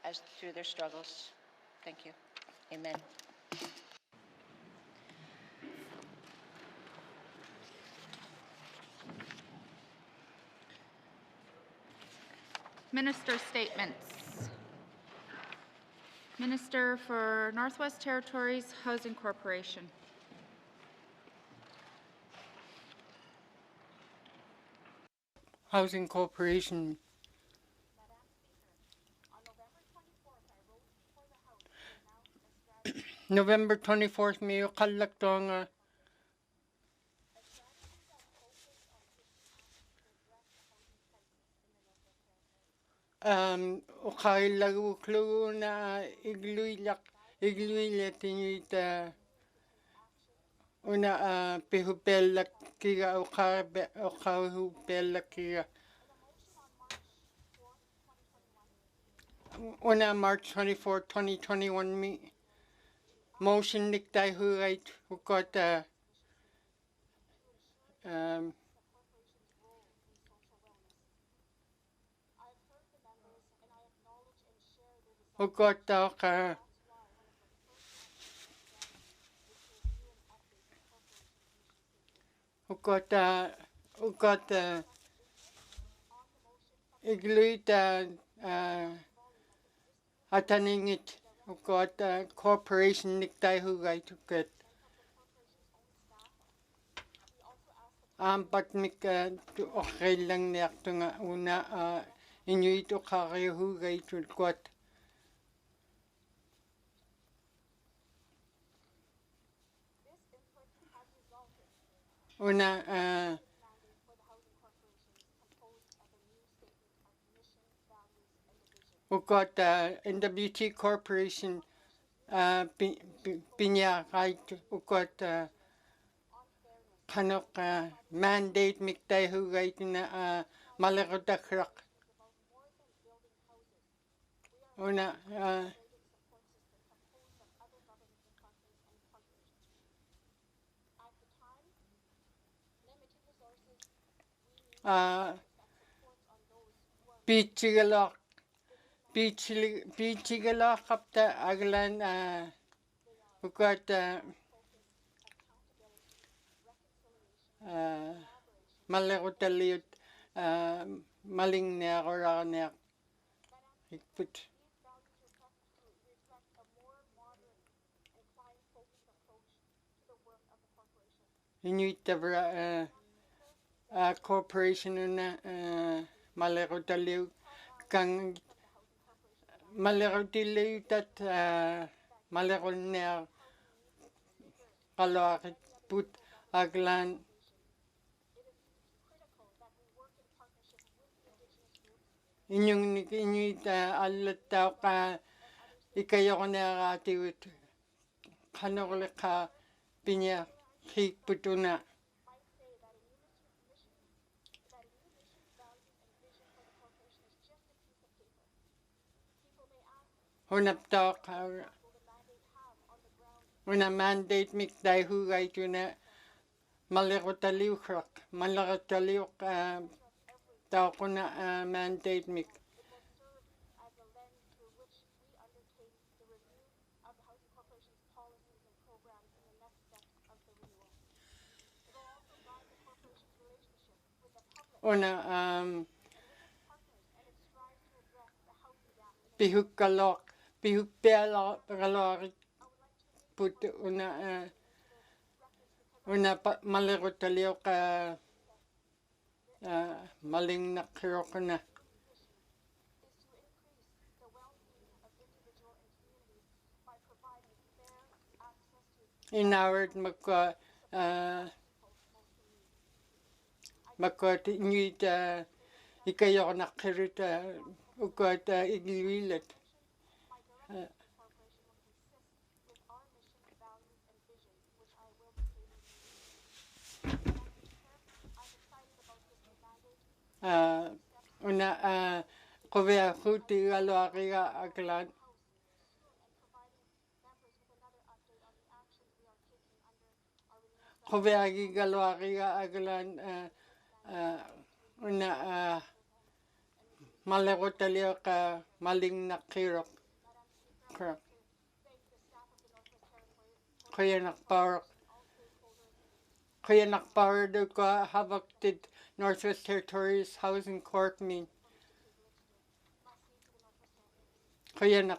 as through their struggles. Thank you. Amen. Minister statements. Minister for Northwest Territories Housing Corporation. Housing Corporation. November 24th, Mayo Kalaktonga. Okay lagu klu na igluilak tinuita una pihupelak kiga ukahupelak kiga una March 24, 2021 me motion niktay hurait ukot ukot ka ukot igluita ataningit ukot corporation niktay hurait ukot but mik okay lang niyak tunga una inuit ukari hurait ukot una ukot NWT Corporation pinyakait ukot kanok mandate miktay hurait na malakotakrak una pichigalak kapta aglan ukot malakotaliut maling niya or niya ikput inuit tabra corporation na malakotaliut kang malakotaliut at malakot niya kalakit put aglan inyong alat tao ka ikayo ko na katiwit kanokle ka pinya hikputo na hunap tao ka una mandate miktay hugay to na malakotaliw tao ko na mandate mik una pihuk pelak put una malakotaliw ka maling nakirok na inaward makot inuit ikayo nakirit ukot igiliwilat una kovea kuti aloaria aglan kovea gigaloaria aglan una malakotaliw ka maling nakirok correct. Kaya nakpower do ko habak Northwest Territories Housing Corp min. Kaya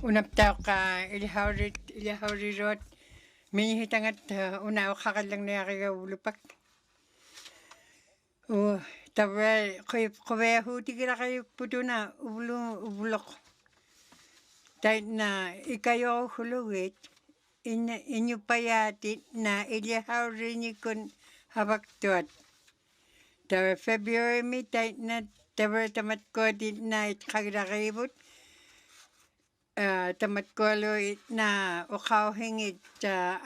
unaptaw ka ilihawri rot minihitangat una kakalang na kaya ulupak. Tabre kowe huti kira kayo puto na ubulok. Dahil na ikayo huluwit inyo payatit na ilihawri ni kun habak tuat. Tabre February mi dahil na tabre tamat ko dit na itkagrakibut. Tamat ko lo na ukaw hingit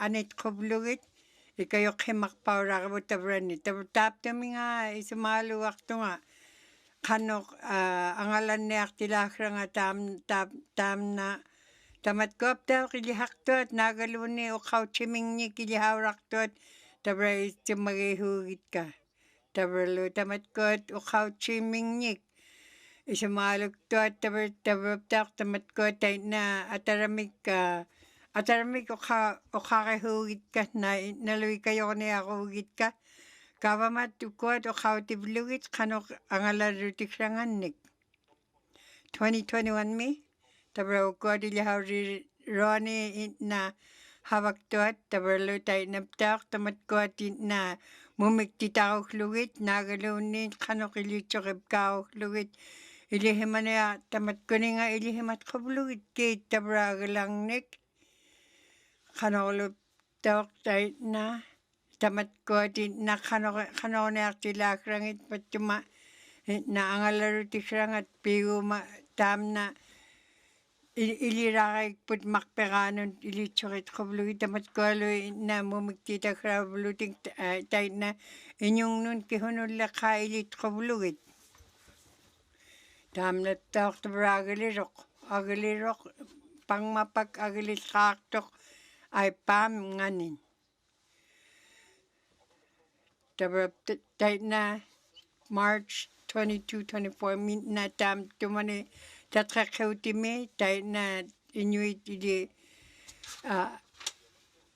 anit kublugit. Ikayo kimak paurakabut tabre ni. Tabre tap tami nga isumalo wakto nga. Kanok angalan ni aktilakra nga tam na tamat ko aptaw kilihak tuat. Nagaluni ukaw chiming ni kilihawrak tuat. Tabre isumagihugit ka. Tabre lo tamat ko ukaw chiming ni. Isumalog tuat tabre aptaw tamat ko tayo na ataramik ukakahugit ka na naluwi kayo na ako hugit ka. Kawamat ukot ukaw tiblugit kanok angalan rutik ranganik. 2021 mi. Tabre ukot ilihaw roni na hawak tuat. Tabre lo tayo naptak tamat ko na mumiktitaw lugit. Nagalunit kanok ilitsokib kao lugit. Ilihiman na tamat ko nga ilihimat kablugit kit tabre agalang nik. Kanok tok tayo na tamat ko na kanok na aktilakrangit patuma na angalarutik rangat pigo tam na ilirakay put makpekanon ilitsokit kablugit tamat ko na mumiktita kabluting tayo na inyong nun kihunul laka ilit kablugit. Tam na tok tabre agalirok pangmapak agalit kaktok ay pam nganin. Tabre tayo na March 22, 24 min na tam tumani tatkakutimi tayo na Inuit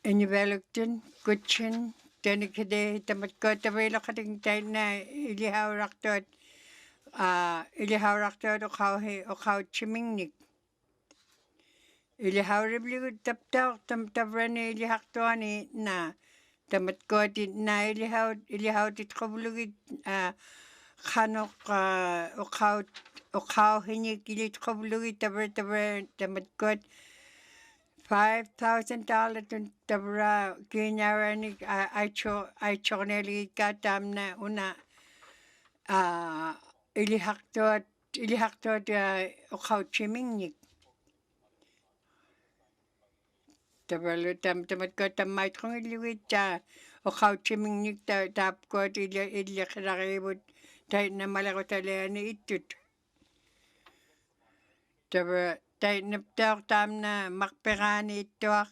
Inuvialuktun kutsin tanikade tamat ko tabre lakating tayo na ilihawrak tuat ukaw chimingnik. Ilihawribligud taptak tabre ni ilihaktuani na tamat ko na ilihaw tit kablugit kanok ukaw hinik ilit kablugit tabre tamat ko $5,000 tabre kinyaranik ay chokneligit ka tam na una ilihaktuat ukaw chimingnik. Tabre lo tamat ko tamait kong iligit ukaw chimingnik tap ko ilikrakibut tayo na malakotaliani itut. Tabre tayo naptak tam na makpekani ituak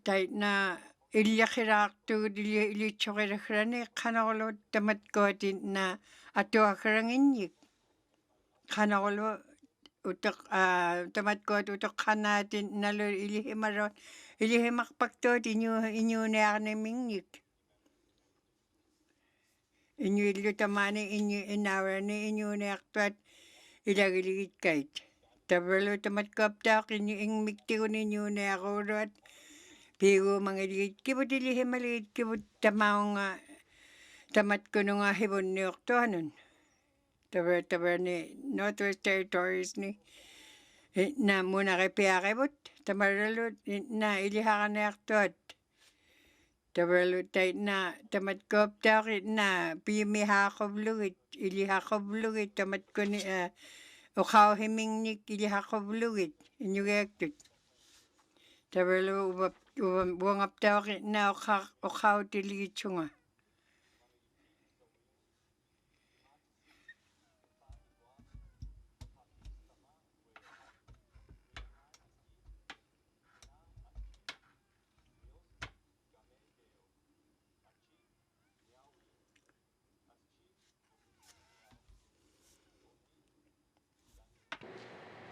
tayo na ilikiraktu ilitsokirakrani kanokolo tamat ko na atuakrangin kanokolo utok tamat ko utok kanatin nalo ilihimakpaktot inyo na aknamingnik. Inyo ilutamani inyo inawrani inyo na aktuat ilagiligit kait. Tabre lo tamat ko aptak inyo ingmiktikon inyo na akurot. Pigo mga iligit kibut ilihimaligit kibut tamaw nga tamat ko nga hibon ni oktuanon. Tabre ni Northwest Territories ni na muna kay piyakibut. Tabre lo na ilihakan na aktuat. Tabre lo tayo na tamat ko aptak na piyumihakablugit ilihakablugit tamat ko ni ukaw himingnik ilihakablugit inyo gayaktut. Tabre lo buwang aptak na ukaw tiligit sunga.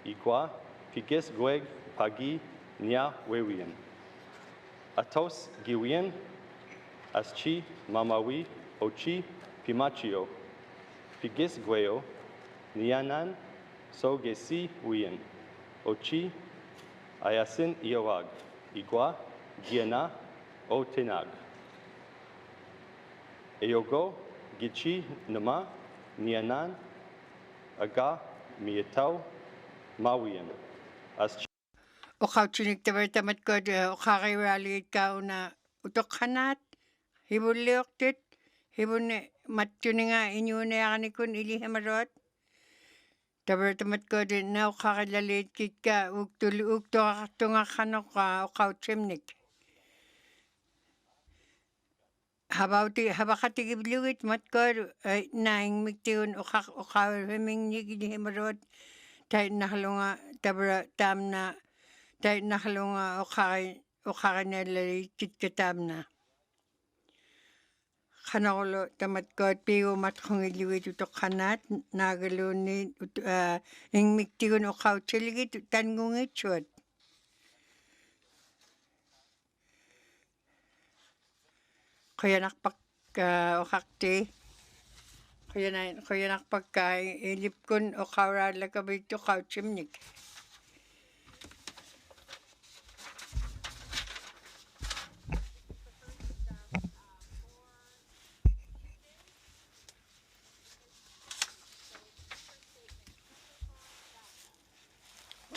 igwa, pigis gweg, pagi, nia wewian. Atos giwian, aschi, mamawi, ochi, pimachio, pigis gweo, nianan, so gesi wian, ochi, ayasin iawag, igwa, giana, o tenag. Eyogo, gichi, nama, nianan, aga, mietau, mawian. Aschi. Ukauchinik tamat ko ukakiralit ka una utokhanat hibulioktit hibune matchuninga inyuneakanikun ilihamarot tamat ko na ukakilalit kitka uktokatunga kanoka ukauchimnik habakatigibluit matkor naing miktiun ukawiming ilihamarot tay nahalunga tabra tamna tay nahalunga ukakinalalit kitka tamna Kanaulo tamat piu matkongiliwit utokhanat nagaluni ing miktigun ukauchiligit tangungit chut. Kuyanakpak ukakti. Kuyanakpak ilipkun ukawradlakabit ukauchimnik.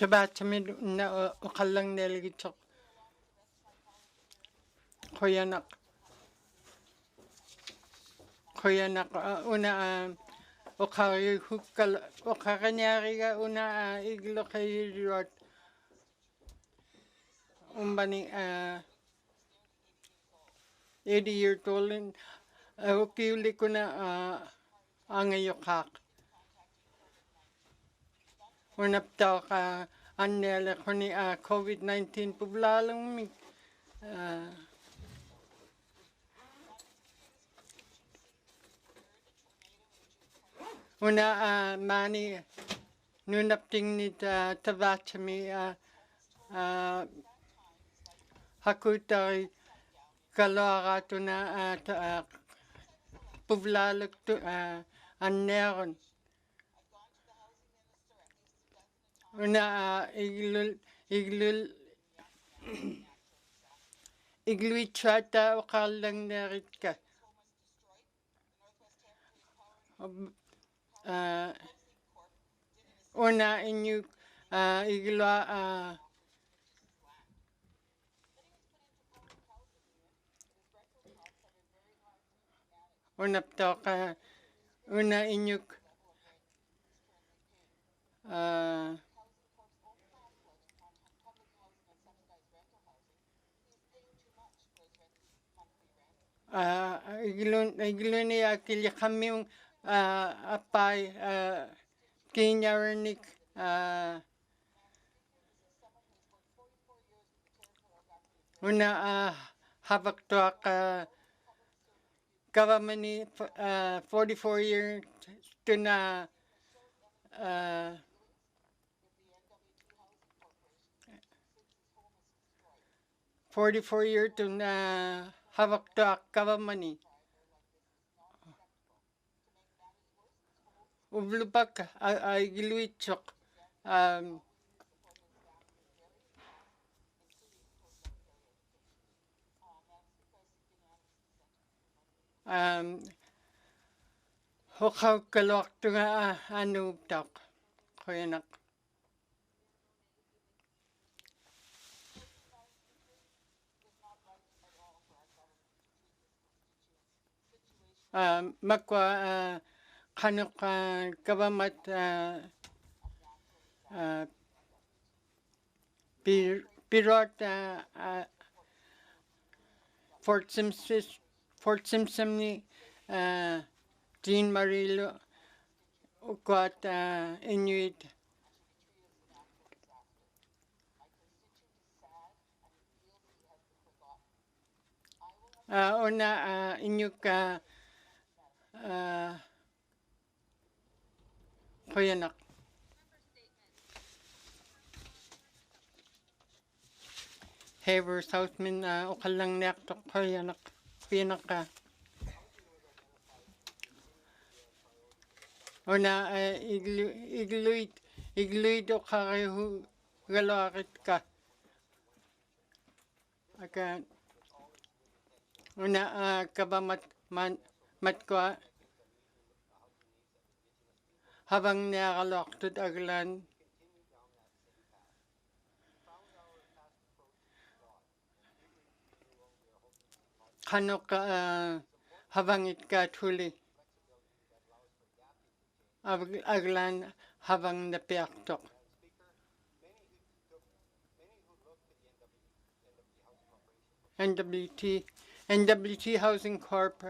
Tabatamid na ukalang neligitok kuyanak una ukakanyariga una iglo kayirot umbani 80-year tolin ukiuli kuna angayokak unaptaw ka annele kuni COVID-19 publalong mi una mani nunapting ni tavatami hakutay kalawaka na Inuvialuktun anneron una igluichata ukalang neritka una inyu igla unaptoka una inyuk igluni akili kami apay kinyarnik una habaktuak government 44 years to na 44 years to na habaktuak government ublupak ay giluitsok hukaw kalwak tunga anubtak kuyanak makwa kanuk kabamat pirot Fort Simpson ni Jean Marilo ukwat Inuit una inyuk kuyanak Haver Southman ukalang nekto pinak ka. Una igluid o karehu galakit ka. Aka una kabamat matko habang nakaloktod aglan kanok habang itka tuli aglan habang napiaktok. NWT Housing Corp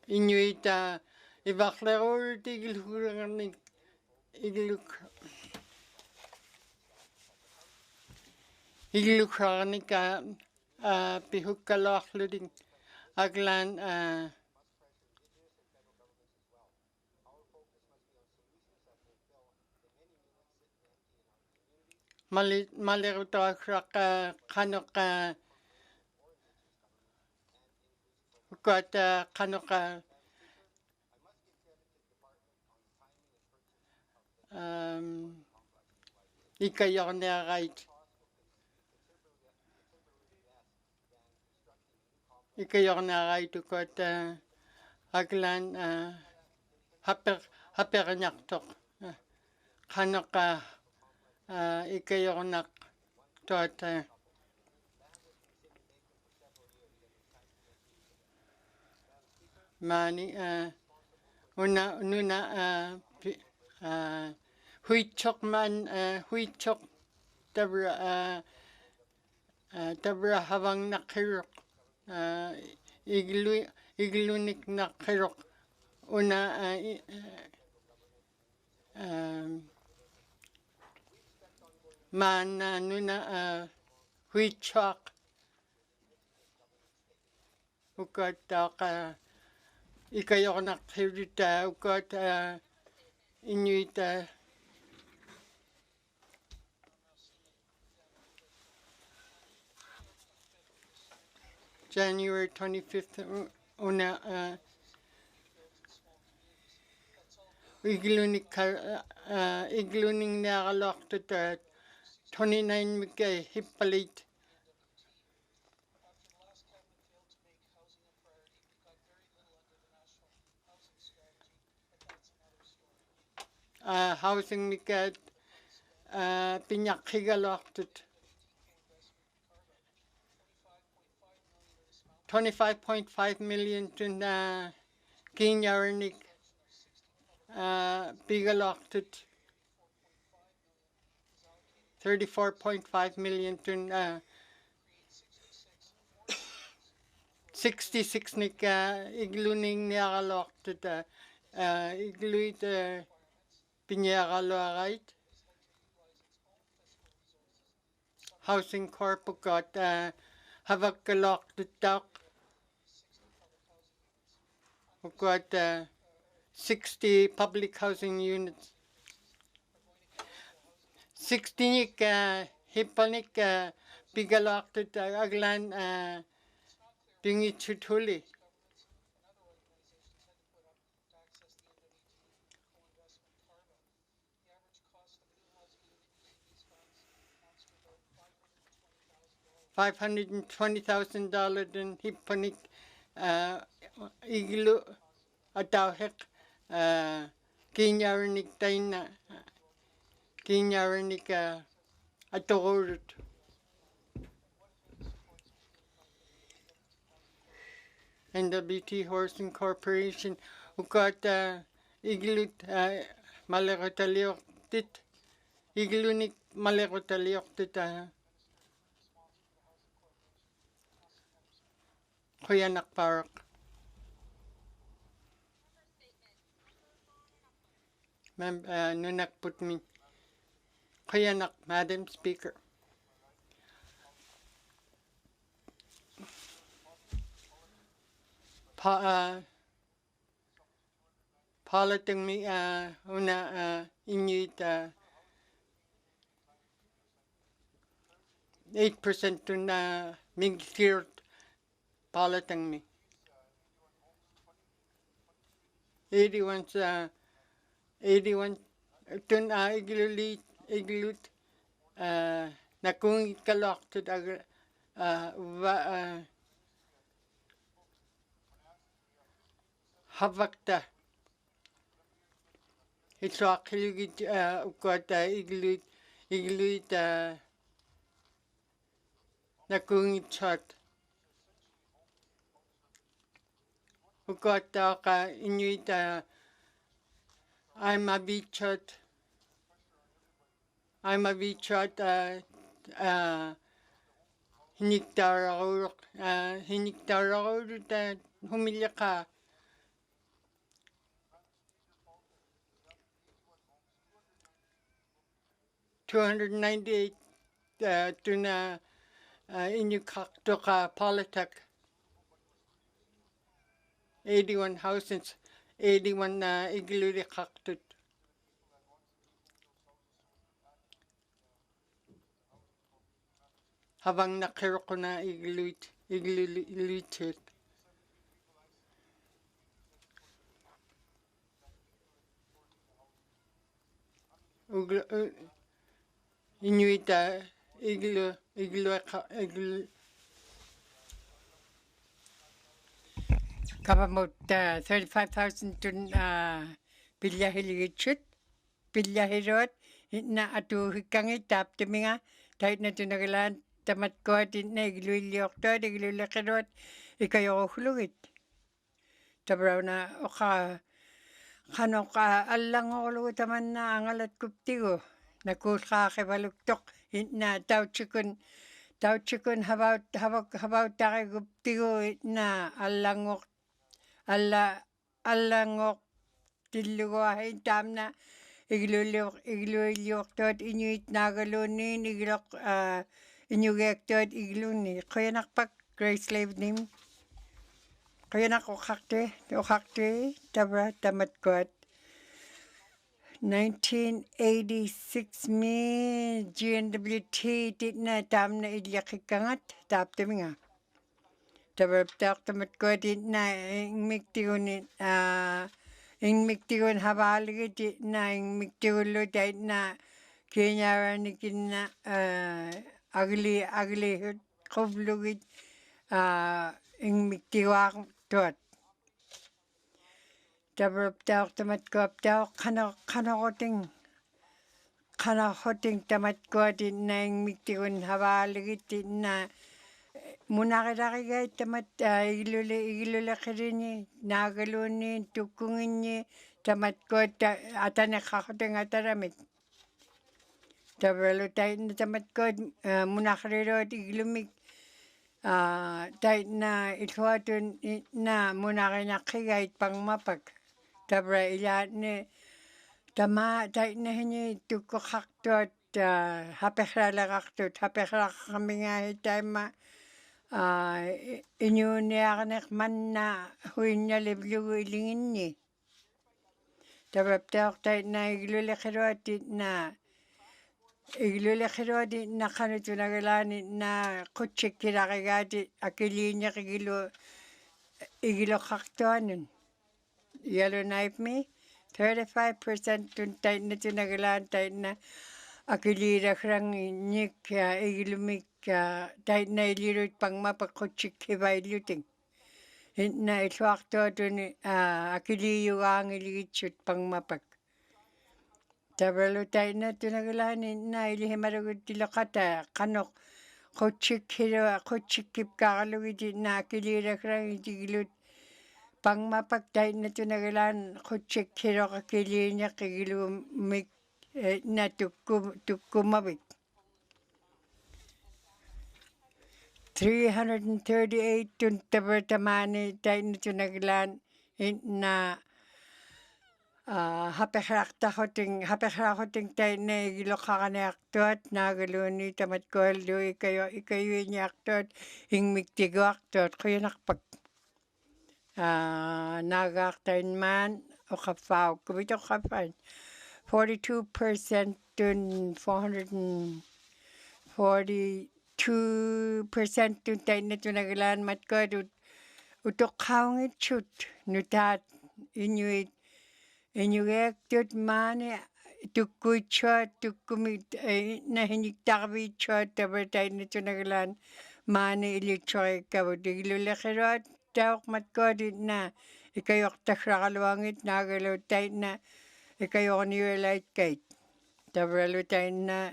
Inuit ibaklaror tigil iglukranik pihukkalakluding aglan malirutakrak kanok ukat kanok ikayor na right. Ikayor na right ukat aglan hapernyaktok kanok ikayor nak tot mani nuna huichok tabra habang nakirok iglunik nakirok una man nuna huichok ukat ikayor nakirita ukat Inuit January 25th una igluning nakaloktot 29 mikay hipalit housing mikat pinyakigaloktot 25.5 million to kinyarnik pigaloktot 34.5 million to 66 nik igluning nakaloktot igluit pinyakaloagait Housing Corp got havakkaloktot got 60 public housing units 60 nik hipanik pigaloktot aglan pingichutuli $520,000 in hipanik iglu atawhek kinyarnik taina kinyarnik atogurut NWT Housing Corporation ukat iglut malekotalioktit iglunik malekotalioktit Kuyanak Park. Nunak put me. Kuyanak, Madam Speaker. palatang mi una Inuit 8% tun mingkir palatang mi. 81 81 tun iglut nakung kalok tut havakta ito kilugit ukot iglut nakung chot ukot ka Inuit I'm a bichot hiniktararuruk humilya ka 298 tuna inyukakto ka politak 81 houses 81 igluli kaktut habang nakiro ko na iglulit Inuit iglu Kabamot 35,000 tun pillahiligitchut pillahirot na atu hikangit taptiminga tait na tunagalan tamat ko na igluiliokto iglulakirot ikayohulugit tabraw na oka kanok allangolugu taman na angalat kuptigo nakulkakibaluktok na tauchikun habau take kuptigo na allangok tillugo ahin tamna igluilioktot Inuit nagalunin iglok Inuvialuktun igluni koyanakpak Grace Slave name koyanak okakte tabra tamat kot 1986 mi GNWT titna tamna idyakikangat taptiminga tabra tamat kot na ingmiktigun habaligit na ingmiktigullo tait na kinyaranikin na agli kublugit ingmiktiwak tot tabra tamat kot kanakoting tamat kot na ingmiktigun habaligit na munakiraki tamat iglulikirini nagaluni tukunginyi tamat kot atanakakoting ataramit tabralo tait na tamat kot munakirirot iglumik tait na itwatun na munakinakigait pangmapak tabra ilatni tama tait na hini tukukaktot hapekrakakaminga hitayma inyuniakanek man na huinyaliblugu ilinginni tabra tait na iglulikirot na kanutunagalan na kutsikkirakigati akilinyak igilokaktuanun yellow knife me 35% tun tait na tunagalan tait na akilirakirang nyik igilumik tait na ilirut pangmapak kutsikkibayluting na itwaktotun akiliyugang iligitsut pangmapak tabralo tait na tunagalan na ilihimarugut tilokata kanok kutsikkipkakalugit na akilirakirang itigilut pangmapak tait na tunagalan kutsikkirok akilinyak igilumik na tukkumabik 338 tun tabratamani tait na tunagalan na hapekraktakoting tait na igilokakaniaktot nagaluni tamat koldo ikayuiniaktot ingmiktigaktot kuyanakpak nagaktain man Okafaw, kubito kapan. 42% dun 442% dun tayo na tunagalan matkod utok kaungit chut nutat inuit tut mani tukkuy chut tukkumit na hiniktakbi chut tabar tayo na tunagalan mani ilitsoy kabut iglulakirot tawak matkod na ikayok takrakalwangit nagalo tayo na ikayok niwelait kait tabralo tayo na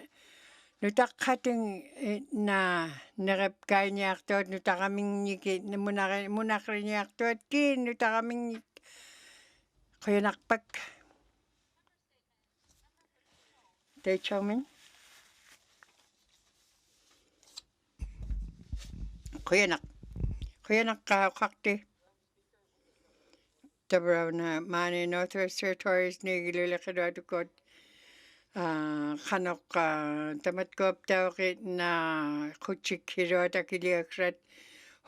nutak kating na nakapkay niya aktot nutak kaming nyikit na munakri niya aktot kin nutak kaming kaya nakpak tayo chawmin kaya nak kakakti tabraw na mani Northwest Territories ni gilulakadwatukot kanok tamat ko tawkit na kuchik hirot akiliakrat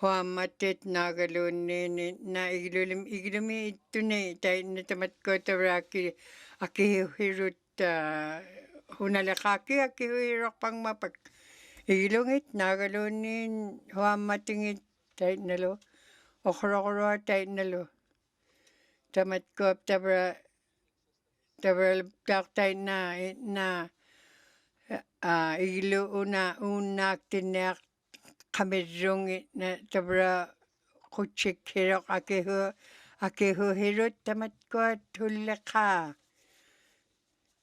huamatit nagalunin na iglumi ito na tayo na tamat ko tawaki akihirot hunalakaki akihirok pang mapak iglungit nagalunin huamatingit tayo nalo okrokro tayo nalo tamat ko tabra taktay na iglo unak tinak kamirung na tabra kuchik hirok akihu hirot tamat ko tulaka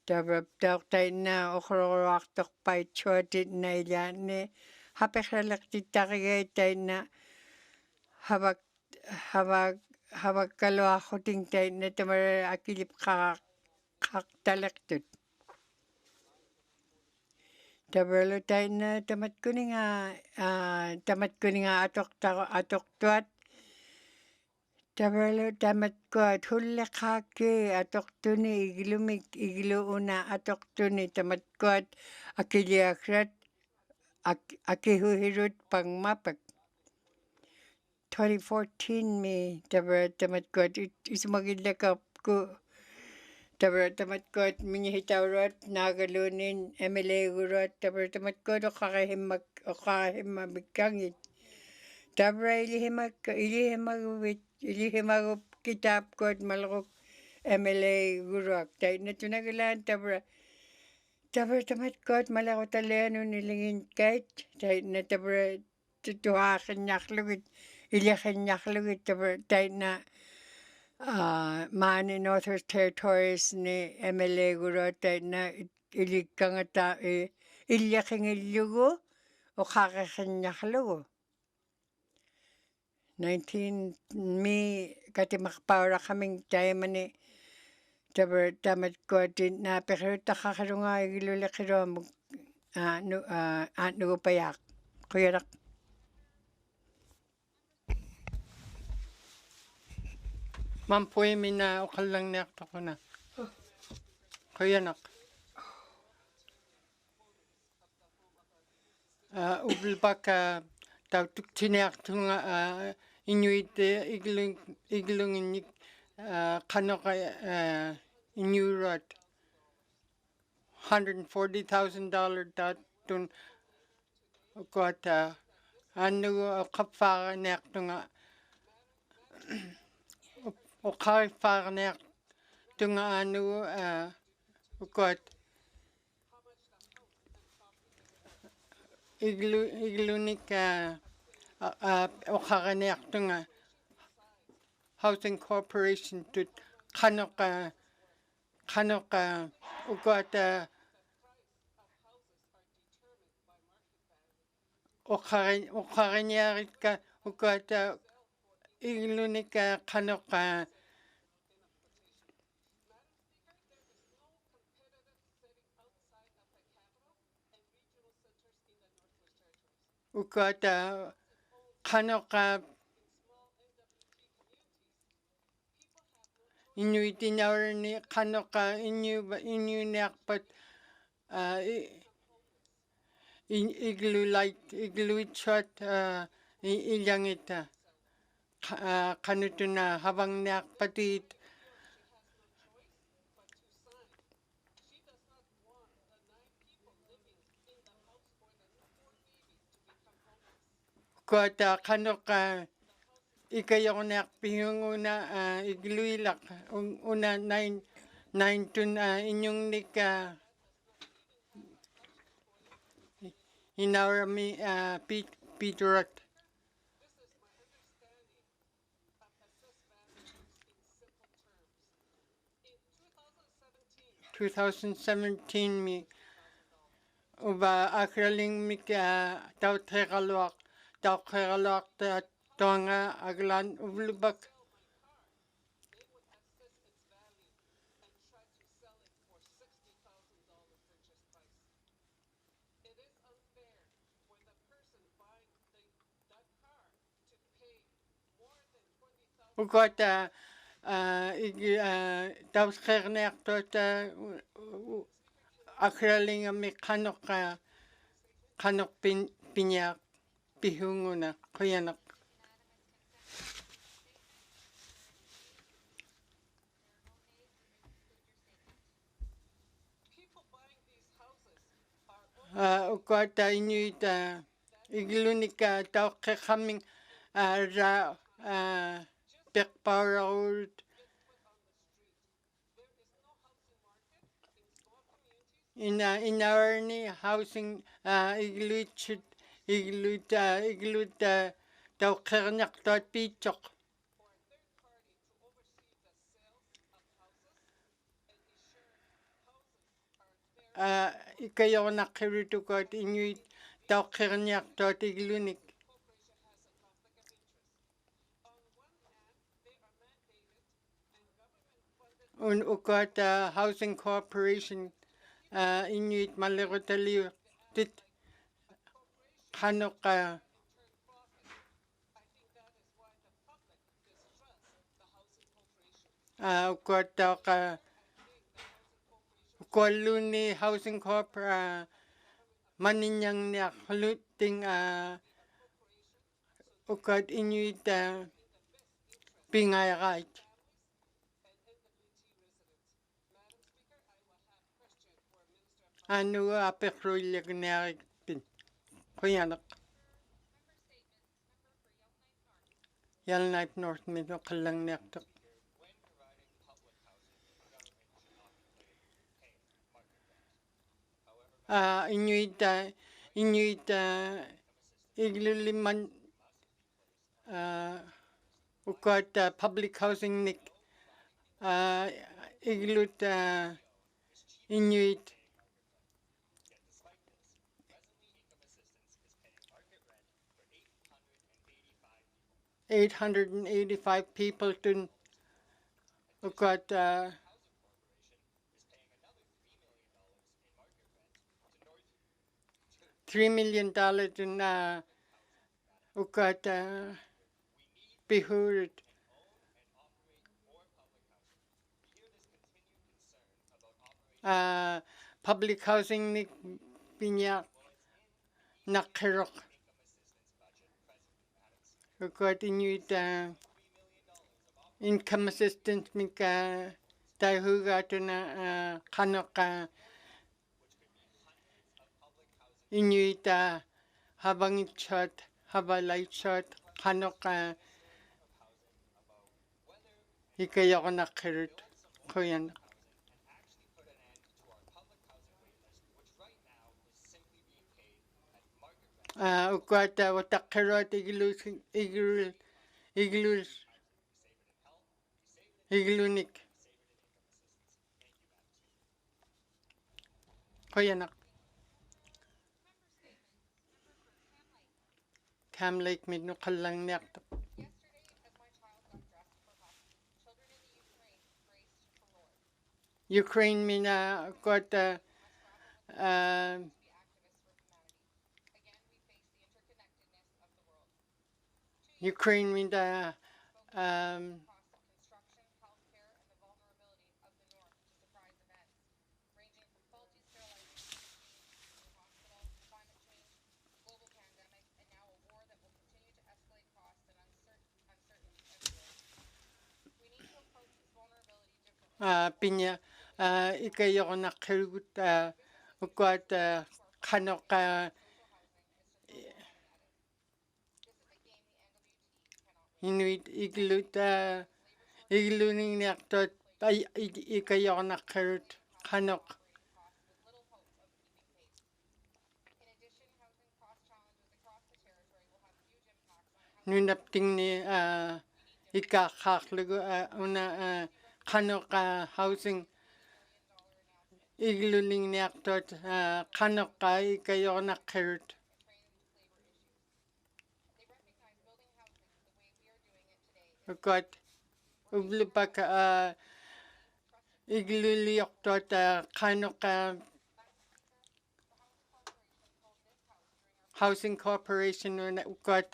tabra taktay na okrok tokpay chotit na ilan hapekralak titakigay tayo na habag kalwa kuting tayo na tamara akilip kaktalaktot. Tabralo tayo na tamat ko nga atok tuat. Tabralo tamat ko at hulakaki atok tuni iglu una atok tuni tamat ko at akiliakrat akihuhirut pang mapak. 2014 mi tamat ko at isumagilakap ko tamat ko at minyahitawrat nagalunin MLA gurot tamat ko at okahimabikangit tabra ilihimag kitap ko at malakok MLA gurot tayo na tunagalan tabra tamat ko at malakot aleno nilingin kait tayo na tabra tutuhakan nyaklugit ilihakan nyaklugit tabra tayo na mani Northwest Territories ni MLA gurot na ilikang ata ilyaking ilugo o kakaking nyaklugo 19 mi katimakpawra kaming tayo mani tamat ko din na pekero takakirunga igilulakiro nugo payak kuyarak mampuy mina ukal lang niyak ko na. Kaya nak. Ublbak tautuk tiniyak tunga Inuit iglung kanok Inuit $140,000 tatun got anu kapfa niyak tunga okay farnek tunga anu got iglunik okanek tunga housing corporation tut kanok got okarenyarit ka got iglunik kanok ukat kanok Inuit ni kanok Inuiakpat igluitshot ilyangita kanutuna habang nakpatit ukota kanoka ikayoknak pihunguna igluilak una 9 tun inyong nika inarami Peterot. 2017 mi uba akraling mi tau tregaluak ta tonga aglan ublubak. Ukota taus kernek tota akraling mi kanok pinyak pihunguna kuyanak. Ukota inuit iglunika tau kaming ra pekparod in our housing iglut tau kernek tot pichok. Ikayaw nakiritukot inuit tau kernek tot iglunik. Ukot housing corporation inuit malerotaliw tit kanok ukot koluni housing corp maninyang niya haluting ukot inuit pingay right. Ano apekruilig niya pin kuyanak. Yalnipe North medyo kalang nektok. Inuit igluliman ukot public housing nik iglut inuit $885 people to ukot $3 million in ukot pihurit. Public housing nik pinyak nakirok. Ukot inuit income assistance mika tahuga to na kanok inuit habang itshot habalay shot kanok ikayoko nakirit kuyan. Ukot watakirot iglunik kuyanak. Cam Lake medyo kalang nektok. Ukraine mina got Ukraine mina pinya ikayoko nakirut ukot kanok Inuit igluning niaktot ay ikayornakkerut kanok nunapting ni ikakaklugo una kanok housing igluning niaktot kanok ikayornakkerut ukot ublupak iglulioktot kanok Housing Corporation una ukot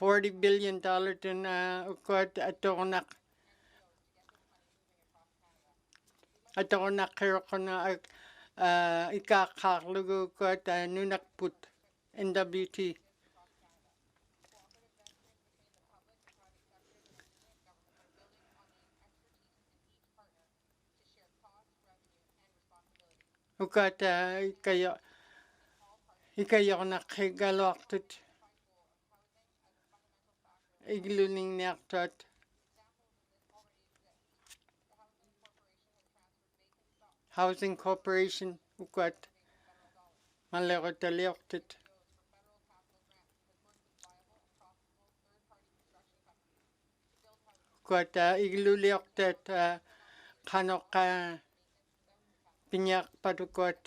$40 billion dun ukot atornak kirokona ikakaklugo ukot nunakput NWT. Ukot ikayornak higalortut igluning niaktot Housing Corporation ukot malerotaliortut ukot igluliortet kanok pinyak patukot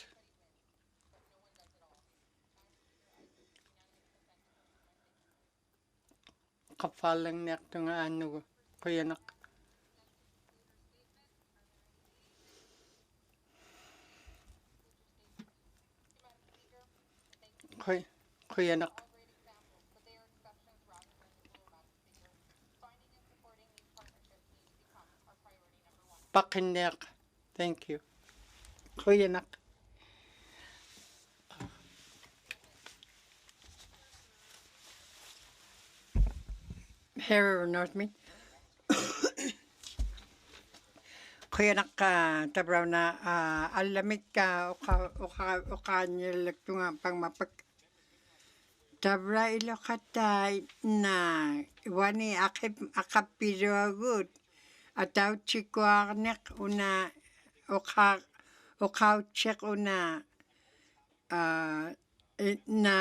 kafalang niyak tunga kuyanak kuyanak pakinyak. Thank you. Kuyanak. Here Northmead. Kuyanak tabraw na alamit ka ukanyilagtunga pangmapak tabra ilokatay na wani akapiroagut ataw chikwarnek una ukawchek una na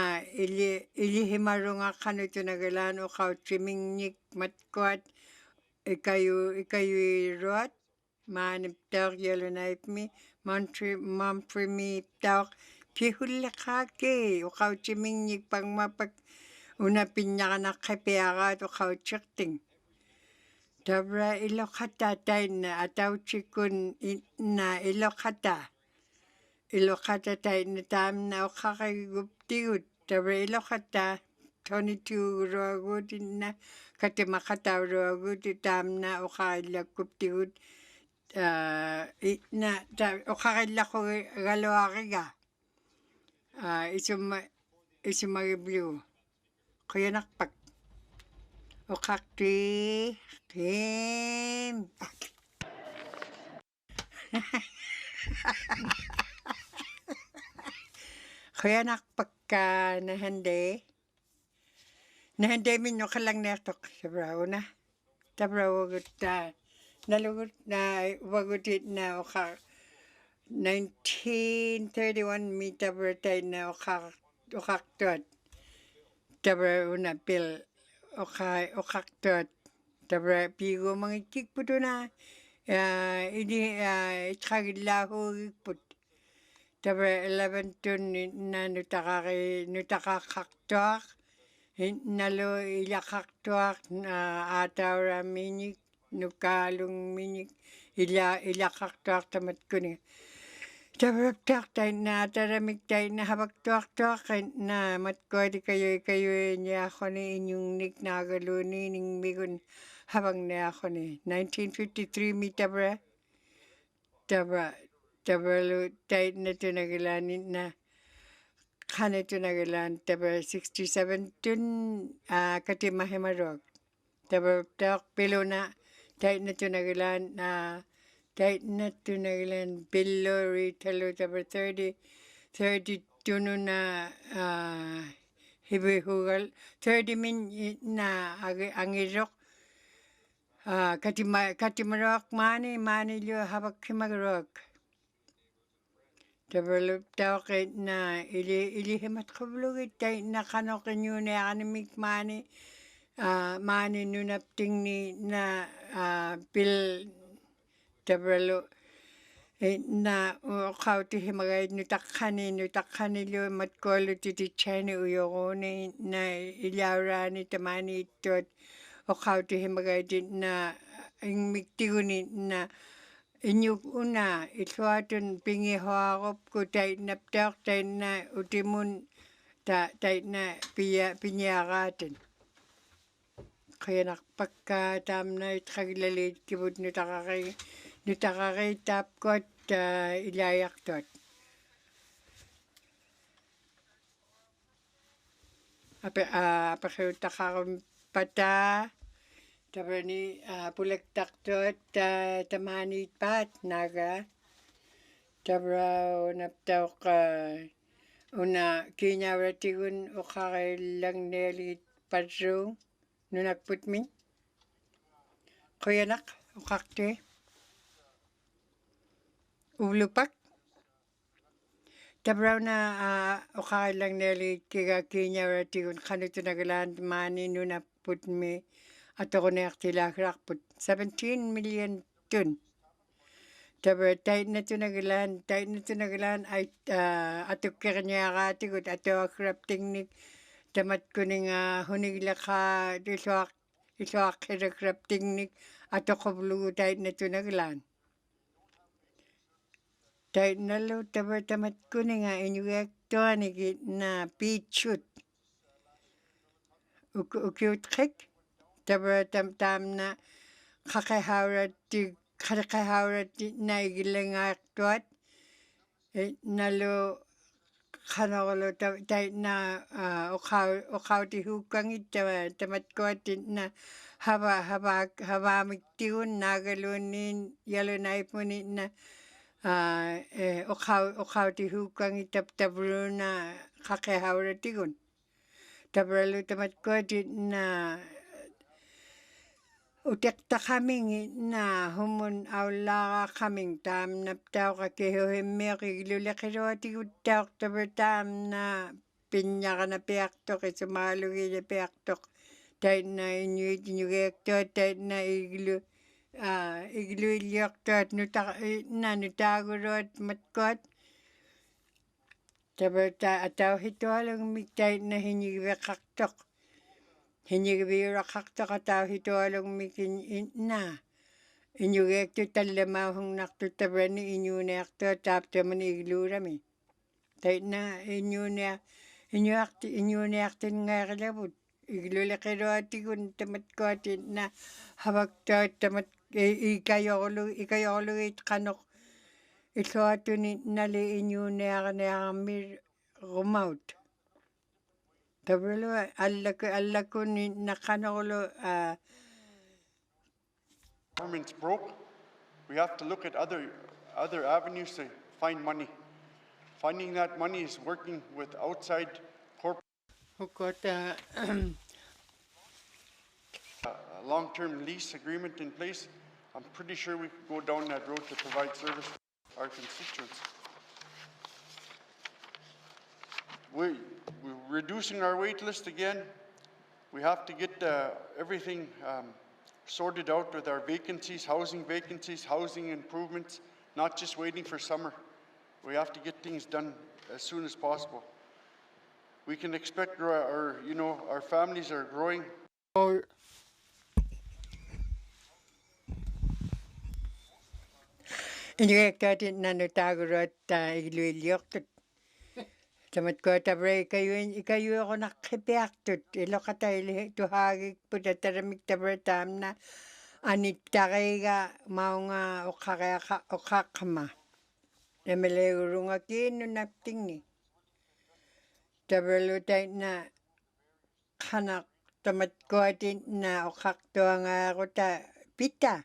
ilihimarunga kanuto nagalan ukawchimingnik matkwat ikayu irot maniptawk yellow-naipmi mamprimi tawk pihulakake ukawchimingnik pangmapak una pinyakanak kapiagat ukawchekting tabra ilokata tay na atawchikun na ilokata tay na tam na ukakaguptigut tabra ilokata 22 roagut na katimakataw roagut tam na ukakaguptigut na ukakilako galoakiga isumagiblu kuyanakpak ukakti kim kuyanakpak nahande minyo kalang nertok sabraw na tabrawagut nalugut na wagutit na uka 1931 mi tabratay na ukaktot tabra una pil ukaktot tabra pigo mangikik puto na itkagilahu put tabra 11 tun na nutakakaktok nalo ilakaktok atawra minik nukalung minik ilakaktok tamat kuning tabraptak tay na taramik tay na habaktok na matkwadi kayo niya ako ni inyong nik nagaluni ning migun habang niya ako ni 1953 mi tabra lu tay na tunagalan na kana tunagalan tabra 67 tun katimahimarog tabraptak pilo na tay na tunagalan Date na tunaglan Billori talo tabar 30 tununa hibihugal 30 min na angirok katimarok mani liyo habak kimagrok. Develop daw kay na ili himat kablugit tay na kanok inyo na kanimik mani nunapting ni na bil develop na kauti himagay nutakani liyo matkolo titi chani uyokone na ilawrani tamani itot o kauti himagay din na ingmiktiguni na inyuk una itluatun pingi hoakop ko tay naptak tay na utimun tay na pinyakatin. Kaya nakpagka tam na itkagilalit kibut nutakakay tapkot ilayaktot. Apakautakakam pata Tabrani pulektaktot tamanit pat naga tabrao naptauk una kinyawratigun ukakailang nelit patrung nunakputmin kuyanak ukakte ulupak tabrao na ukakailang nelit kinyawratigun kanutunagalan mani nunaputmi Ato tilakrakput 17 million tun. Tabar tait na tunagalan ay ato kirnyakatigut ato akraptingnik tamat kuning hunigilaka iswak kirakraptingnik ato kablugu tait na tunagalan. Tait na lo tabar tamat kuning inuvialuktun na pichut. Ukiutkik. Tabar tam na kakahawrati na igilangaktuat nalo kanokolo tay na ukaw ti hukangit tamat koatin na habamiktigun nagalunin yalonaipunin na ukaw ti hukangit tabro na kakahawratigun. Tabralo tamat koatin na utekta kaming na humun awla kaming tam naptaw ka kehohemmek iglulakiroti uttaw tabar tam na pinyaka na piaktok isumalugi na piaktok tait na inyuektot tait na igluilyoktot nutagurot matkot tabar ataw hitwalong tait na hinyuekaktok Hinyigibirakakta kataw hitolong mikin na. Inyugekto talamahong naktutabani inyunekto taptaman iglurami. Tay na inyunektin nga kalabut. Iglulakiroti tamat kotin na habakto tamat ikayoluit kanok. Isoatunin nali inyunekamir rumaut. Tabralo allakun nakanolo Government's broke. We have to look at other avenues to find money. Finding that money is working with outside corporate hukot long-term lease agreement in place. I'm pretty sure we could go down that road to provide service to our constituents. We're reducing our wait list again. We have to get everything sorted out with our vacancies, housing improvements, not just waiting for summer. We have to get things done as soon as possible. We can expect our families are growing. inyuektotin nanutagurot igluilyoktot. Tamat ko tabre ikayo ako nakipiaktut ilokata ili tuhagik puta taramik tabre tam na anitakaiga maunga ukakama. Emele urunga kinu naptingi. Tabre lutay na kanak tamat ko atin na ukaktuanga ko ta pita.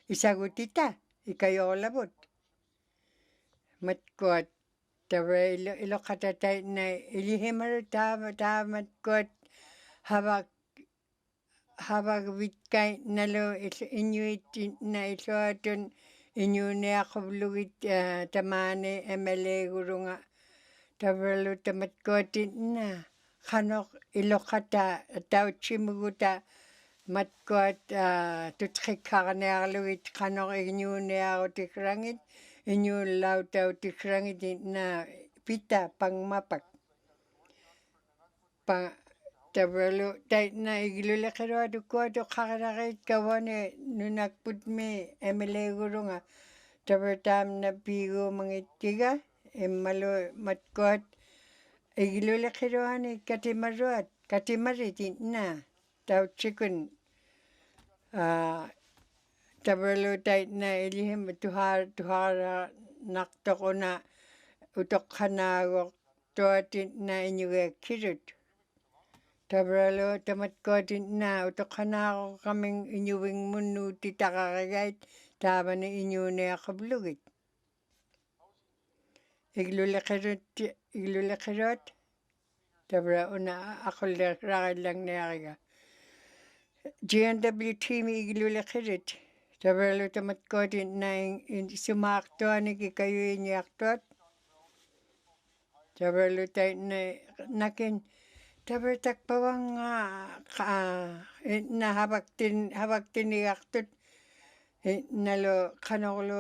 Isagutita. ikayolabut. Matkot tabra ilo katatai na ilihimaru tamat kot habak vitkai nalo inuit na isoatun inyuniaquvlugit tamane MLA gurunga tabralu tamatkotin na kanok ilokata tauchimuguta matkot tutkikarnearlugit kanok inyuniarutikirangit inyulautautikirangit na pita pangmapak tabralu tait na igilulekirua tukuatu kakararit kawane nunakputme MLA gurunga tabratam na pigu mangitiga immalu matkot igilulekirua katimarit na tauchikun tabralu tait na ilihim tuhara naqtoquna utoqqanaagoq tuatit na inyugekirut tabralu tamatkotin na utoqqanaagoqaming inyuvingmunnu titaqarigait taavani inyuniaquvlugit igluleqiruat tabra una aqulleraqillangniariga GNW team igluleqirit tabralu tamatkotin na sumaaqtuanik ikayuiniartuat tabralu tait na nakin tabra takpawanga na habaktiniartut nalo qanorlu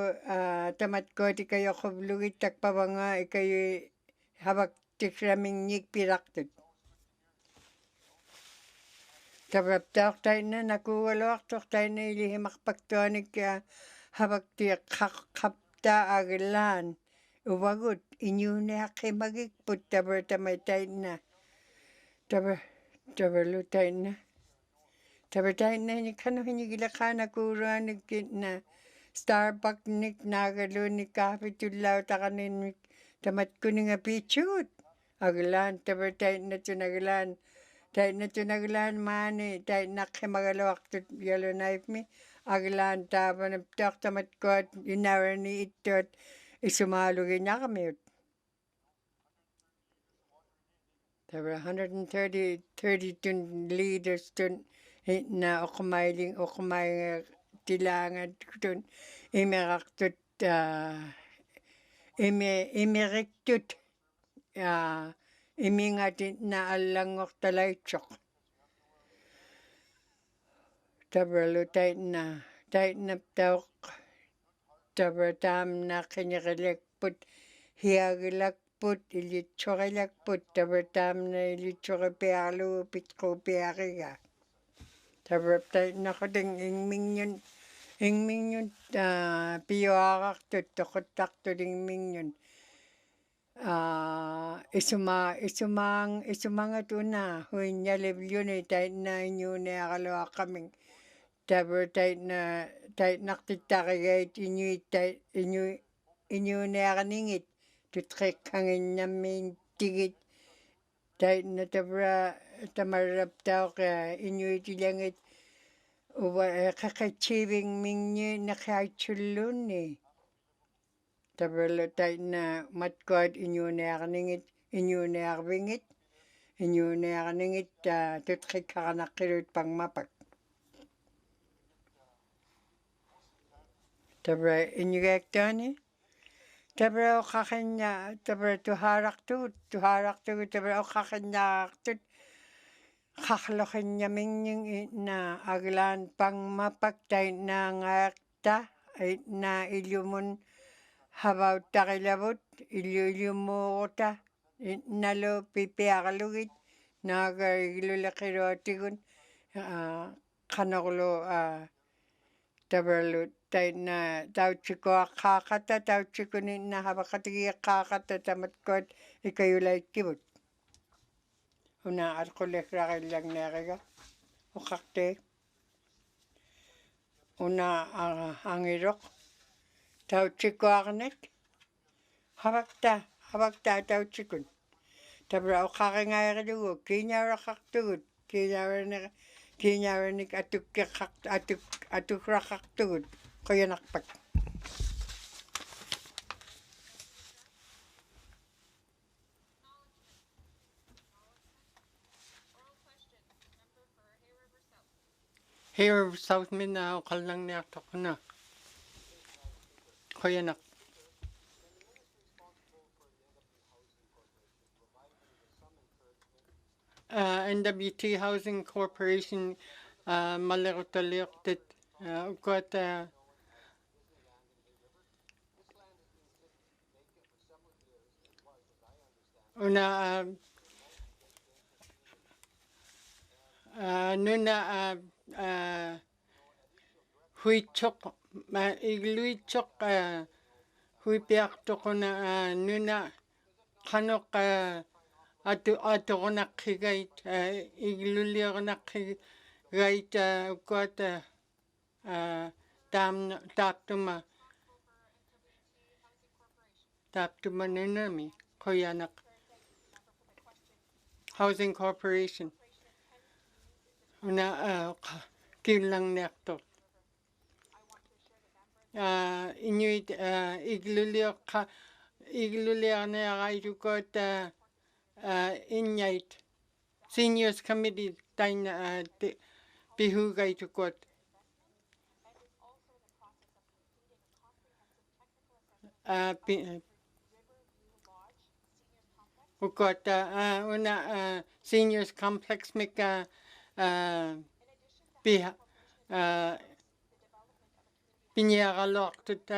tamatkot ikayoquvlugit takpavanga ikayu habaktiksramingnik pirartut tabraptaortaitna nakuugaluartuartaitna ilihimarpaktuanik habaktiqqapta agilaan uvagut inyuniaqimagikput tabra tamataitna tabralu taitna nikano hinigilaqaana kuuruanikit na Starbucksnik naagaluunik kaapitullautaqaninmik tamatkuninga piitsugut agilaan tabra taitna tunagilaan maani taitnaqqimagaluartut yalunnaipmi agilaan taavanaptaaq tamatkuat inarani ittuat isumaalugiñarmiut tabra 132 leaders tun na uqmailinga tilaangattun imerartut imiriktut imingatit na allangortalaitsoq tabralu taitnaptauq tabra taamna qiniqilakput hiagilakput ilitsuqilakput tabra taamna ilitsuqipiarlugu pitquupiariga tabra taitnaqating ingmingnun piuaqartut toquttartut ingmingnun isumangat una huinnalivluni taitna inyuniaqaluaqqaming tabra taitnartittaqigait inyuniaqaningit tutqiqqanginnammiin tigit taitna tabra tamarraptauq inuitilangit qaqitsiivingmingni naqiaitsulluunni tabralu taitna matkuat inyuniaqarvingit tutqiqqaqanaqqilut pangmapak tabra iñugiaktuani tabra uqqaqinna tabra tuhaaraqtugut tabra uqqaqinnaaqartut qarluqinñamingñing itna agilaan pangmapak taitnaangaaqta itna illumun habauttaqilavut illuumuuruta itnalu pipiarlugit naaga igluleqiruatigun qanorlu tabralu taitna tautsikuaqqaaqata tautsikuni habaqatigiiqqaaqata tamatkuat ikayulaitkivut una alquliqraqillangniariga uqaqti una angiroq tautsikuarnik habakta tautsikun tabra uqqaqingaarilugu kiiñauraqartugut kiiñauranik atukraqartugut quyanarpak Here South Min na kalang niya to na. Koyanak. NWT Housing Corporation malerotalioktit ukot una nuna huichok igluichok huipiartokona nuna kanok atoronakigait igluliornakigait ukot taptuma nunami koyanak Housing Corporation una kilang nekto Inuit igluliorneagaitukot Inyait Seniors Committee tain pihugaitukot ukot una Seniors Complex mika piha Pinyagalortut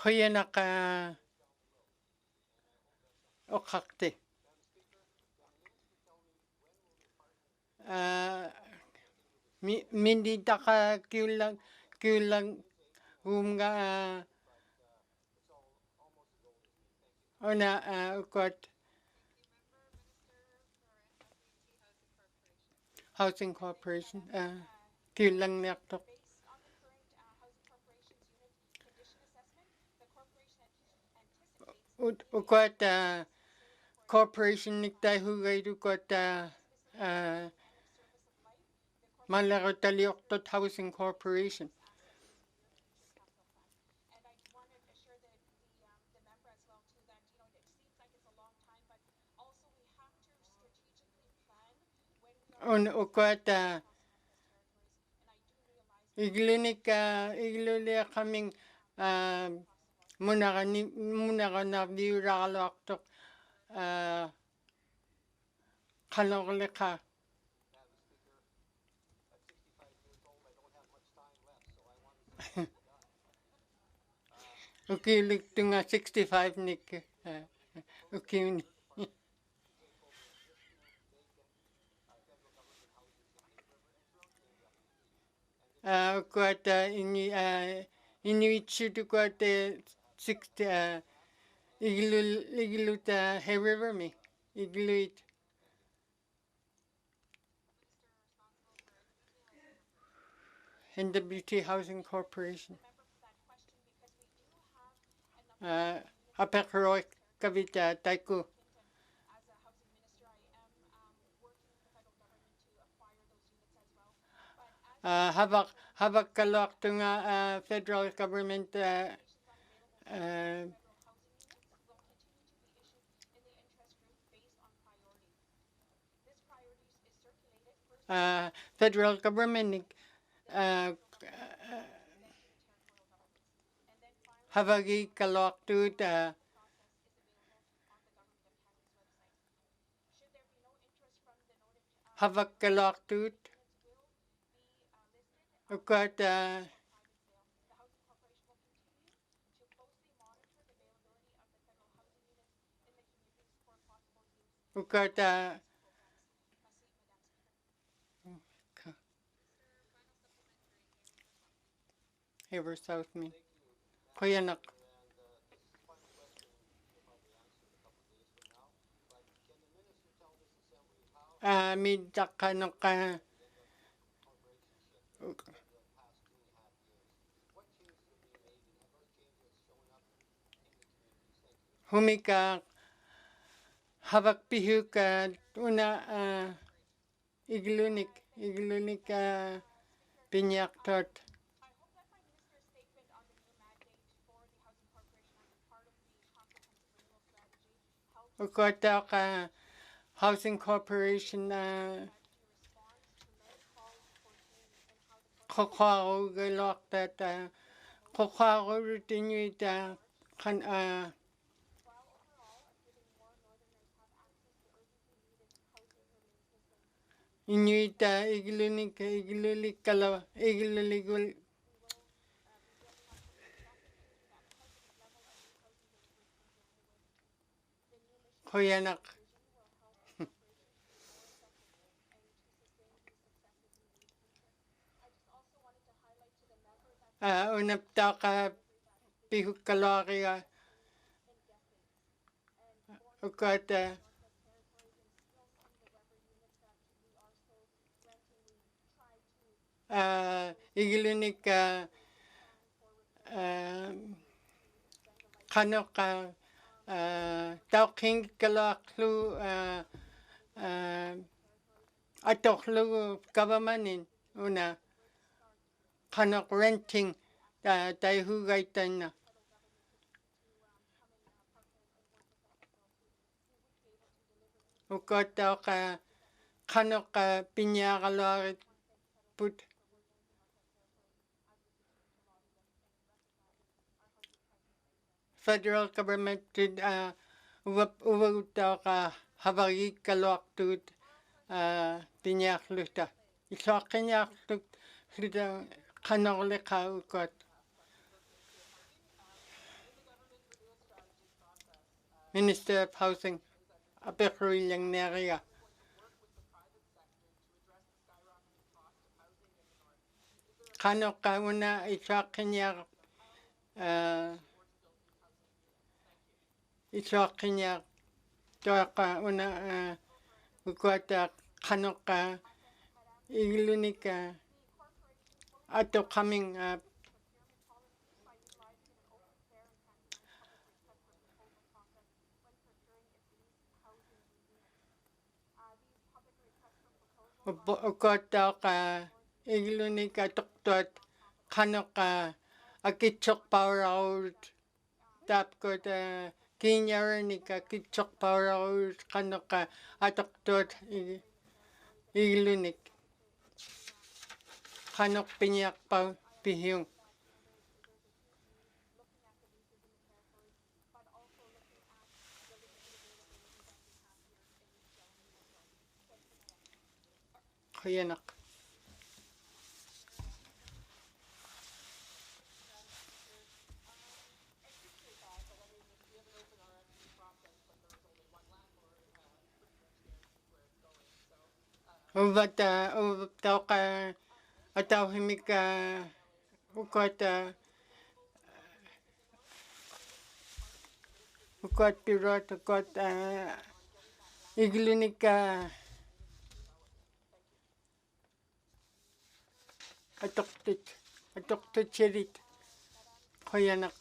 koyanak okakte Mindi taka kulang humga ona ukot Housing Corporation kulang nekto ukot corporation niktai hugay ukot malarotalioktot Housing Corporation ukot iglulia kaming munagana viuraloktok kalorleka ukiliktunga 65 nik ukini ukot inuitsutukot 60 iglut Hay River mi igluit NWT Housing Corporation apekroik kavita taiku habak kaloktunga federal government federal government havagi kaloktut havak kaloktut ukot ukot Ever South me koyanak midakano ka humika havak pihuk una iglunik pinjaktot. Ukota ka Housing Corporation kokwaru galok that kokwaru rutinyu da kan inuita iglulik kala igluligul koyanak unaptaka pihukaloria ukota iglunik kanoka tauking kalaklu atoklu governmentin una kanok renting taihugaitan ukota ka kanok pinyakalorit put federal government did uwuta habagi kalok tut pinyakluta isokanyaklut luta kanokle ka ukot Minister of Housing apekruilang neria kanok ka una isokanyak isokanyak toka una ukota kanoka iglunika ato coming ukota ka iglunika toktot kanoka akitsok power out tapkot kinyaranika kitsok power out kanoka atoktot iglunik kanok pinyak pa pihyung kuyanak uvat ka ataw himika ukot pirot ukot iglunika atoktot chirit kuyanak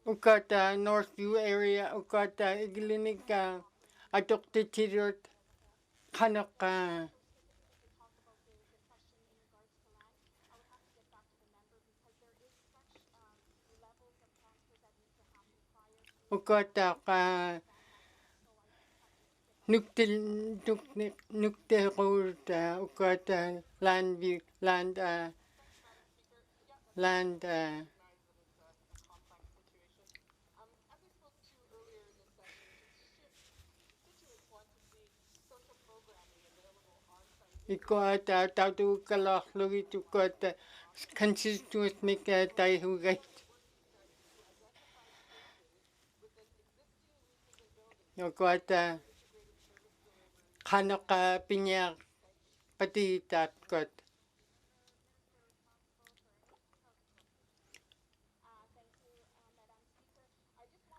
ukota Northview area ukota iglunika atoktot chirit kanok ukota ka nukte road ukota land view land ikota tatu kalaklugi ukota constituent mika taihugay ukota kanoka pinyak pati tapkot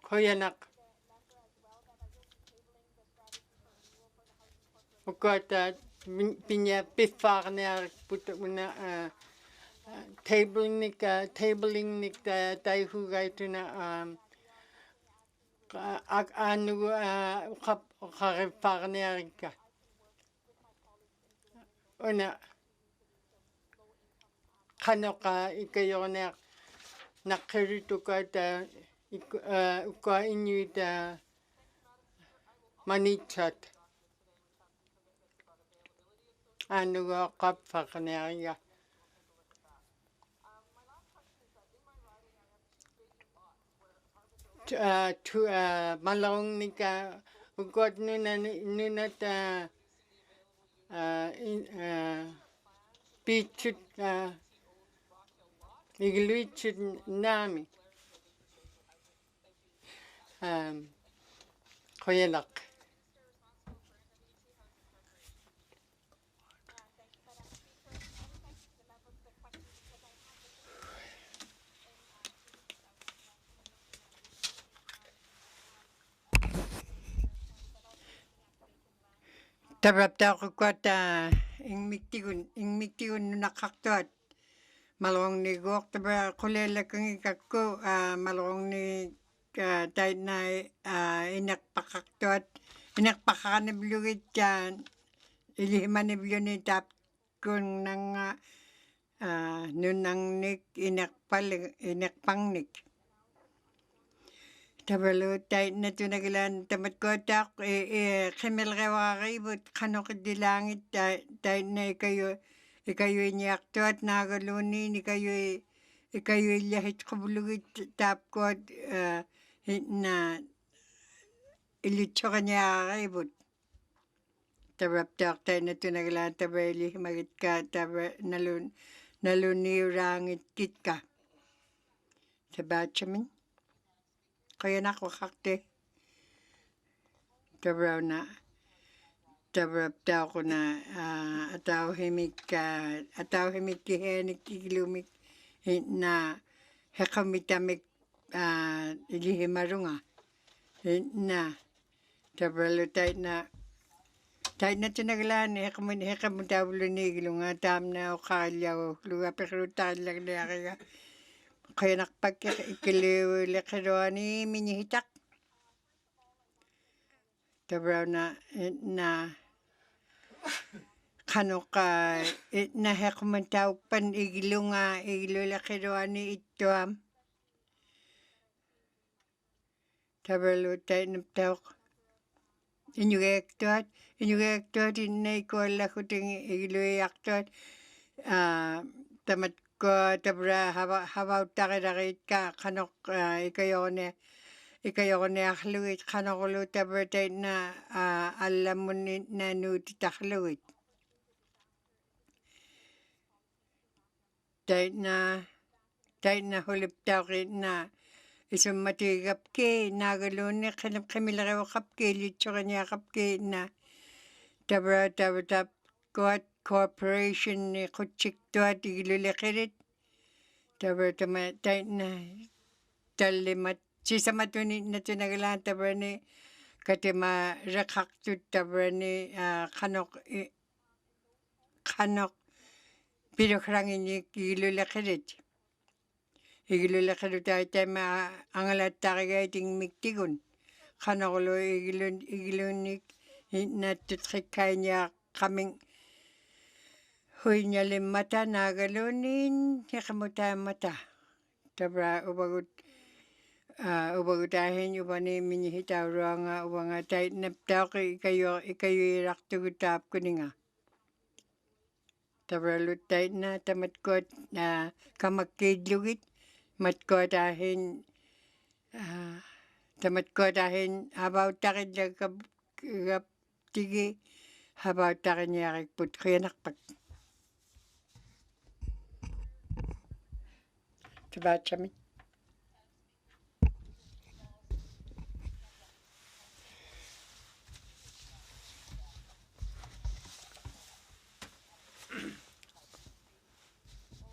kuyanak ukota pinya pifarner puta una tabling nik taihugay ito na anu kakipakniyari ka. Una, kano ka ikayo na nakirito ka uka inyo manitsat. Anu kapakniyari ka. Malong nika ukot nunat pichut igluichut nami koyalak. Tabapta ko kwata ing miktigun nakaktuat malong ni gok tabra kulela kang ikakko malong ni tayo na inakpakaktuat inakpakanibluit ilihimaniblu ni tap kung nang nunang nik inakpangnik. Tabalo tayo na tunagilan tamat ko tak kimelgawakibot kanok dilangit tayo na ikayo iniyaktuat nagalunin ikayo ilahit kabulugit tap ko na ilitso kanyakibot. Tabaptak tayo na tunagilan tabali himagit ka nalunirangit kit ka. Sabatsamin. Kaya nakwakakte. Tabraw na. Tabrapta ko na ataw himik kihenik igilumik na hekamitamik ilihimarunga. Na tabralo tayo na tinaglaan hekamutablo ni igilunga tam na ukalyaw luga pekrutan lang na kaya. Kaya nakpagkikiliw lekiroani minihitak. Tabraw na kano ka na hekumentaw pan igilo lekiroani ito tabraw tayo naptaw inyugektuat inay ko lakuting igilo yaktuat tamat ko tabra habaw takidakit ka kanok ikayo na akluit kanok ulo tabra tayo na alam mo na nuti takluit. Tayo na hulip tayo na isang matigap ke nagalo na kamilaraw kapke litso kanya kapke na tabra kuat corporation ni kutsik tuat igilulekirit. Tabra tayo na talimat sisamatunin na tunagalan tabra ni katima rakaktut tabra ni kanok pirokrangin ni igilulekirit. Igilulekirit tayo angalat takigay ting miktigun. Kanok ulo igilunik natutkikay niya kaming huy niya limata nagalunin hekamuta mata. Tabra ubagutahin ubani minihitaw ruanga ubanga tayo naptaw ikayo iraktugutab kuninga. Tabra lutay na tamatkot kamakidlugit matkotahin habaw takid tigi habaw takid niya put kaya nakpak. Sabatsamin.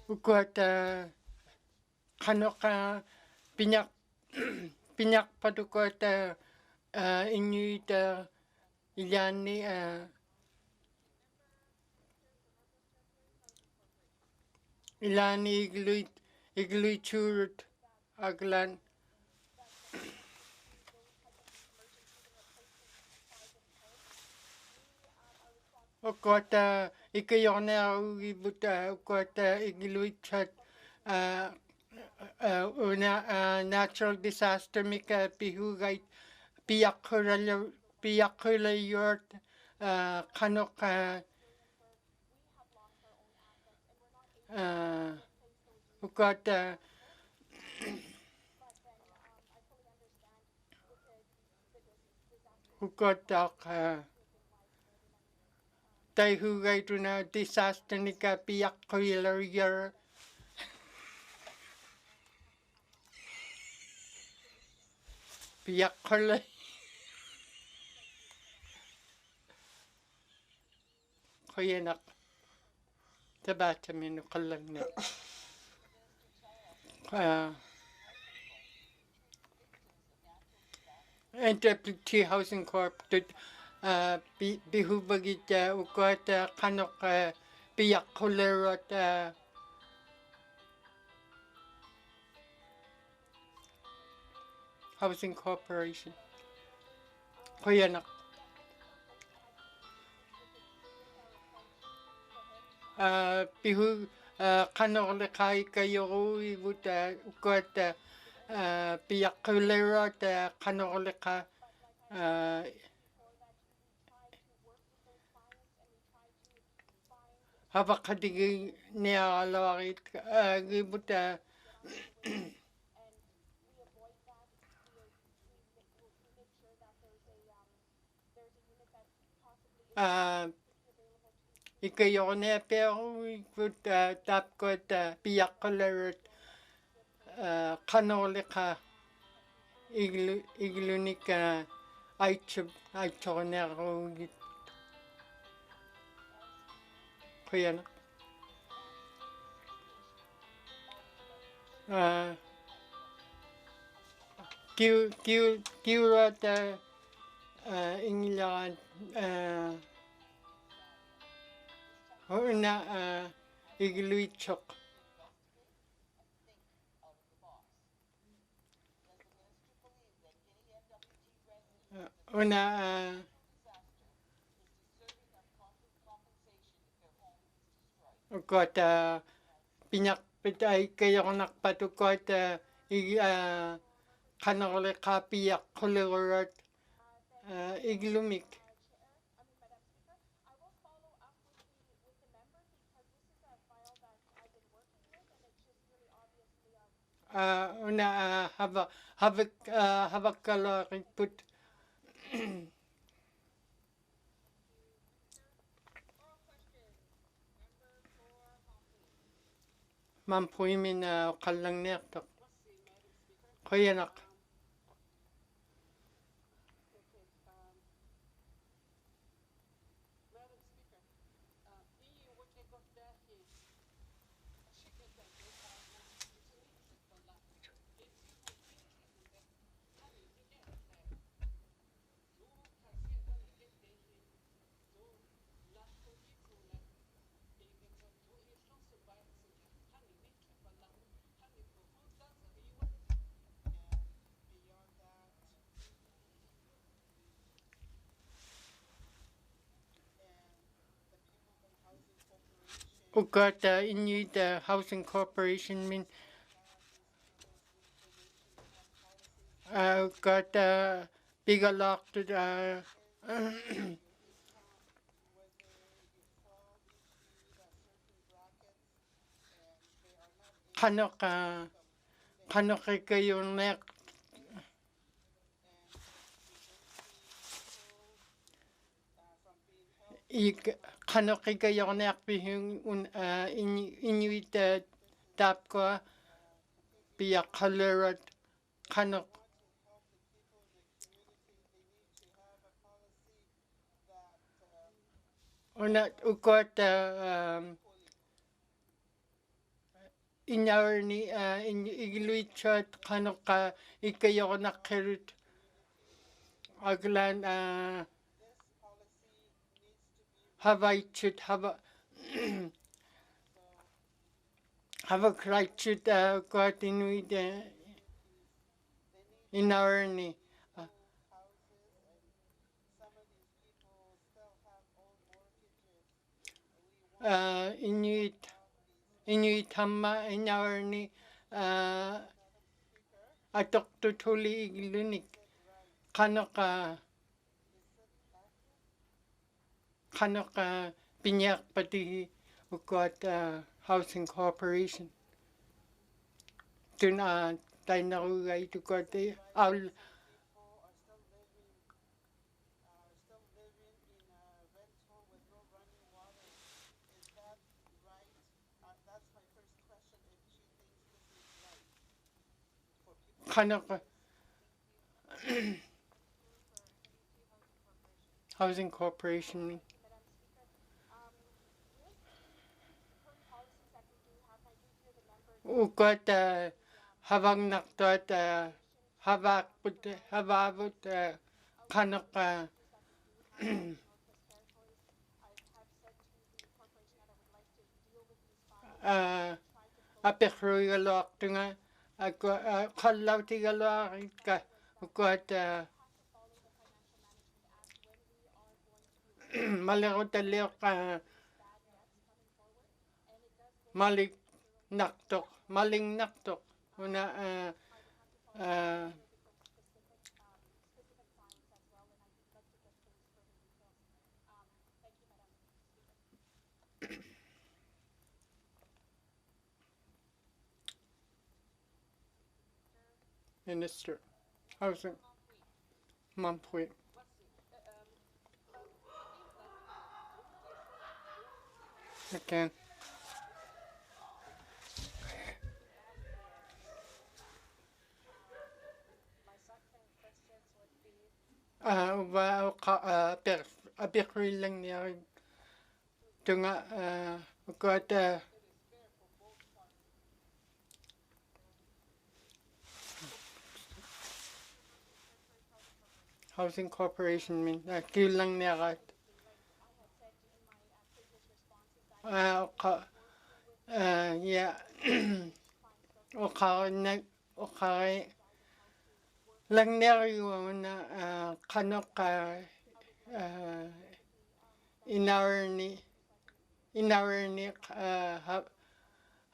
Ukot kanok pinyak padukot inyuit ilyani ilan igluit churut aglan ukota ikayone ugibuta ukota igluit chat una natural disaster mika pihugait piyakula yort kanok ukota ukotak tai hugait una disaster nika piyakula yort piyakula koyenak tabata minu kalagna Deputy Housing Corp bihubagit ukot kanok piyakulerot Housing Corporation koyanak bihu kanok lekai kayo ibut ukot piyakulerot kanok leka habakadigi niya alawakit ibut ikayone pero ibut tapkot piyakulerot kanolika iglunika aichonero koyana kiurat ingilan una igluichok una got pinyak pitay kayo nakpatukot kanole kapiyak kulirat iglumik una havak kalorip put mampuimin kallang nektok koyanak ugot Inuit Housing Corporation min ugot bigalak kanok kayo nek kanok kayo nek bihung Inuit tapko piyakalerat kanok una ukot inarni igluichat kanok ikayo nakirut aglan havaichut hava Havak rachut got Inuit in our ni. Inuit hamma in our ni atok tutuli iglunik. Kanok pinyak pati got housing corporation. Tun tayo nakuha ito got aul kanok housing corporation. Ugot habang naktot hababot kanok apekruigalok tunga kallaw tigalok ka ugot malero talok malik maling naktok una Minister Housing Mampui. Again. Apikri lang niya ito nga got housing corporation min kil lang niya kat yeah okay lang niya yung na kanok inarni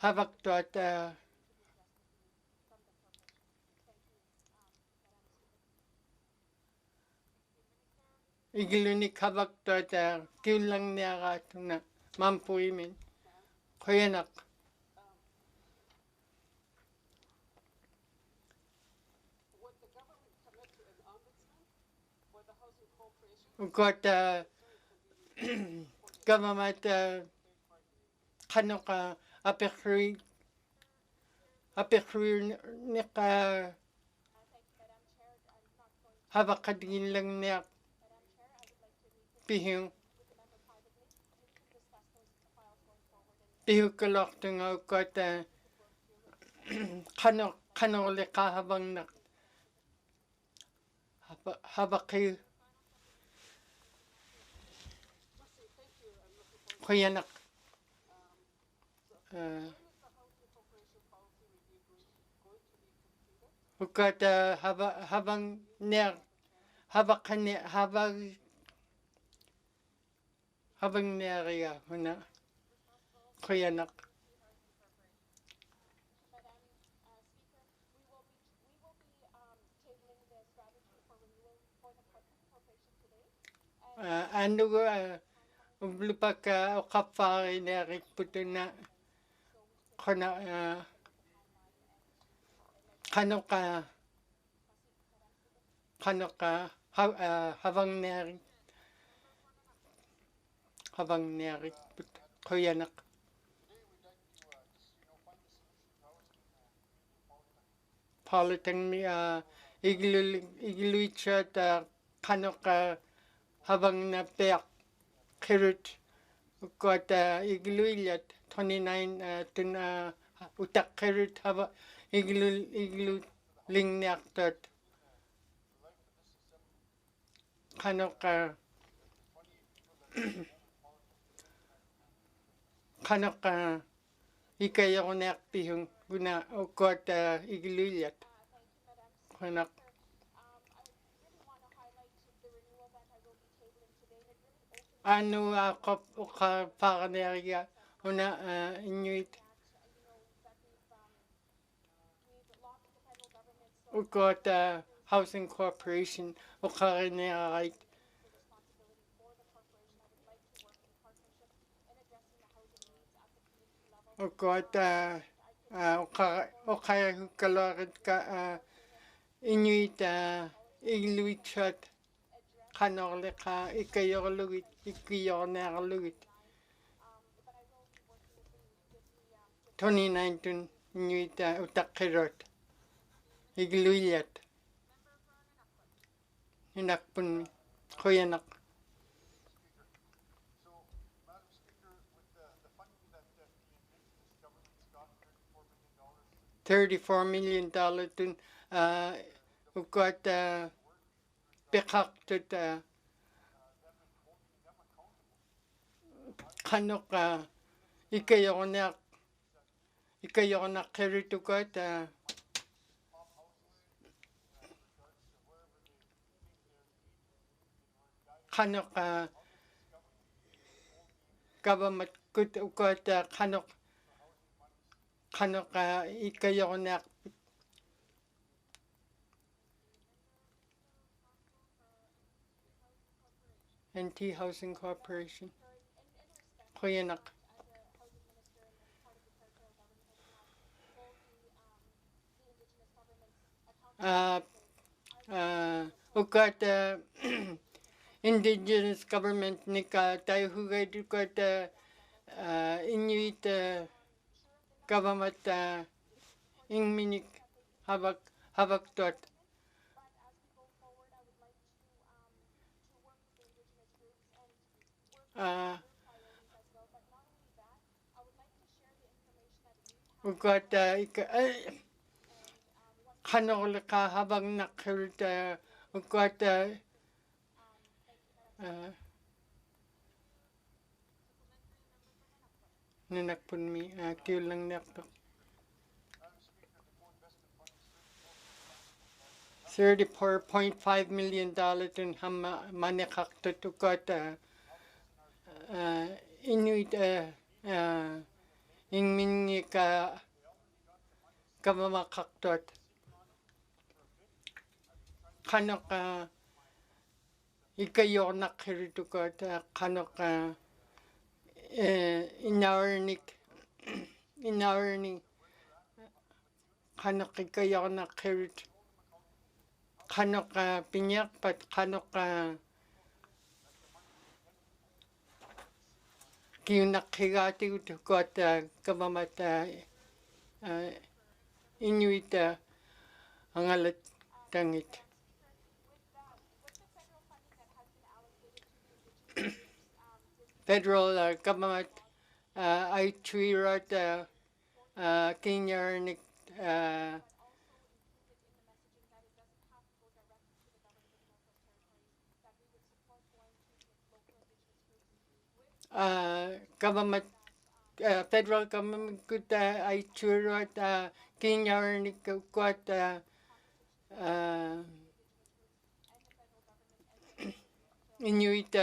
habak to at igilunik habak to at kil lang niya kat na mampuy min kuyanak. Got government kanok apekri nik habak kadin lang niya pihiw kalok tunga got kanok leka habang nak habaki kuyanak got habang ner habang neria huna kuyanak. Ano lupa ka o kapari na puto na kano ka habang neri kuyanak. Palitang mi igluit kano ka habang na peak kirut got igluilat 29 tun utak kirut haba iglu lingnak tot kano ka ikayonak pihung guna ukot igiluliat. Kunak. Anu akop uka pakaneriya una Inuit ukot Housing Corporation uka rinerait ukot uka kalorit ka Inuit igiluit shot kanorle ka ikayorlugit ikiyornerlugit 2019 Inuit utakirot igiluiat inakpun kuyanak. So, Madam Speaker, with the funding that the Indigenous governments got, $34 million. $34 million tun ukot pekhaktut kanok ikayornak kiritukot kanok government kut ukot kanok ikayornak NT Housing Corporation kuyanak. Ukot Indigenous government nika tayo hugay dukot Inuit government ingminik habak tot. Ukot kanol ka habang nakirit ukot nanakpun mi kiulang naktok $34.5 million tun hama manekaktot ukot Inuit ingminik kamamakaktot kanok ikayornak kiritukot kanok inawarnik kanok ikayornak kirit kanok pinyak pat kanok kiunak higati utukot kamamat Inuit angalat tangit. Federal government I treat Kenyarnik government federal government could I treat Kenyarnik got Inuit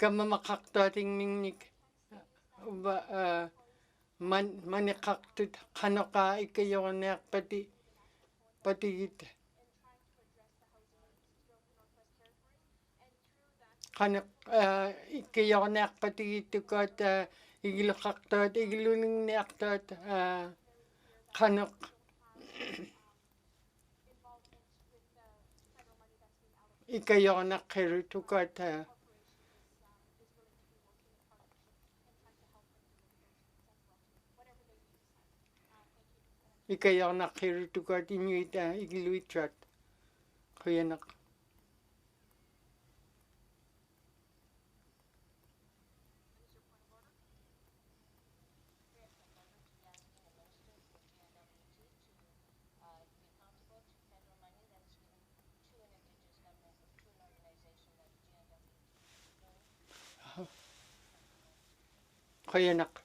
kamamakaktating mingnik manikaktut kanoka ikayornak patigit kanak ikayornak patigit tukot igilakaktat igiluningniaktat kanok ikayornak kiritukot ikayornak kiritukot Inuit igiluitrat kuyanak. Kuyanak.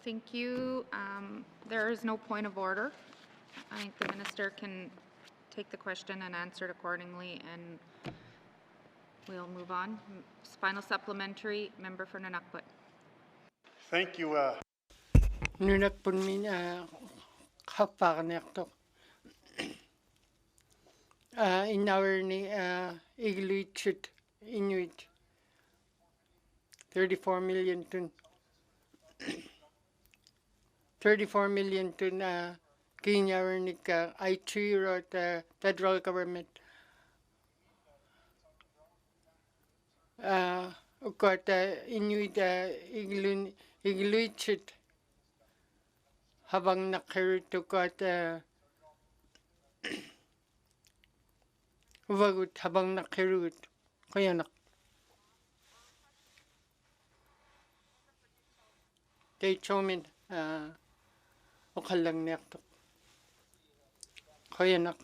Thank you. There is no point of order. I think the minister can take the question and answer it accordingly, and we'll move on. Final supplementary, member for Nunakput. Thank you. Nunak pun min kapag nekto. In our ni Inuit Inuit 34 million tun 34 million tun kinyar ni ka I3 wrote federal government ukot Inuit Inuit habang nakirut ukot uwagut habang nakirut kaya nak they chomin ukalang nekto kaya nak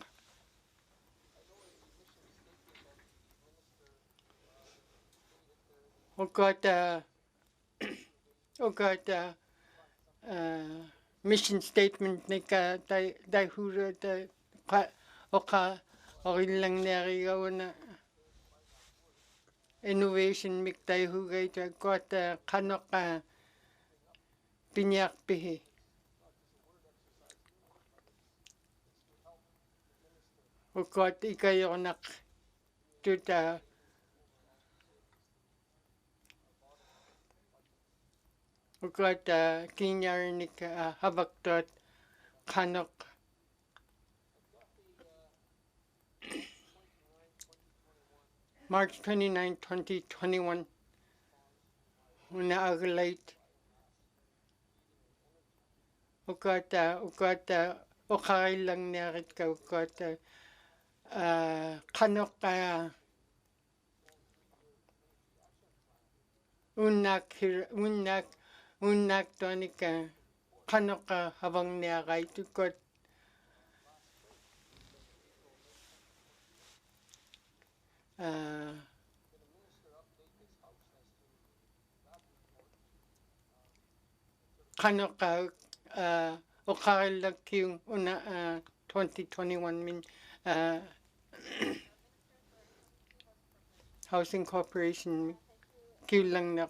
ugot mission statement ni ka dai hura oka lang neriga una innovation mik dai hugay got kanok pinyak pihi ugot ikayonak tuta ugot kinyar ni ka habaktot kanok March 29, 2021 una aglait ugot okay lang nerit ka ugot kanok unak tonika kanok habang neray ugot kanok okay lang yung una 2021 min housing corporation kill lang na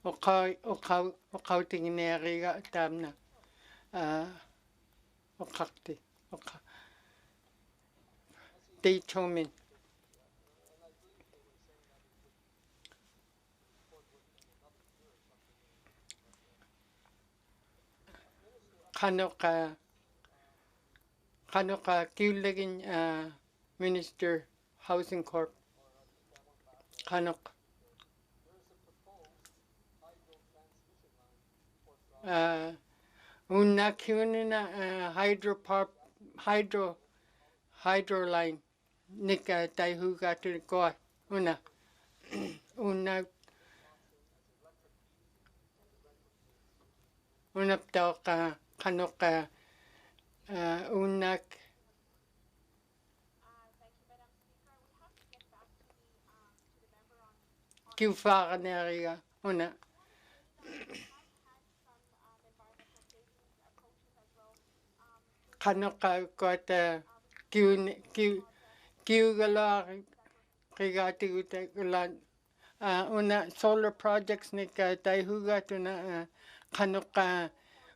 okay tingin neriga tam na okakti they chomin kanok kill lagin minister housing corp kanok unak yun na hydro line nika tayo gato ko una unap daw ka kanok unak kiufa neriga una kanok got kiu gala kigati ulan una solar projects nika tayo gato na kanok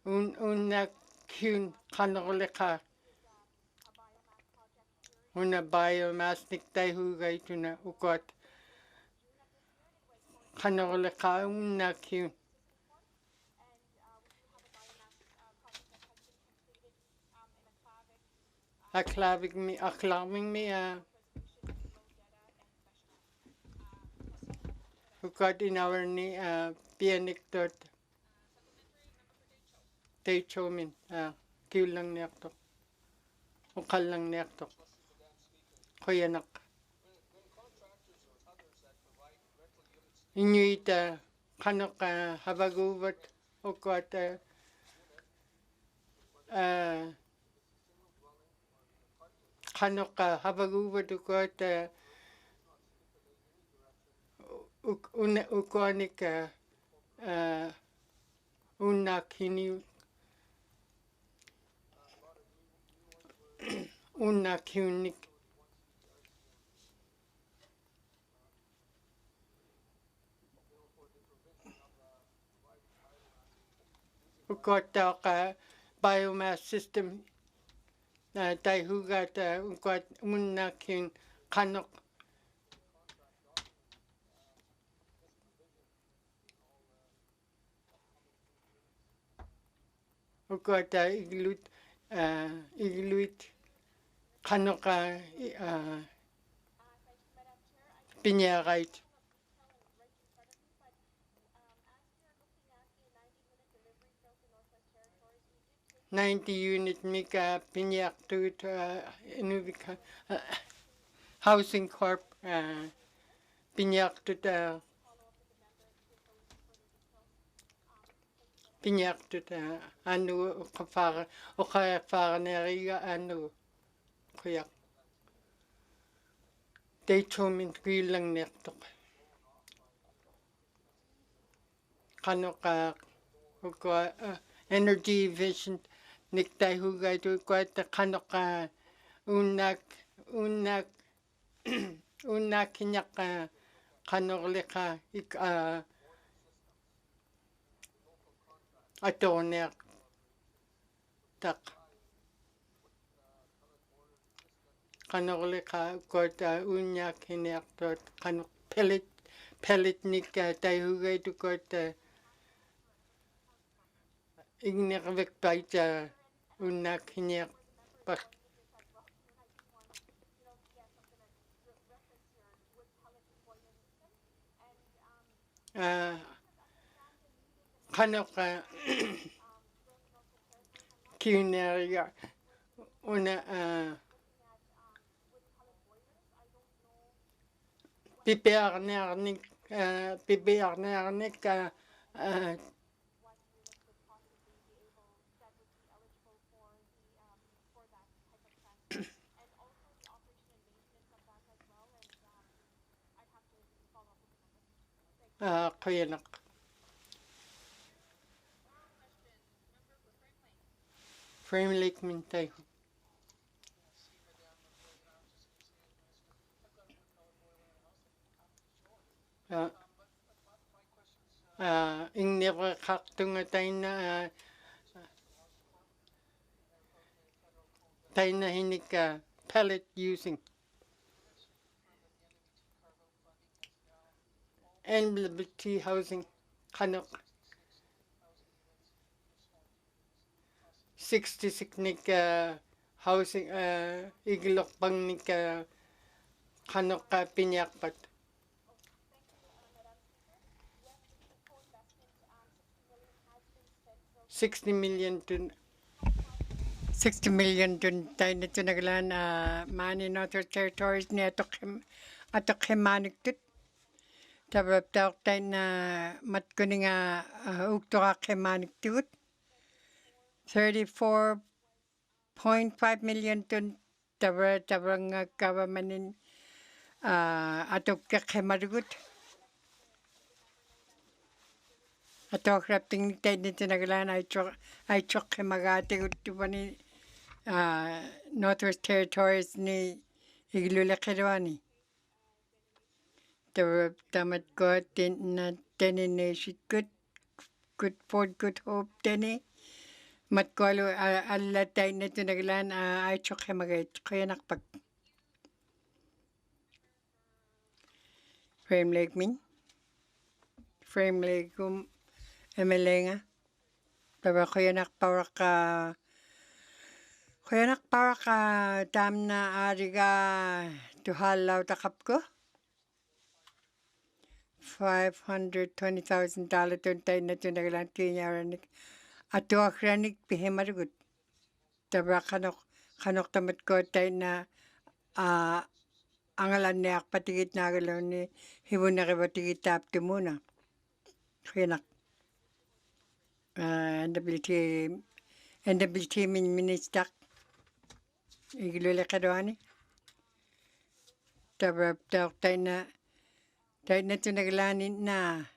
unak kyun kanoleka una biomass niktay hugay tuna ukot kanoleka unak kyun aklaming mi ukot inawar ni pianik dot tay chomin kill lang nekto ukal lang nekto koyanak Inuit kanok habagubat ukot kanok habagubat ukot ukonik unakini unakiunik ukota ka biomass system tai hugata ukot unakin kanok ukota iglut kanoka pinyakait 90 unit mika pinyak to Inuvika Housing Corp pinyak to pinyak to anu kafara neriga anu kuyak they told me lang nektok kanoka energy efficient niktai hugay to kwata kanoka unak kinyak kanoklika atonek tak kanoklika kwata unyak kinyak tot kanok pellet nik tai hugay to kwata ignek vekpaita unnak kinyak pak kanoka kineria una pipernernik kuyanak frame lake mintay ing never kaktunga taina hinika pellet using NWT housing kanok 66 nik housing igilok pang nik kanok pinyakpat 60 million to 60 million dun tayo na tunagalan mani Northern Territories ni atok himanik tut tabab taok tayo na matkuning uktok himanik tut 34.5 million dun tabang government atok himarugut atok rapting tayo na tunagalan ay chok himagati utupani Northwest Territories ni iglulakirwani. Tamat ko tenineshit good Ford good hope teni mat ko alla tay na tunaglan ay chok himagait kaya nakpag frame lake min frame lake emelenga taba kaya nakpawak tamna ariga tuhalaw takapko $520,000 tuntay na tunagalan kinyaranik ato akranik pihemarugut taba kanok tamat ko tay na angalan niyak patigit nagalaw ni hibun na kibatigit tapti muna kinak NWT min ministak igilula kadwani tabab tayo na tunaglanin na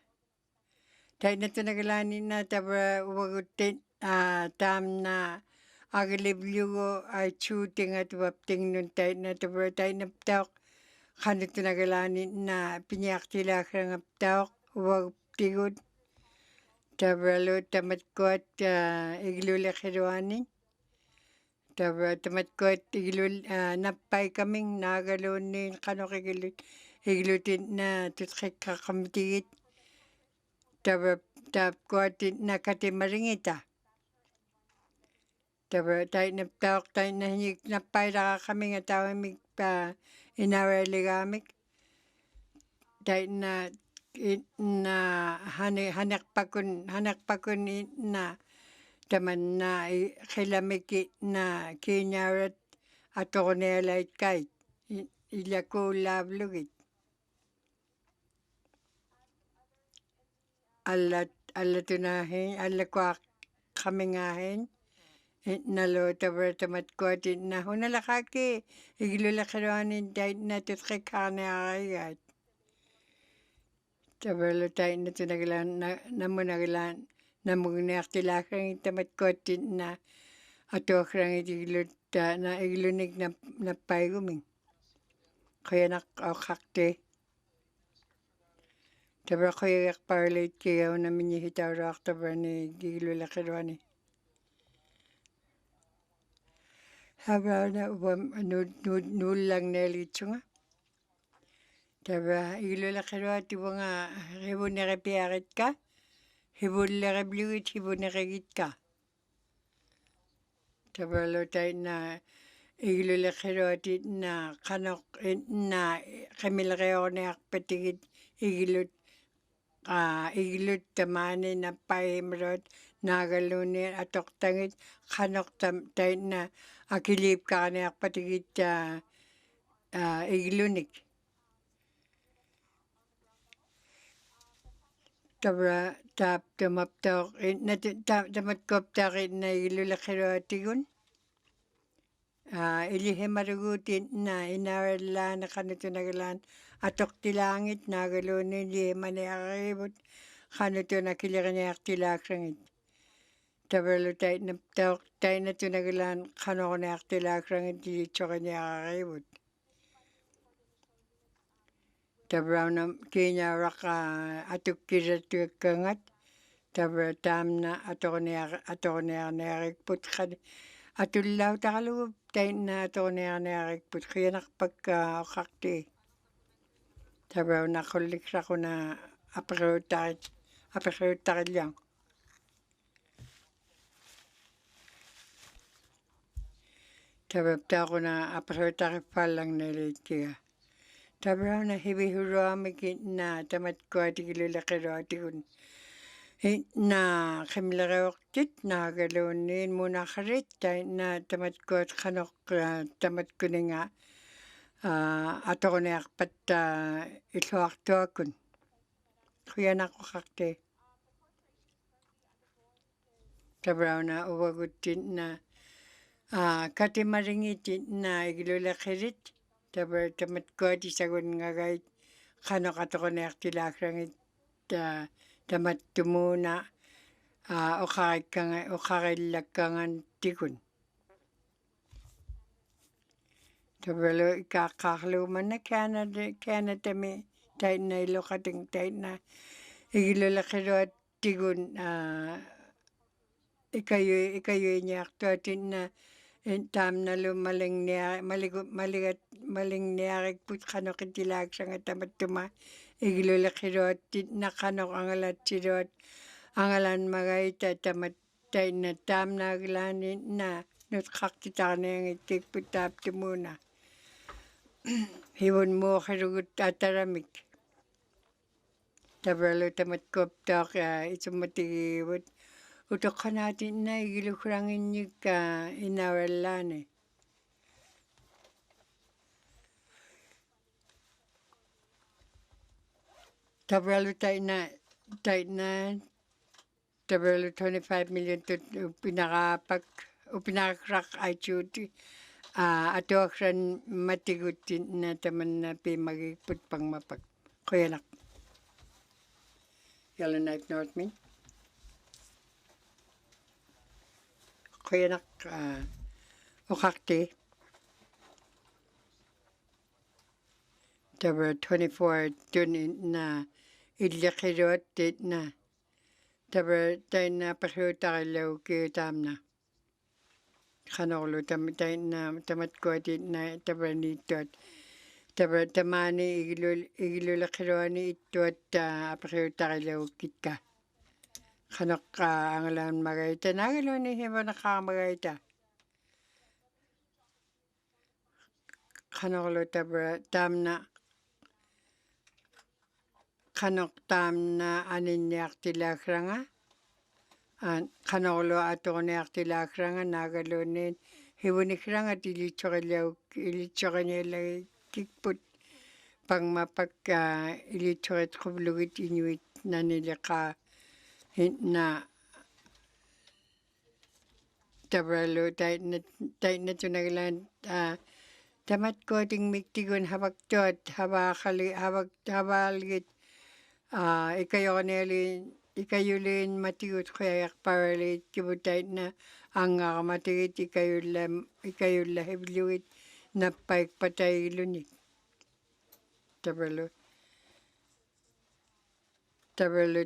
tayo na tunagalani na tabra wagutin tam na agalibligo ay shooting at wapting nun tayo na tabra tayo na ptak kano tunagalani na pinyaktila krang ptak waptigod tabra lo tamat ko at iglula kirwani tabra tamat ko at napay kaming nagalon ni kano iglutin na tutkik kakamitigit tap kuatin na katimaringita. Taba tayo na tawak tayo na hinik na paira kami nga tawa mig pa inawaligamik. Tayo na hanak pakun na taman na kilamiki na kinyarat ato nelait kait ilako lablugit. Alla tunahin, alla kwa kamingahin. Nalo tabar tamat ko atin na hunala kaki. Iglula kirwanin tayo na tutkikane ayat. Tabar lo tayo na tunagalan, namunagalan, namugniak tilakang tamat ko atin na ato akrang iglut na iglunig na paiguming. Kaya nakakakte. Tabar ko yak parlate kayo na minyihitaw rak tabar ni giglula kirwani. Habra na nulang nelitsunga. Tabar iglula kirwati bunga hibun nakapiarit ka. Hibun nakabliwit, hibun nakagit ka. Tabar lo tayo na iglula kirwati na kanok na kamilakayo na akpatigit iglut tamani na paimrot nagaluni atok tangit kanok tayo na akilip ka na patigit iglunik. Tabra tamaptok tamat takin na ilulakiro tigun. Ilihimarugutin na inawala na kanuto nagalan atok tilangit nagaluni ilihimanakakibot kanuto na kilikanyak tilakrangit. Tabalo tayo na tunagalan kano na tilakrangit ilitsokanyakakibot. Tabra na kinyarak atok kiratukangat. Tabra tam na atok na nakikput kad. Atulaw takalugop tayo na atok na nakikput. Kaya nakapagkakakti. Tabra nakulik sa ko na apakrutakit lang. Tabra ko na apakrutakit palang nalit kaya. Tabra na hibihuruamik na tamat ko at igilulakiro at ikun. Na kamilarawaktit na galunin muna karit na tamat ko at kanok tamat ko nga ato ko na akpat isuakto akun. Kuya na ko kakte. Tabra na uwagutin na katimaringitin na igilulakirit. Tabra tamat ko at isagun nga gait kanok ato ko na aktilakrangit tamat tumuna ukakailakangan tikun. Tabalo ikakakluman na kaya na tami tayo na ilokating tayo na igilulakiro at tikun ikayo niya aktuatin na tam na lumaling niyarik put kanok itilag sa nga tamat tuma igilulakiro at na kanok angalat siro at angalan magaita tamat tayo na tam na aglanin na nutkakita na yung itikputap tumuna. Hibon mo karugut ataramik. Tabalo tamat koptak isumatigibot. Utok ka natin na igilukurangin niyo ka inawalane. Tabalo tayo na tabalo 25 million to pinakakrak ay chuti. Ato akran matigutin na taman na pimagiput pang mapag. Kuya nak. Yellowknife Northmin. Kuyanak ukakti. Tabar 24 dun na idlikirot dit na. Tabar tayo na pakiutakilaw kiutam na. Kanoklo tayo na tamat ko dit na tabar nitot. Tabar tamani igilulakironi itot pakiutakilaw kitka. Kanok anglan magaita nagalo ni hiba nakamagaita. Kanoklo tabar tamna. Kanok tamna aninyak tilakranga. Kanoklo atoniyak tilakranga nagalo ni hibunikranga ilichokanyela kikput pang mapak ilichoket kublugit inuit na nilaka na tabralo tayo na tunaglan tamat ko ting miktigun habagtot habaligit ikayulin matigut kuyak paralit kibutay na ang matigit ikayula hebluit na paik patay lunit tabralo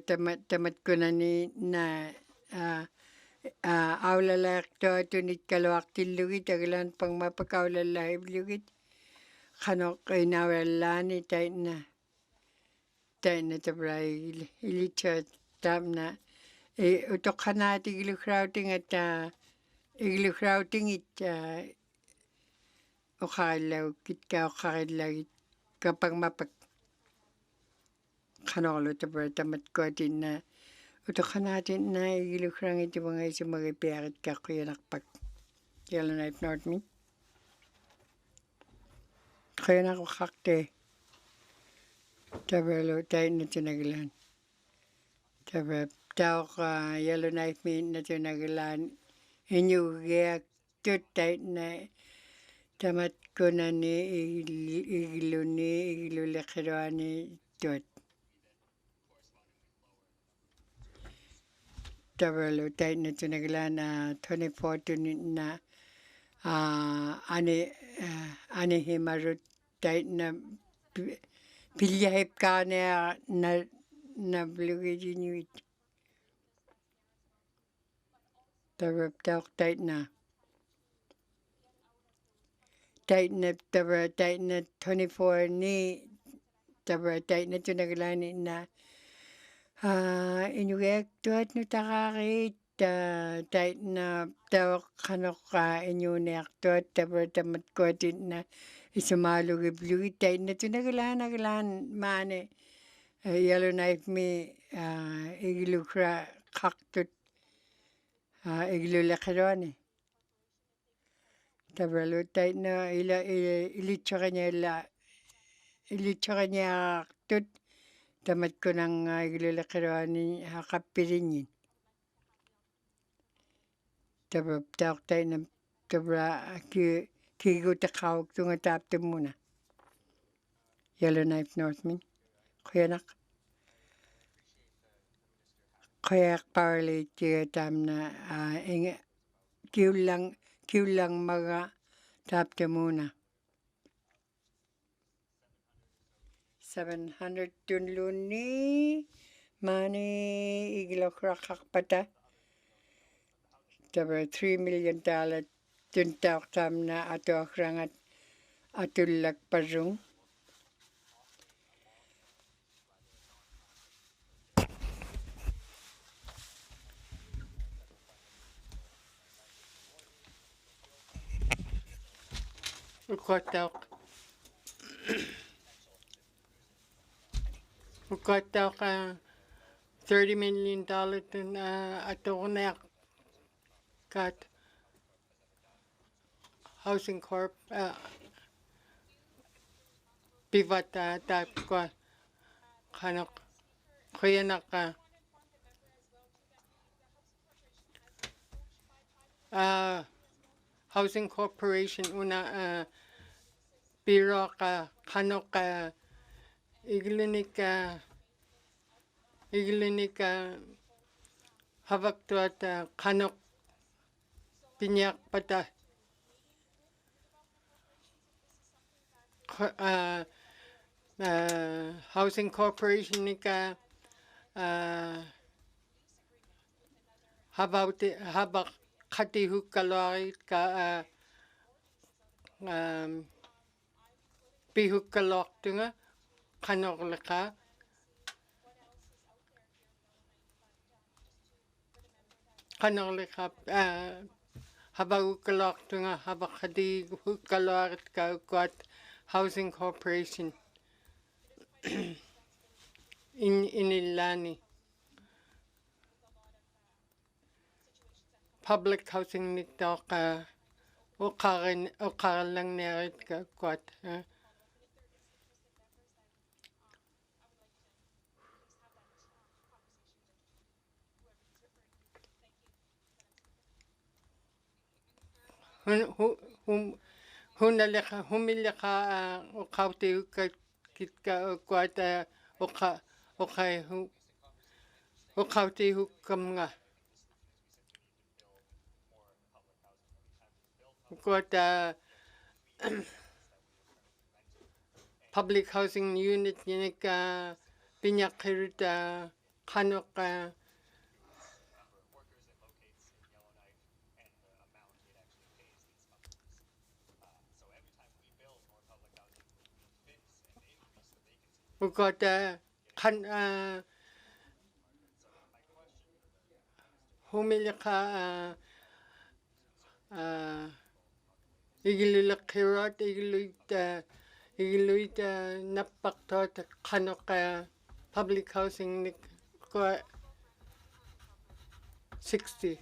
tamat ko na ni na awlalak to tunit kalawak tilugit aglan pang mapakawlala hebluit kanok inawalani tayo na tabray ilichot tamna utok kanati ilukrauting at ilukrauting it ukalaw kitka ukalaw kapag mapak kanoklo tabray tamat ko din na utok kanati na ilukrang iti mga isumagipiyakit ka kuyanakpak Yellowknife Northmin kuyanakukakte tabralo tayo na tunaglan tabrap tao ka Yellowknife min na tunaglan Inuvialuktun tayo na tamat ko na ni igilulakirani tot tabralo tayo na tunaglan 24 tunit na ani himarut tayo na pilyahip ka na blugid inuit. Tabrap tayo na 24 ni tabrap tayo na tunaglani na Inuvialuktun no takakit tayo na tayo kanok Inuvialuktun tabrap tamat ko din na isumalugib-lugid tayo na tunaglan mani Yellowknife mi igilukra kaktut igilulakironi tabralo tayo na ilichokanya tut tamat ko ng igilulakironi hakapiringin tabrap tayo na tabra kigutakawag tungatapto muna Yellowknife Northmin kuyanak kuyak paralit tam na kiulang mga tapto muna 700 tunluni mani igilokra kakpata tabra $3 million tuntak tam na ato akrangat atulak parung Ukotaw ka $30 million tun ato na kat Housing Corp pivot type ko kanok kuyanak Housing Corporation una pero kanok igilinik igilinika havaktuat kanok pinyak pata housing corporation nika habak khati hukkalwarit ka pihukkalortunga qanorleqa qanorleqa habagukkalortunga habak khati hukkalwarit ka ukkuat housing corporation inillani public housing niktaqa uqarallangnerit ka ukkuat humilleqa uqautiukka kitka ukkuat uqautihukkamnga ukkuat public housing unit yinika pinyaqirit qanuq ukkuat qan humilleqa igilileqqiruat igiluit nappaqtuat qanuq public housing nik 60.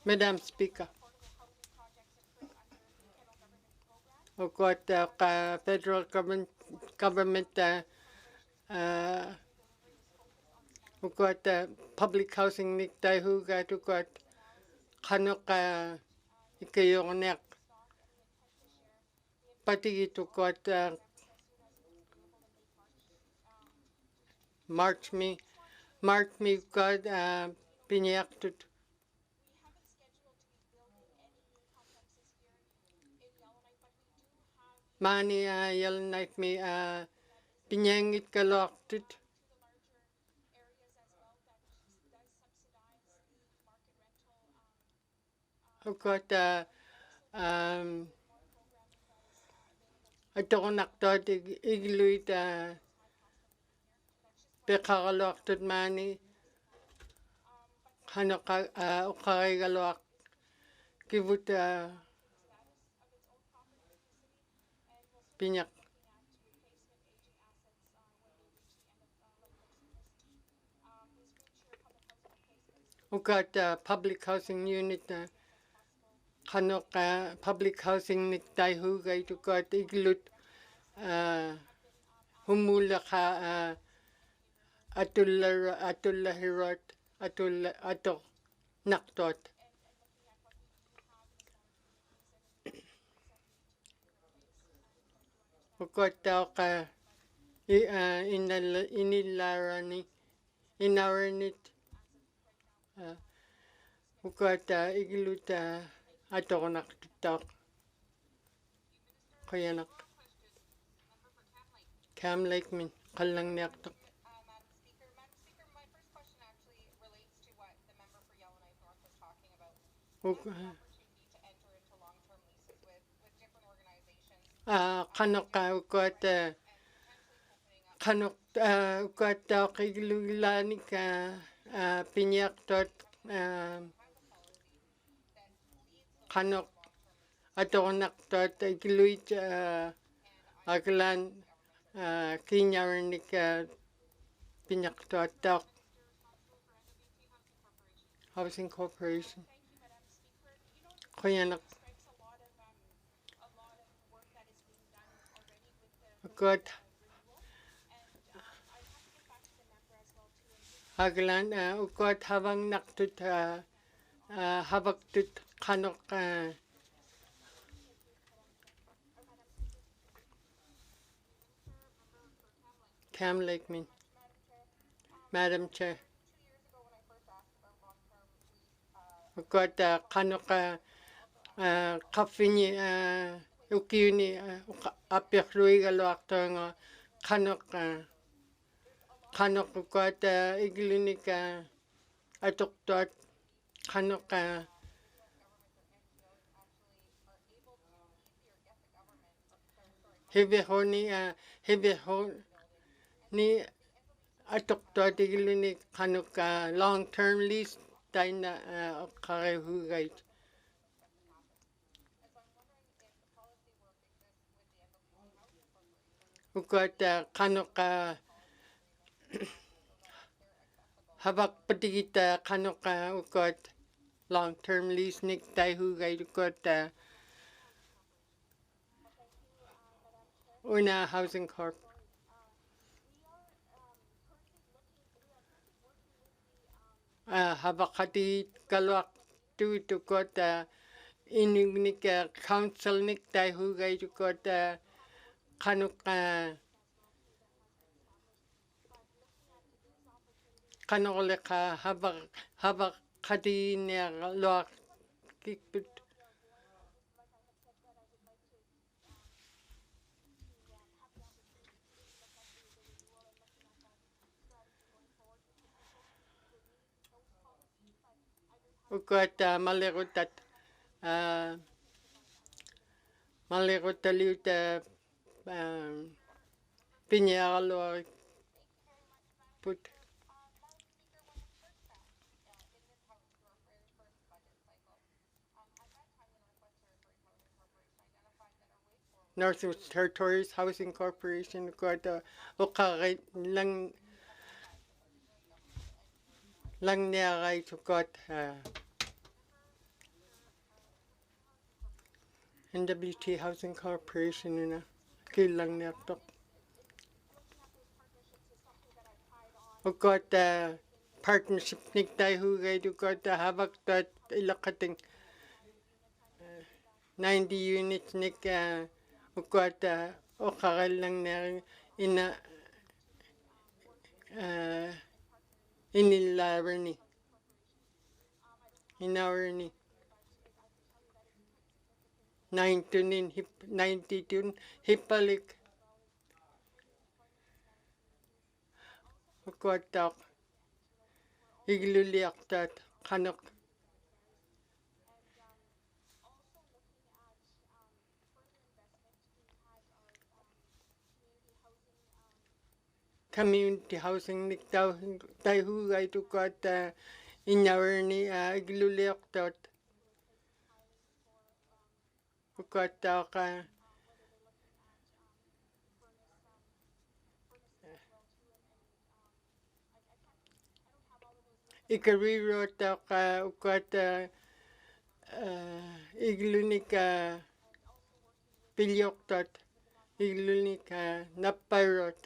Madam Speaker. Ukkuat federal government ukkuat public housing nik taihugat ukkuat qanuq ikayorneq patigit ukkuat March me ukkuat piniaqtut mani Yellowknife me pinyangit kalortut ukkuat atornaqtuat igiluit peqaralortut mani qanuqa uqarigaluaq kivut pinyak ukkuat public housing unit qanuq public housing nik taihugait ukkuat iglut humulaqa atullahiruat atornaqtuat ukkuat tauqa inaranit ukkuat iglut atornaqtuttaq qayanaq Cam Lakeman qallangniaqtaq Madam Speaker, my first question actually relates to what the member for Yellowknife North was talking about. Opportunity to enter into long-term leases with different organizations qanuq ukkuat qanuq ukkuat tauqiglugilanik piniaqtuat qanuq atornaqtuat igluit aglan kinyaranik piniaqtuat tauq Housing Corporation qayanaq ukkuat aglan ukkuat havangnaqtut havaktut qanuq Cam Lakeman. Madam Chair. Got Kanoka Kafini Ukini Apiakruiga Loactonga Kanok Kanok got Iglunica Atoktot Kanok Hebehoni Atoktot Iglunik Kanok long term lease Dina Karehugait. Got Kanok Habak Patigita Kanoka got long term lease Nick Daihu got Una Housing Corp. Habakati Kalwak to got Inuvialuktun Council Nick Daihu got Kanoka Kanoleka Habakati near Loak Kikput. Got Malerotat Malerotalut Pinyalo put Northwest Territories Housing Corporation got Okarit Lang Niarai to got NWT Housing Corporation in a Kilang Neptok. Got partnership Nick Daihu got Habak that Ilakating 90 units Nick got Okaral Lang in a Inilarni in our 92 Hipalik got Inuvialuktun Kanok community housing Nick Daihu got in our Inuvialuktun got Ikariro got Iglunika Pilyoktot Iglunika Napirot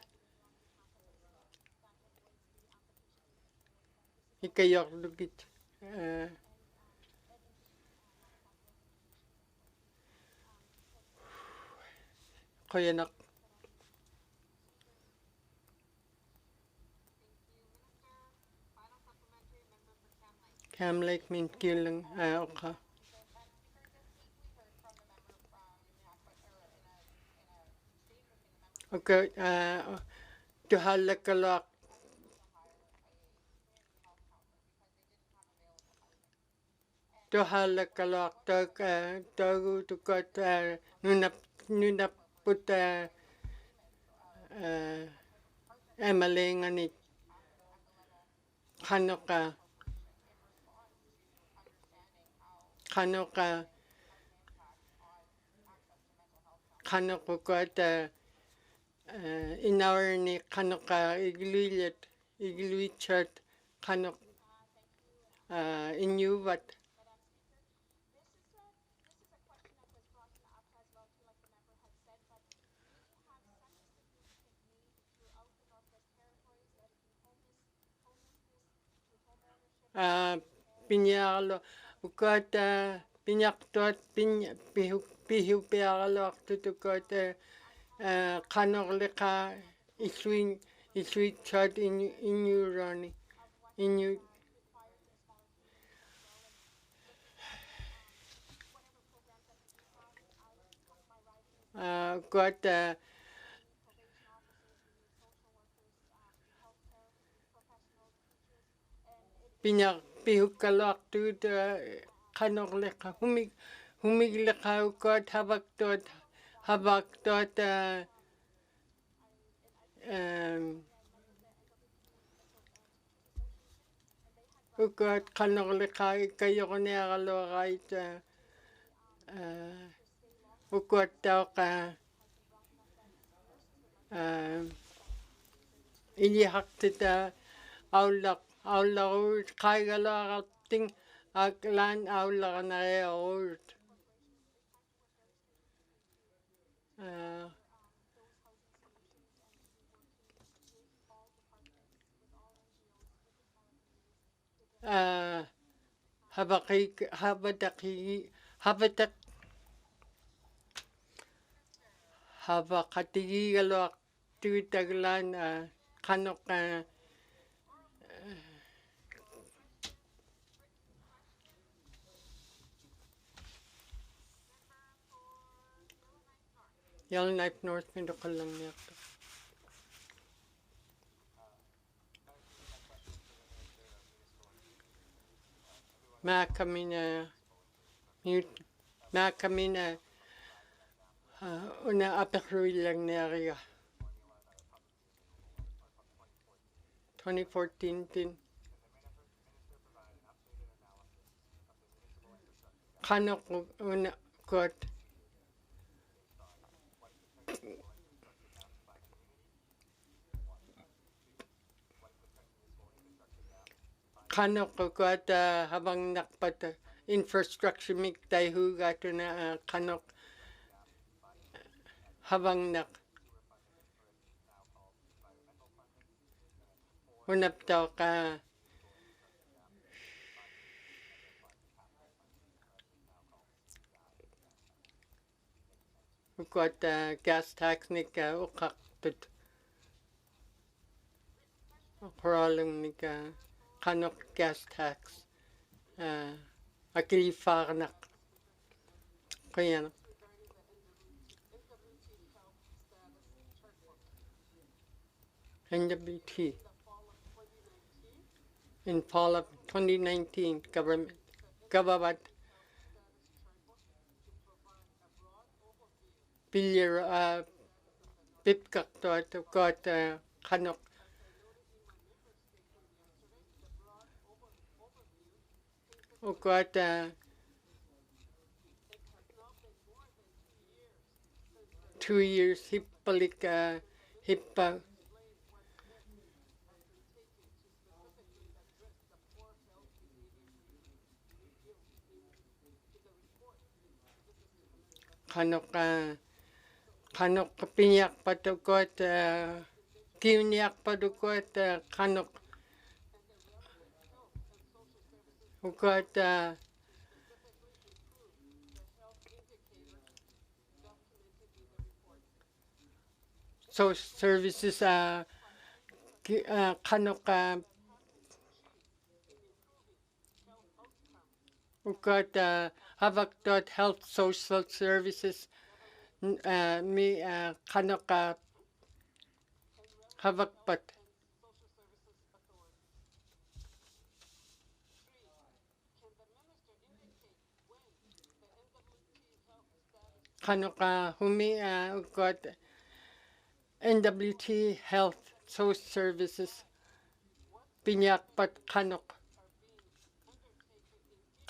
Ikayor Lugit Koyanak Cam Lakeman Kilang Oka. Okay, to Halakalak to Halakalak to got Nunap put Emaling on it Kanoka Kanoko got in our ni Kanoka Igluichat Kanok Inuvat. Pinyalo got Pinyaktot Pihu Pialo to got Kanorleka Iswit chat inyu rani inyu got pinak pihukalak tu kanok leka humig leka got habak dot ugot kanok leka kayo ni agalo right ugot daw ka ilihak tita aulak kaigalo akating aklan aulak na urt habakatigi galo tuitaglan kanok Yellowknife North pinakalang niya Makamina mute Makamina una apekruil lang niya 2014 din kanok una got kanok got habang nakpat infrastructure mig tayo gato na kanok habang nak unap daw ka got gas tax ni ka ukak tutokralang ni ka kanok gas tax akilifarnak kaya NWT in fall of 2019 government Pilyer Pipkak to got kanok got 2 years hipalik hippa kanok pinyak patukot kiunyak patukot kanok ugot social services kanok ugot havak health social services mi kanok havakpat kanok humi ugot NWT health social services pinyakpat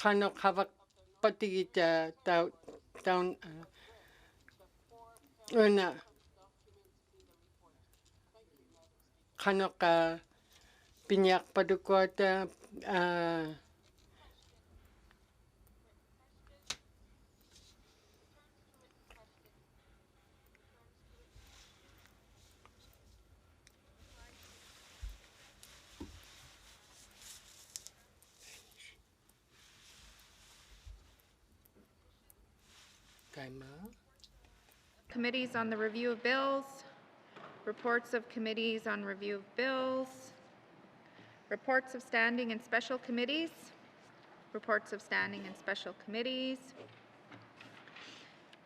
kanok havak patigit down una kanok pinyak padukot Committees on the review of bills. Reports of committees on review of bills. Reports of standing and special committees. Reports of standing and special committees.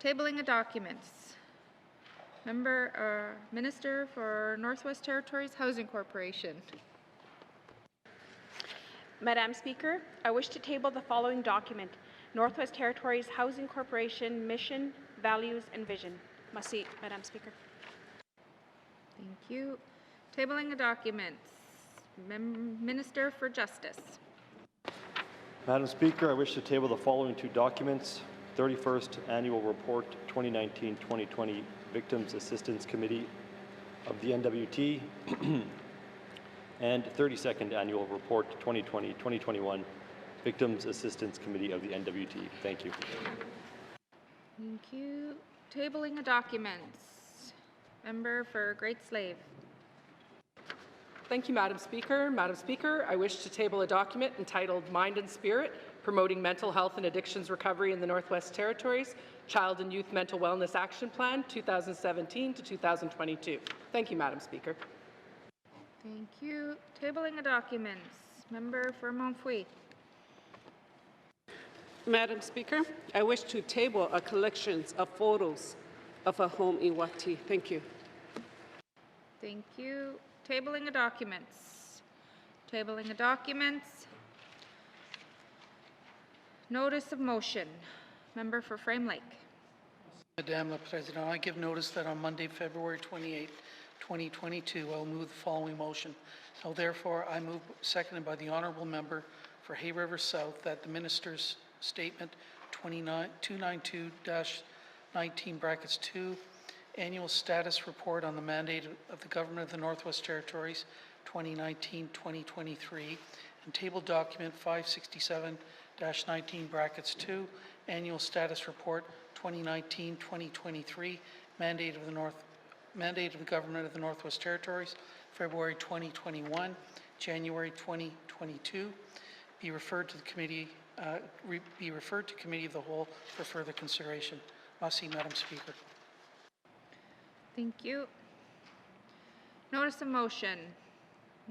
Tabling of documents. Minister for Northwest Territories Housing Corporation. Madam Speaker, I wish to table the following document, Northwest Territories Housing Corporation Mission, Values and Vision. Must see, Madam Speaker. Thank you. Tabling of documents. Minister for Justice. Madam Speaker, I wish to table the following two documents: 31st Annual Report 2019-2020 Victims Assistance Committee of the NWT and 32nd Annual Report 2020-2021 Victims Assistance Committee of the NWT. Thank you. Thank you. Tabling of documents. Member for Great Slave. Thank you, Madam Speaker. Madam Speaker, I wish to table a document entitled Mind and Spirit, Promoting Mental Health and Addictions Recovery in the Northwest Territories, Child and Youth Mental Wellness Action Plan 2017 to 2022. Thank you, Madam Speaker. Thank you. Tabling of documents. Member for Montfouille. Madam Speaker, I wish to table a collection of photos of a home in Wati. Thank you. Thank you. Tabling of documents. Tabling of documents. Notice of motion. Member for Frame Lake. Madame la Présidente, I give notice that on Monday, February 28, 2022, I will move the following motion. Now therefore, I move, seconded by the Honourable Member for Hay River South, that the Minister's Statement 292-19(2) Annual Status Report on the Mandate of the Government of the Northwest Territories 2019-2023 and Table Document 567-19(2) Annual Status Report 2019-2023 Mandate of the Government of the Northwest Territories February 2021, January 2022 be referred to the committee of the whole for further consideration. Merci, Madam Speaker. Thank you. Notice of motion.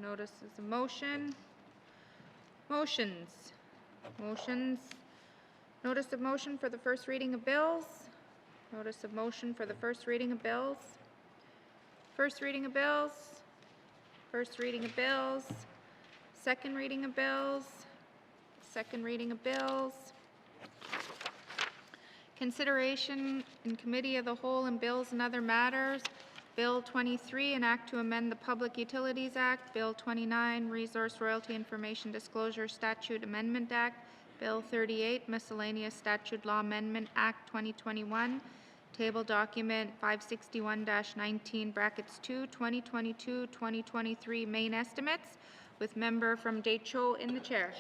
Notices of motion. Motions. Motions. Notice of motion for the first reading of bills. Notice of motion for the first reading of bills. First reading of bills. First reading of bills. Second reading of bills. Second reading of bills. Consideration in Committee of the Whole and Bills and Other Matters. Bill 23, an act to amend the Public Utilities Act. Bill 29, Resource Royalty Information Disclosure Statute Amendment Act. Bill 38, Miscellaneous Statute Law Amendment Act 2021. Table document 561-19 (2) 2022-2023 main estimates with member from Decho in the chair.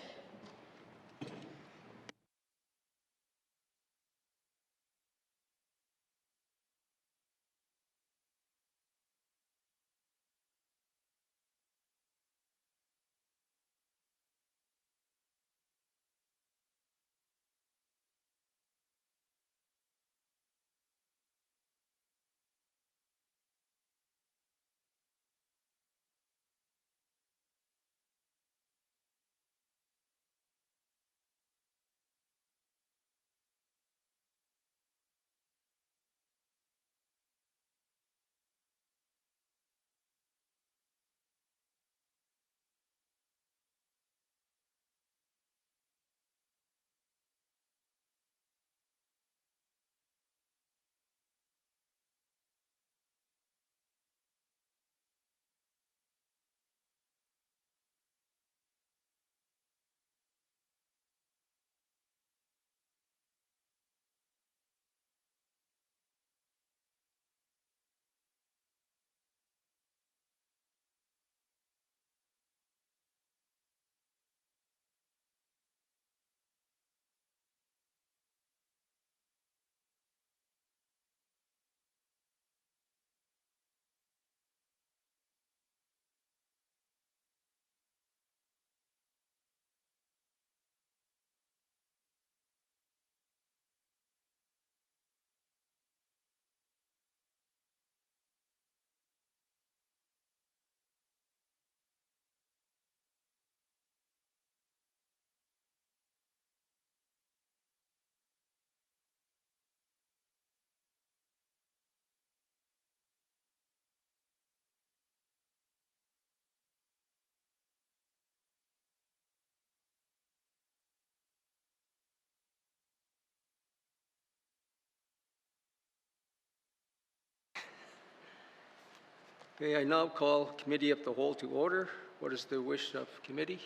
Okay, I now call Committee of the Whole to order. What is the wish of committee?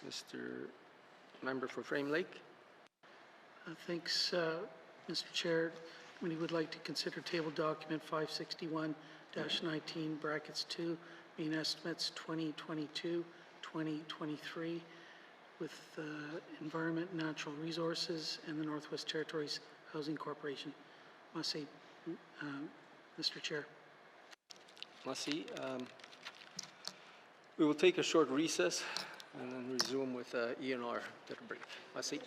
Mr. Member for Frame Lake. Thanks, Mr. Chair. Committee would like to consider table document 561-19 brackets 2, main estimates 2022-2023 with Environment and Natural Resources and the Northwest Territories Housing Corporation. Must say, Mr. Chair. Merci. We will take a short recess and then resume with ENR. Little break. Merci.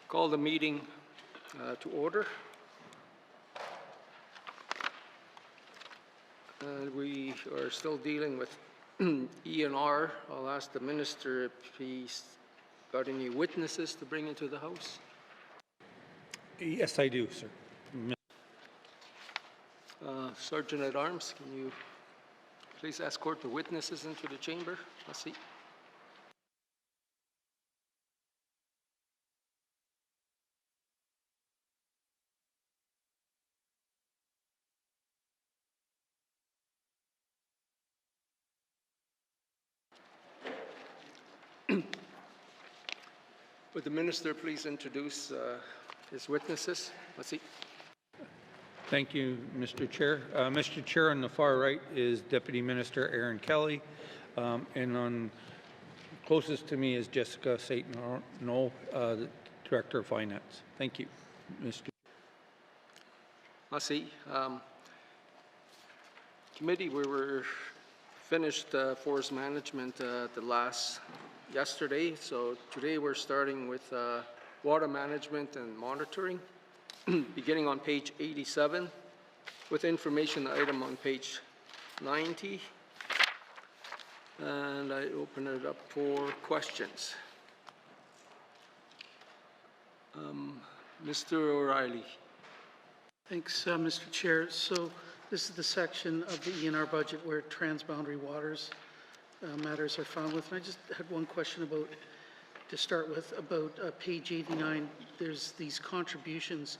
Call the meeting to order. We are still dealing with ENR. I'll ask the minister if he's got any witnesses to bring into the House. Yes, I do, sir. Sergeant at Arms, can you please escort the witnesses into the chamber? Merci. Would the minister please introduce his witnesses? Merci. Thank you, Mr. Chair. Mr. Chair, on the far right is Deputy Minister Aaron Kelly, and on closest to me is Jessica Satan-No, the Director of Finance. Thank you, Mr. Merci. Committee, we were finished forest management yesterday, so today we're starting with water management and monitoring, beginning on page 87 with information item on page 90, and I open it up for questions. Mr. O'Reilly. Thanks, Mr. Chair. So this is the section of the ENR budget where transboundary waters matters are found with. And I just had one question to start with, about page 89. There's these contributions,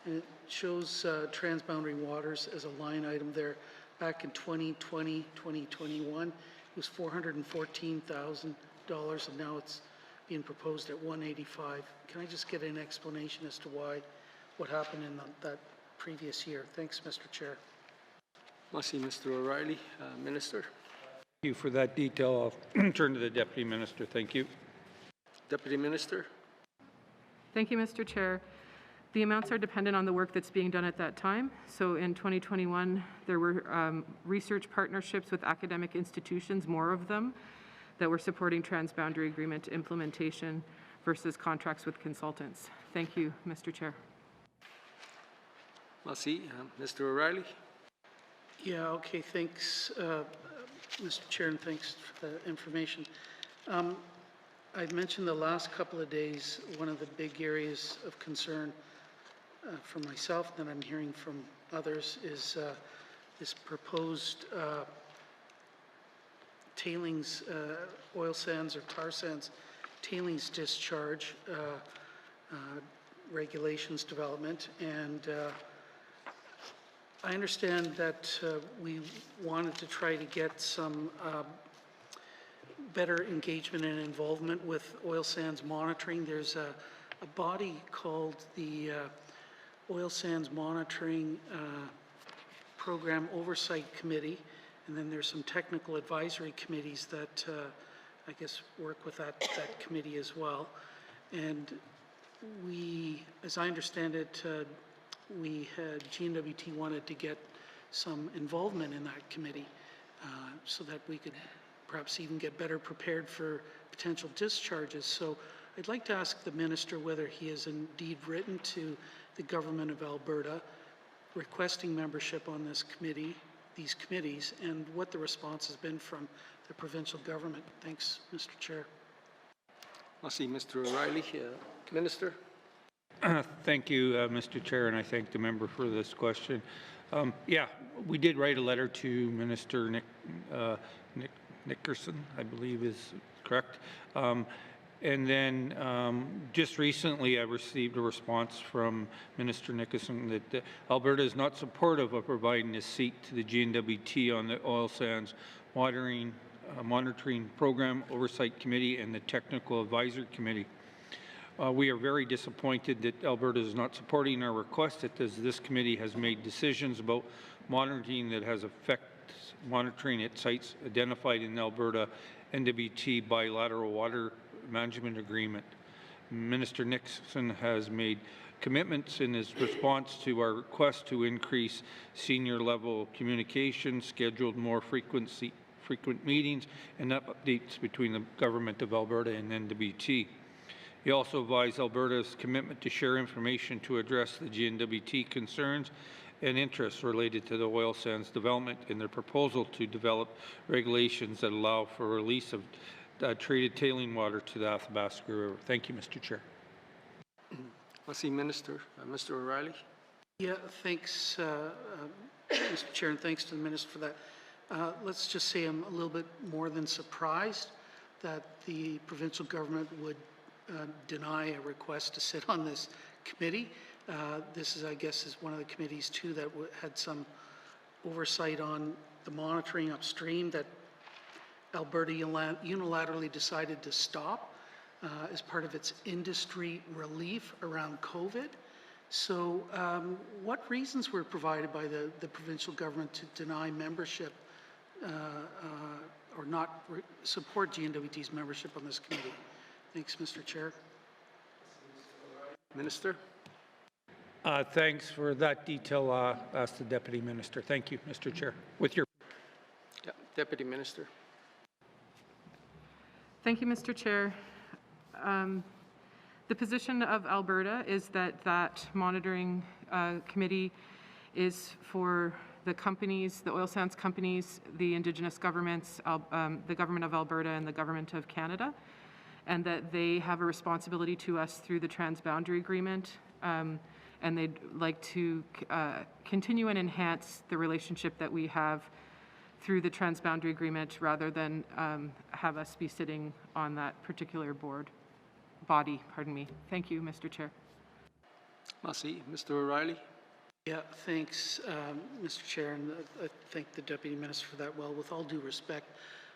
and it shows transboundary waters as a line item there. Back in 2020, 2021, it was $414,000, and now it's being proposed at 185. Can I just get an explanation as to why, what happened in that previous year? Thanks, Mr. Chair. Merci, Mr. O'Reilly. Minister. Thank you for that detail. I'll turn to the Deputy Minister. Thank you. Deputy Minister. Thank you, Mr. Chair. The amounts are dependent on the work that's being done at that time. So in 2021, there were research partnerships with academic institutions, more of them, that were supporting transboundary agreement implementation versus contracts with consultants. Thank you, Mr. Chair. Merci. Mr. O'Reilly. Yeah, okay, thanks, Mr. Chair, and thanks for the information. I've mentioned the last couple of days, one of the big areas of concern for myself that I'm hearing from others is this proposed tailings, oil sands or tar sands tailings discharge regulations development. And I understand that we wanted to try to get some better engagement and involvement with oil sands monitoring. There's a body called the Oil Sands Monitoring Program Oversight Committee, and then there's some technical advisory committees that I guess work with that committee as well. And we, as I understand it, GNWT wanted to get some involvement in that committee so that we could perhaps even get better prepared for potential discharges. So I'd like to ask the Minister whether he has indeed written to the Government of Alberta requesting membership on this committee, these committees, and what the response has been from the provincial government. Thanks, Mr. Chair. Merci, Mr. O'Reilly. Minister. Thank you, Mr. Chair, and I thank the member for this question. Yeah, we did write a letter to Minister Nickerson, I believe is correct. And then just recently I received a response from Minister Nickerson that Alberta is not supportive of providing a seat to the GNWT on the Oil Sands Monitoring Program Oversight Committee and the Technical Advisory Committee. We are very disappointed that Alberta is not supporting our request, as this committee has made decisions about monitoring that has affected monitoring at sites identified in Alberta NWT bilateral water management agreement. Minister Nixon has made commitments in his response to our request to increase senior level communication, scheduled more frequent meetings, and updates between the Government of Alberta and NWT. He also advised Alberta's commitment to share information to address the GNWT concerns and interests related to the oil sands development in their proposal to develop regulations that allow for release of treated tailing water to the Athabasca River. Thank you, Mr. Chair. Merci, Minister. Mr. O'Reilly. Yeah, thanks, Mr. Chair, and thanks to the Minister for that. Let's just say I'm a little bit more than surprised that the provincial government would deny a request to sit on this committee. This is, I guess, is one of the committees too that had some oversight on the monitoring upstream that Alberta unilaterally decided to stop as part of its industry relief around COVID. So what reasons were provided by the provincial government to deny membership or not support GNWT's membership on this committee? Thanks, Mr. Chair. Minister. Thanks for that detail. Ask the Deputy Minister. Thank you, Mr. Chair. With your Deputy Minister. Thank you, Mr. Chair. The position of Alberta is that monitoring committee is for the companies, the oil sands companies, the Indigenous governments, the Government of Alberta and the Government of Canada, and that they have a responsibility to us through the transboundary agreement, and they'd like to continue and enhance the relationship that we have through the transboundary agreement rather than have us be sitting on that particular body. Thank you, Mr. Chair. Merci. Mr. O'Reilly? Yeah, thanks, Mr. Chair, and I thank the Deputy Minister for that. Well, with all due respect,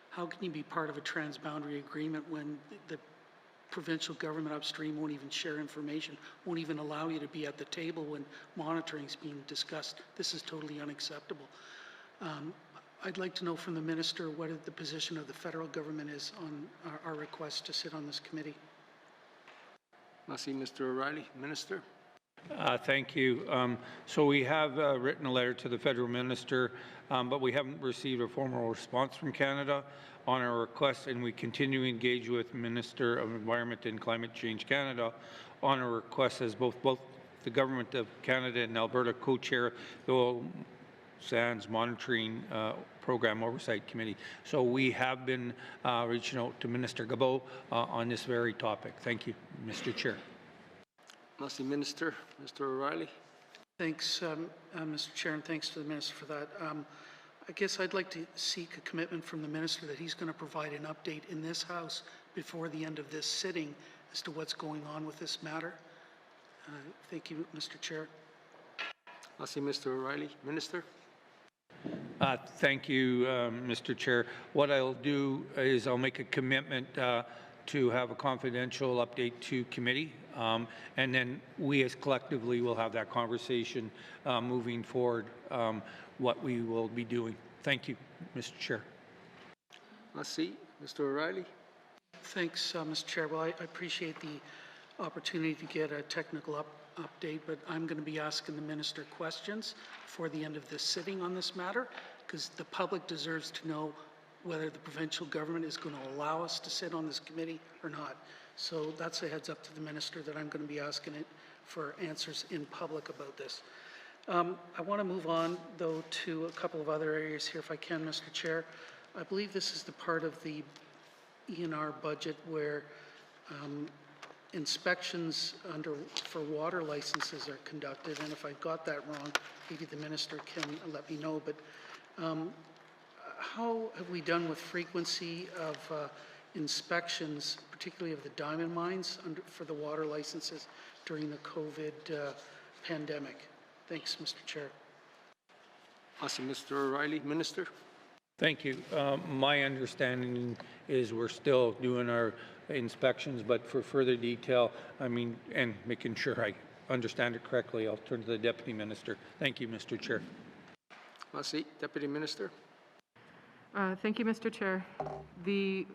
how can you be part of a transboundary agreement when the provincial government upstream won't even share information, won't even allow you to be at the table when monitoring is being discussed? This is totally unacceptable. I'd like to know from the Minister what the position of the federal government is on our request to sit on this committee. Merci, Mr. O'Reilly. Minister? Thank you. So we have written a letter to the federal minister, but we haven't received a formal response from Canada on our request, and we continue to engage with Minister of Environment and Climate Change Canada on our request, as both the Government of Canada and Alberta co-chair the Oil Sands Monitoring Program Oversight Committee. So we have been reaching out to Minister Gabot on this very topic. Thank you, Mr. Chair. Merci, Minister. Mr. O'Reilly? Thanks, Mr. Chair, and thanks to the Minister for that. I guess I'd like to seek a commitment from the Minister that he's going to provide an update in this House before the end of this sitting as to what's going on with this matter. Thank you, Mr. Chair. Merci, Mr. O'Reilly. Minister? Thank you, Mr. Chair. What I'll do is I'll make a commitment to have a confidential update to committee, and then we as collectively will have that conversation moving forward, what we will be doing. Thank you, Mr. Chair. Merci. Mr. O'Reilly? Thanks, Mr. Chair. Well, I appreciate the opportunity to get a technical update, but I'm going to be asking the Minister questions before the end of this sitting on this matter, because the public deserves to know whether the provincial government is going to allow us to sit on this committee or not. So that's a heads up to the Minister that I'm going to be asking it for answers in public about this. I want to move on, though, to a couple of other areas here, if I can, Mr. Chair. I believe this is the part of the ENR budget where inspections for water licenses are conducted, and if I got that wrong, maybe the Minister can let me know, but how have we done with frequency of inspections, particularly of the diamond mines for the water licenses during the COVID pandemic? Thanks, Mr. Chair. Awesome. Mr. O'Reilly. Minister? Thank you. My understanding is we're still doing our inspections, but for further detail, and making sure I understand it correctly, I'll turn to the Deputy Minister. Thank you, Mr. Chair. Merci. Deputy Minister? Thank you, Mr. Chair. The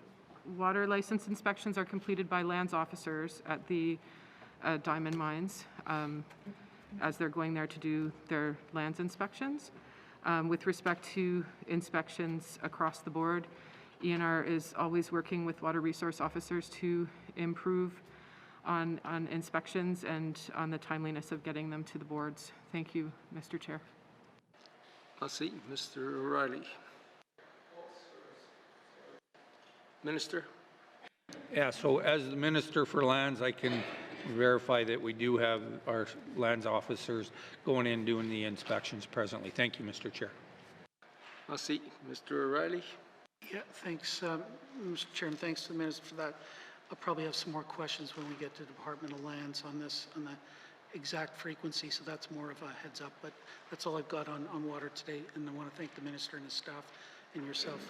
water license inspections are completed by lands officers at the diamond mines as they're going there to do their lands inspections. With respect to inspections across the board, ENR is always working with water resource officers to improve on inspections and on the timeliness of getting them to the boards. Thank you, Mr. Chair. Merci. Mr. O'Reilly. Minister? Yeah, so as the Minister for Lands, I can verify that we do have our lands officers going in doing the inspections presently. Thank you, Mr. Chair. Merci. Mr. O'Reilly? Yeah, thanks, Mr. Chair, and thanks to the Minister for that. I'll probably have some more questions when we get to Department of Lands on this, on the exact frequency, so that's more of a heads up, but that's all I've got on water today, and I want to thank the Minister and his staff and yourself.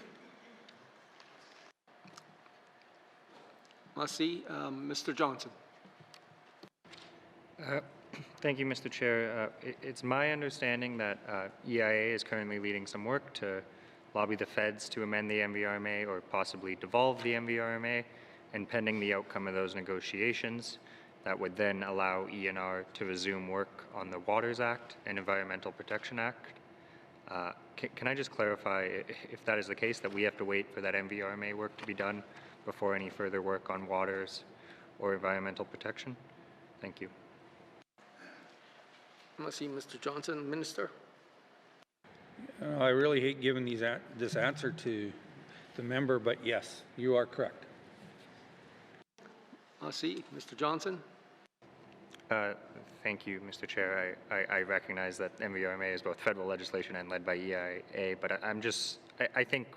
Merci. Mr. Johnson? Thank you, Mr. Chair. It's my understanding that EIA is currently leading some work to lobby the feds to amend the MVRMA or possibly devolve the MVRMA, and pending the outcome of those negotiations, that would then allow ENR to resume work on the Waters Act and Environmental Protection Act. Can I just clarify, if that is the case, that we have to wait for that MVRMA work to be done before any further work on waters or environmental protection? Thank you. Merci, Mr. Johnson. Minister? I really hate giving this answer to the member, but yes, you are correct. Merci. Mr. Johnson? Thank you, Mr. Chair. I recognize that MVRMA is both federal legislation and led by EIA, but I think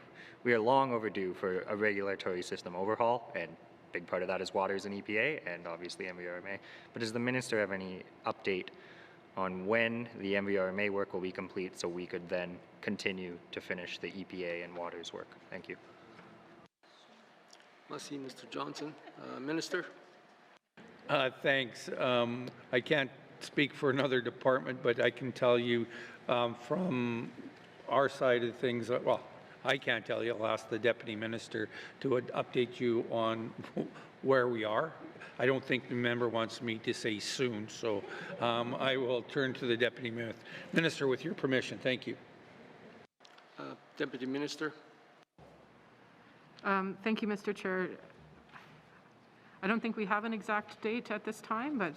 we are long overdue for a regulatory system overhaul, and big part of that is waters and EPA and obviously MVRMA. But does the minister have any update on when the MVRMA work will be complete so we could then continue to finish the EPA and waters work? Thank you. Merci, Mr. Johnson. Minister? Thanks. I can't speak for another department, but I can tell you from our side of things, well, I can't tell you. I'll ask the Deputy Minister to update you on where we are. I don't think the member wants me to say soon, so I will turn to the Deputy Minister with your permission. Thank you. Deputy Minister? Thank you, Mr. Chair. I don't think we have an exact date at this time, but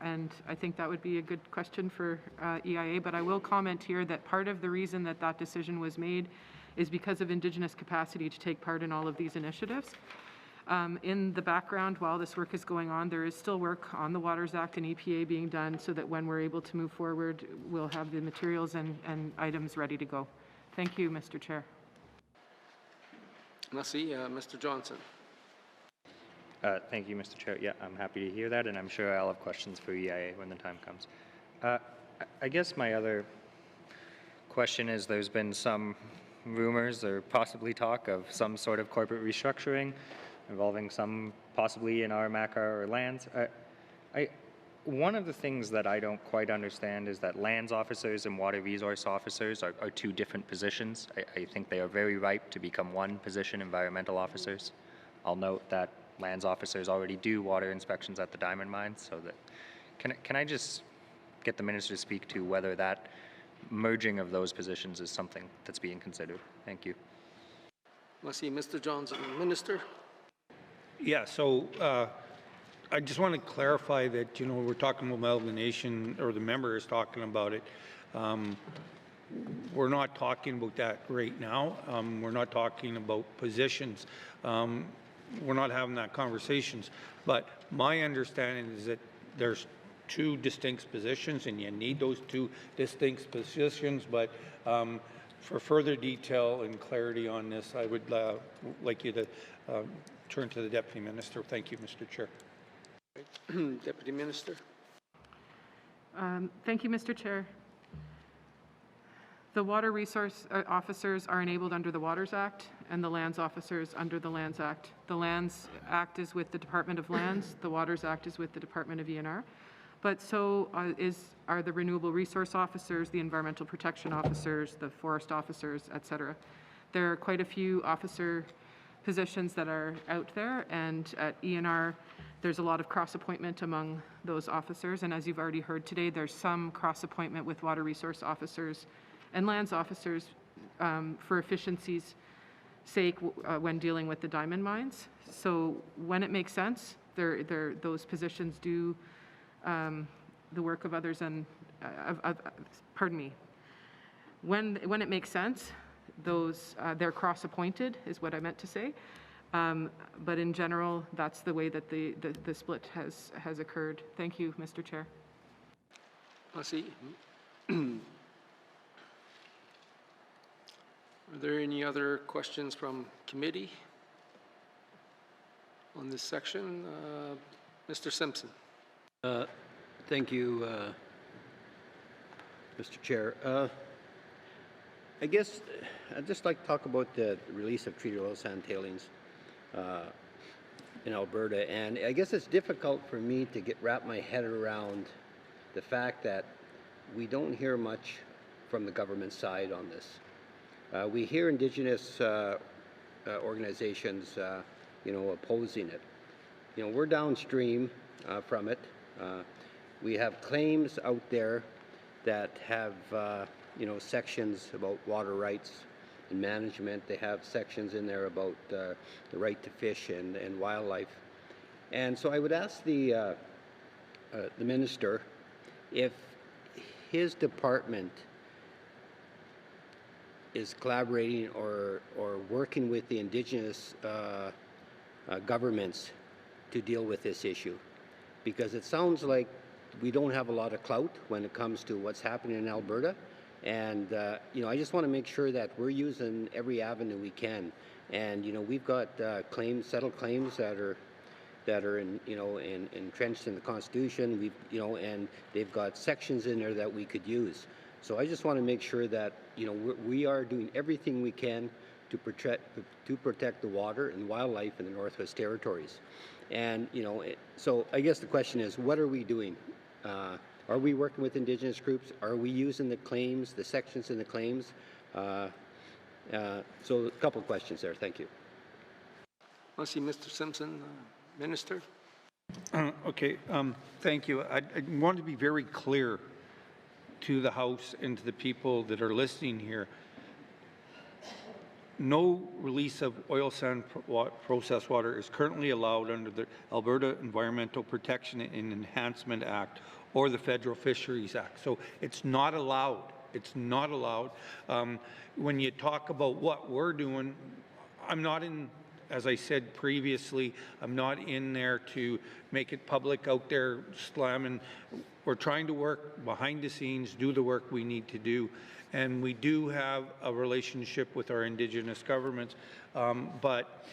and I think that would be a good question for EIA, but I will comment here that part of the reason that that decision was made is because of Indigenous capacity to take part in all of these initiatives. In the background, while this work is going on, there is still work on the Waters Act and EPA being done so that when we're able to move forward, we'll have the materials and items ready to go. Thank you, Mr. Chair. Merci. Mr. Johnson? Thank you, Mr. Chair. Yeah, I'm happy to hear that, and I'm sure I'll have questions for EIA when the time comes. I guess my other question is there's been some rumors or possibly talk of some sort of corporate restructuring involving some possibly in our MACA or lands. One of the things that I don't quite understand is that lands officers and water resource officers are two different positions. I think they are very ripe to become one position, environmental officers. I'll note that lands officers already do water inspections at the diamond mines, so that can I just get the minister to speak to whether that merging of those positions is something that's being considered? Thank you. Merci, Mr. Johnson. Minister? Yeah, so I just want to clarify that, you know, we're talking about amalgamation, or the member is talking about it. We're not talking about that right now. We're not talking about positions. We're not having that conversations. But my understanding is that there's two distinct positions, and you need those two distinct positions. But for further detail and clarity on this, I would like you to turn to the Deputy Minister. Thank you, Mr. Chair. Deputy Minister? Thank you, Mr. Chair. The water resource officers are enabled under the Waters Act and the lands officers under the Lands Act. The Lands Act is with the Department of Lands, the Waters Act is with the Department of ENR, but so are the renewable resource officers, the environmental protection officers, the forest officers, etc. There are quite a few officer positions that are out there, and at ENR there's a lot of cross-appointment among those officers, and as you've already heard today, there's some cross-appointment with water resource officers and lands officers for efficiency's sake when dealing with the diamond mines. So when it makes sense, those positions do the work of others, and pardon me. When it makes sense, those they're cross-appointed is what I meant to say. But in general, that's the way that the split has occurred. Thank you, Mr. Chair. Merci. Are there any other questions from committee on this section? Mr. Simpson. Thank you, Mr. Chair. I guess I'd just like to talk about the release of treated oil sand tailings in Alberta, and I guess it's difficult for me to wrap my head around the fact that we don't hear much from the government side on this. We hear Indigenous organizations, opposing it. We're downstream from it. We have claims out there that have, sections about water rights and management. They have sections in there about the right to fish and wildlife. And so I would ask the minister if his department is collaborating or working with the Indigenous governments to deal with this issue, because it sounds like we don't have a lot of clout when it comes to what's happening in Alberta, and I just want to make sure that we're using every avenue we can And, we've got claims, settled claims that are entrenched in the Constitution. And they've got sections in there that we could use. So I just want to make sure that, we are doing everything we can to protect the water and wildlife in the Northwest Territories. And, so I guess the question is, what are we doing? Are we working with Indigenous groups? Are we using the claims, the sections in the claims? So a couple of questions there. Thank you. I see Mr. Simpson, Minister. Okay, thank you. I want to be very clear to the House and to the people that are listening here. No release of oil sand processed water is currently allowed under the Alberta Environmental Protection and Enhancement Act or the Federal Fisheries Act. So it's not allowed. It's not allowed. When you talk about what we're doing, I'm not in, as I said previously, I'm not in there to make it public out there slamming. We're trying to work behind the scenes, do the work we need to do. And we do have a relationship with our Indigenous governments. But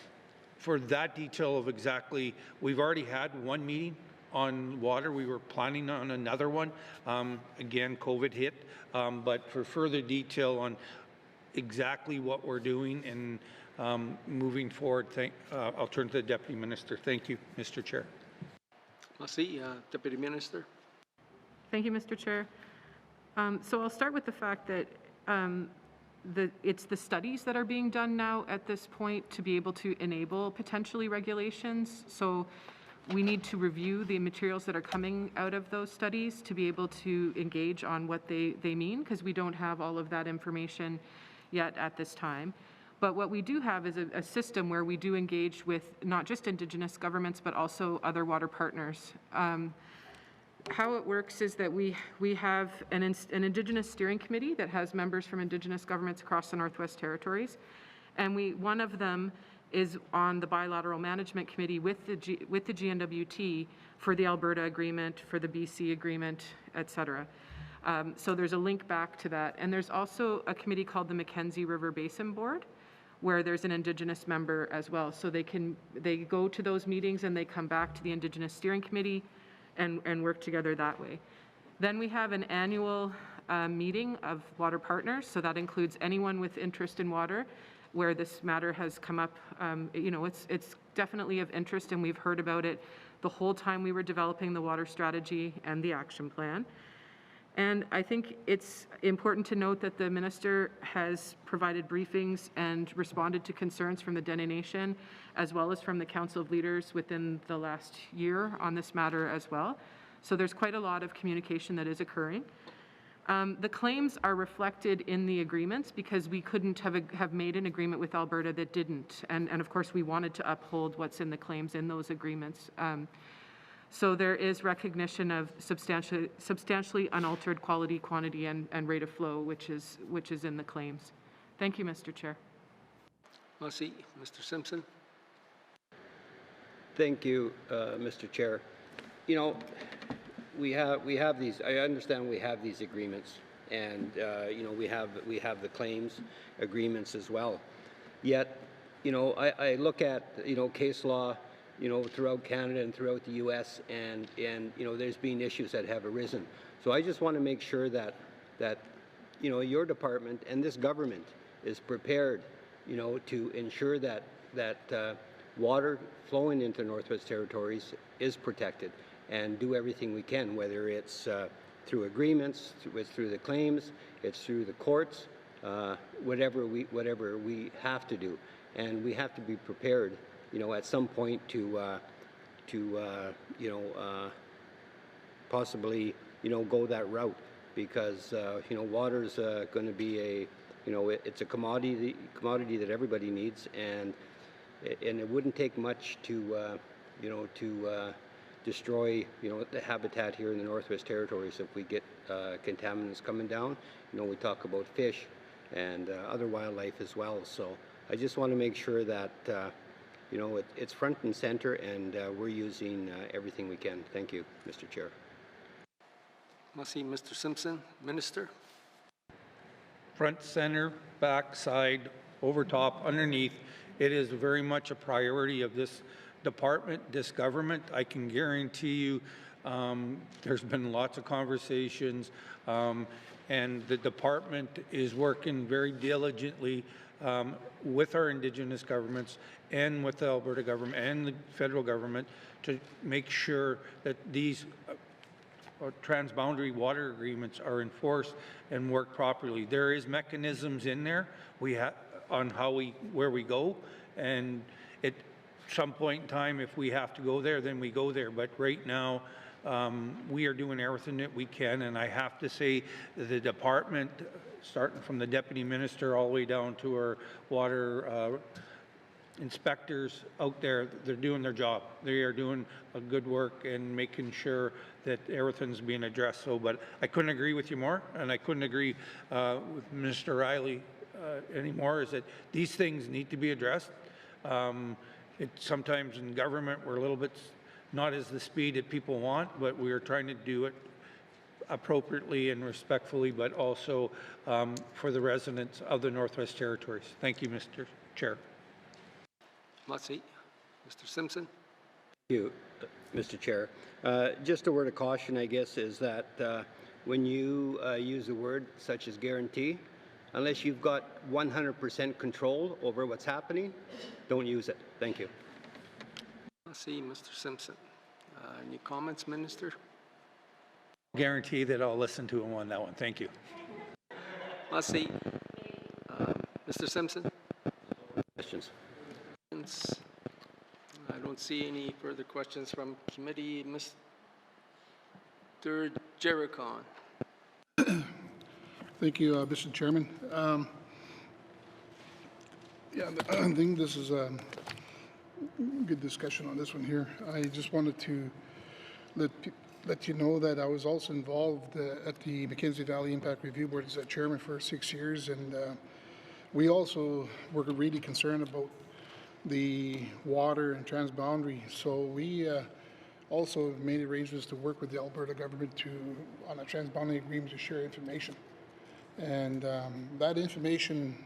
for that detail of exactly, we've already had one meeting on water. We were planning on another one. Again, COVID hit. But for further detail on exactly what we're doing and moving forward, I'll turn to the Deputy Minister. Thank you, Mr. Chair. I see Deputy Minister. Thank you, Mr. Chair. So I'll start with the fact that it's the studies that are being done now at this point to be able to enable potentially regulations. So we need to review the materials that are coming out of those studies to be able to engage on what they mean, because we don't have all of that information yet at this time. But what we do have is a system where we do engage with not just Indigenous governments, but also other water partners. How it works is that we have an Indigenous steering committee that has members from Indigenous governments across the Northwest Territories, and one of them is on the bilateral management committee with the GNWT for the Alberta agreement, for the BC agreement, et cetera. So there's a link back to that, and there's also a committee called the Mackenzie River Basin Board, where there's an Indigenous member as well. So they go to those meetings and they come back to the Indigenous steering committee and work together that way. Then we have an annual meeting of water partners, so that includes anyone with interest in water where this matter has come up. It's definitely of interest, and we've heard about it the whole time we were developing the water strategy and the action plan. And I think it's important to note that the Minister has provided briefings and responded to concerns from the Dene Nation, as well as from the Council of Leaders within the last year on this matter as well. So there's quite a lot of communication that is occurring. The claims are reflected in the agreements because we couldn't have made an agreement with Alberta that didn't. And of course, we wanted to uphold what's in the claims in those agreements. So there is recognition of substantially unaltered quality, quantity, and rate of flow, which is in the claims. Thank you, Mr. Chair. I see Mr. Simpson. Thank you, Mr. Chair. We have these. I understand we have these agreements, and we have the claims agreements as well. Yet, I look at case law, throughout Canada and throughout the U.S. and there's been issues that have arisen. So I just want to make sure that your department and this government is prepared, to ensure that water flowing into Northwest Territories is protected, and do everything we can, whether it's through agreements, it's through the claims, it's through the courts, whatever we have to do, and we have to be prepared, at some point to possibly, go that route, because water is going to be it's a commodity that everybody needs, and it wouldn't take much to destroy the habitat here in the Northwest Territories if we get contaminants coming down. We talk about fish and other wildlife as well. So I just want to make sure that it's front and center, and we're using everything we can. Thank you, Mr. Chair. I see Mr. Simpson, Minister. Front, center, back, side, over top, underneath. It is very much a priority of this department, this government. I can guarantee you there's been lots of conversations, and the department is working very diligently with our Indigenous governments and with the Alberta government and the federal government to make sure that these transboundary water agreements are enforced and work properly. There is mechanisms in there on where we go, and at some point in time, if we have to go there, then we go there. But right now, we are doing everything that we can, and I have to say the department, starting from the deputy minister all the way down to our water inspectors out there, they're doing their job. They are doing a good work and making sure that everything's being addressed. So, but I couldn't agree with you more, and I couldn't agree with Mr. Riley anymore, is that these things need to be addressed. Sometimes in government, we're a little bit not as the speed that people want, but we are trying to do it appropriately and respectfully, but also for the residents of the Northwest Territories. Thank you, Mr. Chair. Mr. Simpson. Thank you, Mr. Chair. Just a word of caution, I guess, is that when you use a word such as guarantee, unless you've got 100% control over what's happening, don't use it. Thank you. Mr. Simpson. Any comments, Minister? Guarantee that I'll listen to him on that one. Thank you. Mr. Simpson? Questions? I don't see any further questions from committee. Mr. Jericon. Thank you, Mr. Chairman. Yeah, I think this is a good discussion on this one here. I just wanted to let you know that I was also involved at the Mackenzie Valley Impact Review Board as a chairman for 6 years, and we also were really concerned about the water and transboundary. So we also made arrangements to work with the Alberta government on a transboundary agreement to share information. And that information,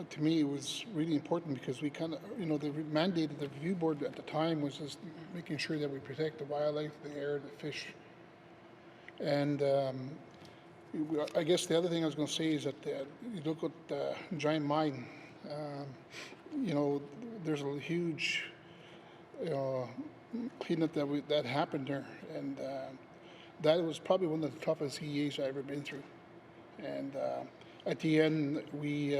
to me, was really important because we kind of, the mandate of the review board at the time was just making sure that we protect the wildlife, the air, the fish. And I guess the other thing I was going to say is that you look at the Giant Mine, there's a huge cleanup that happened there, and that was probably one of the toughest EAs I've ever been through. And at the end, we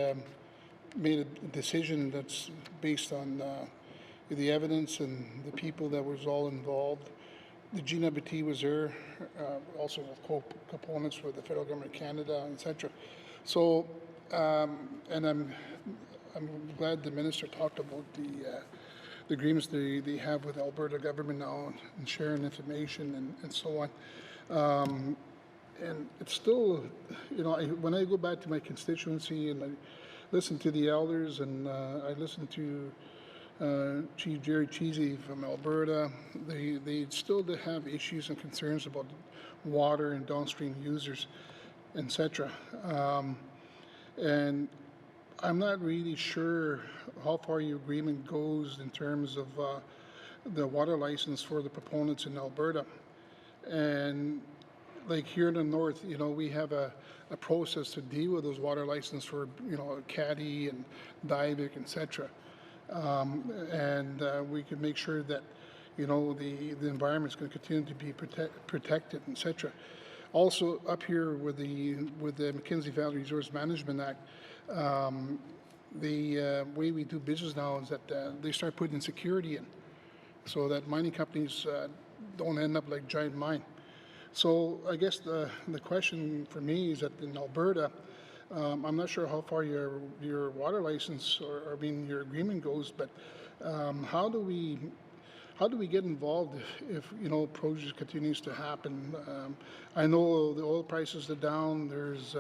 made a decision that's based on the evidence and the people that was all involved. The GNWT was there, also with components for the federal government of Canada, etc. So, and I'm glad the minister talked about the agreements they have with Alberta government now and sharing information and so on. And it's still, when I go back to my constituency and I listen to the elders and I listen to Chief Jerry Cheesy from Alberta, they still have issues and concerns about water and downstream users, etc. And I'm not really sure how far your agreement goes in terms of the water license for the proponents in Alberta. And like here in the north, we have a process to deal with those water licenses for, Caddy and Divic, etc. And we can make sure that, the environment is going to continue to be protected, etc. Also, up here with the Mackenzie Valley Resource Management Act, the way we do business now is that they start putting security in, so that mining companies don't end up like Giant Mine. So I guess the question for me is that in Alberta, I'm not sure how far your water license or your agreement goes, but how do we get involved if project continues to happen? I know the oil prices are down. There's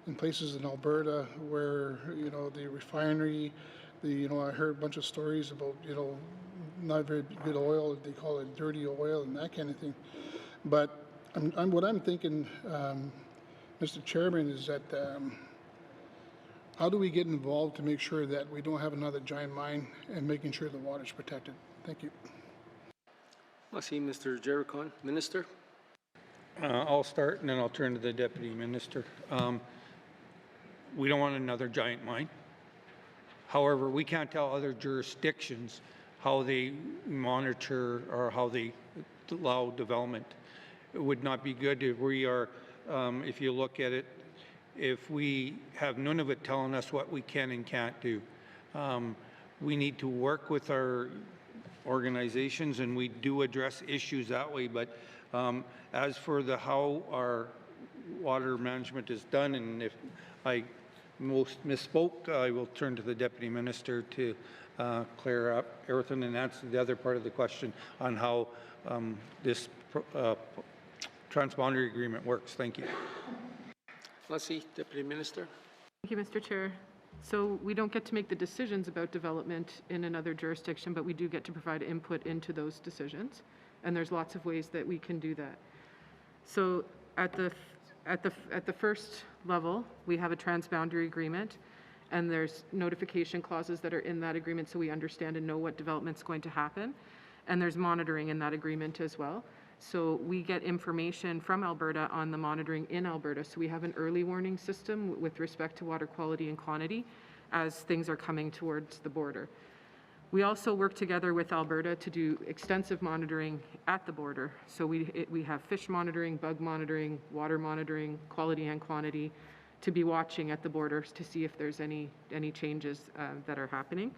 in places in Alberta where the refinery, I heard a bunch of stories about not very good oil. They call it dirty oil and that kind of thing. But what I'm thinking, Mr. Chairman, is that how do we get involved to make sure that we don't have another giant mine and making sure the water is protected? Thank you. I see Mr. Jericon. Minister? I'll start and then I'll turn to the Deputy Minister. We don't want another giant mine. However, we can't tell other jurisdictions how they monitor or how they allow development. It would not be good if we are, if you look at it, if we have none of it telling us what we can and can't do. We need to work with our organizations, and we do address issues that way, but as for the how our water management is done, and if I misspoke, I will turn to the Deputy Minister to clear up everything and answer the other part of the question on how this transboundary agreement works. Thank you. Let's see, Deputy Minister. Thank you, Mr. Chair. So we don't get to make the decisions about development in another jurisdiction, but we do get to provide input into those decisions. And there's lots of ways that we can do that. So at the first level, we have a transboundary agreement, and there's notification clauses that are in that agreement so we understand and know what development's going to happen. And there's monitoring in that agreement as well. So we get information from Alberta on the monitoring in Alberta. So we have an early warning system with respect to water quality and quantity as things are coming towards the border. We also work together with Alberta to do extensive monitoring at the border. So we have fish monitoring, bug monitoring, water monitoring, quality and quantity, to be watching at the borders to see if there's any changes that are happening.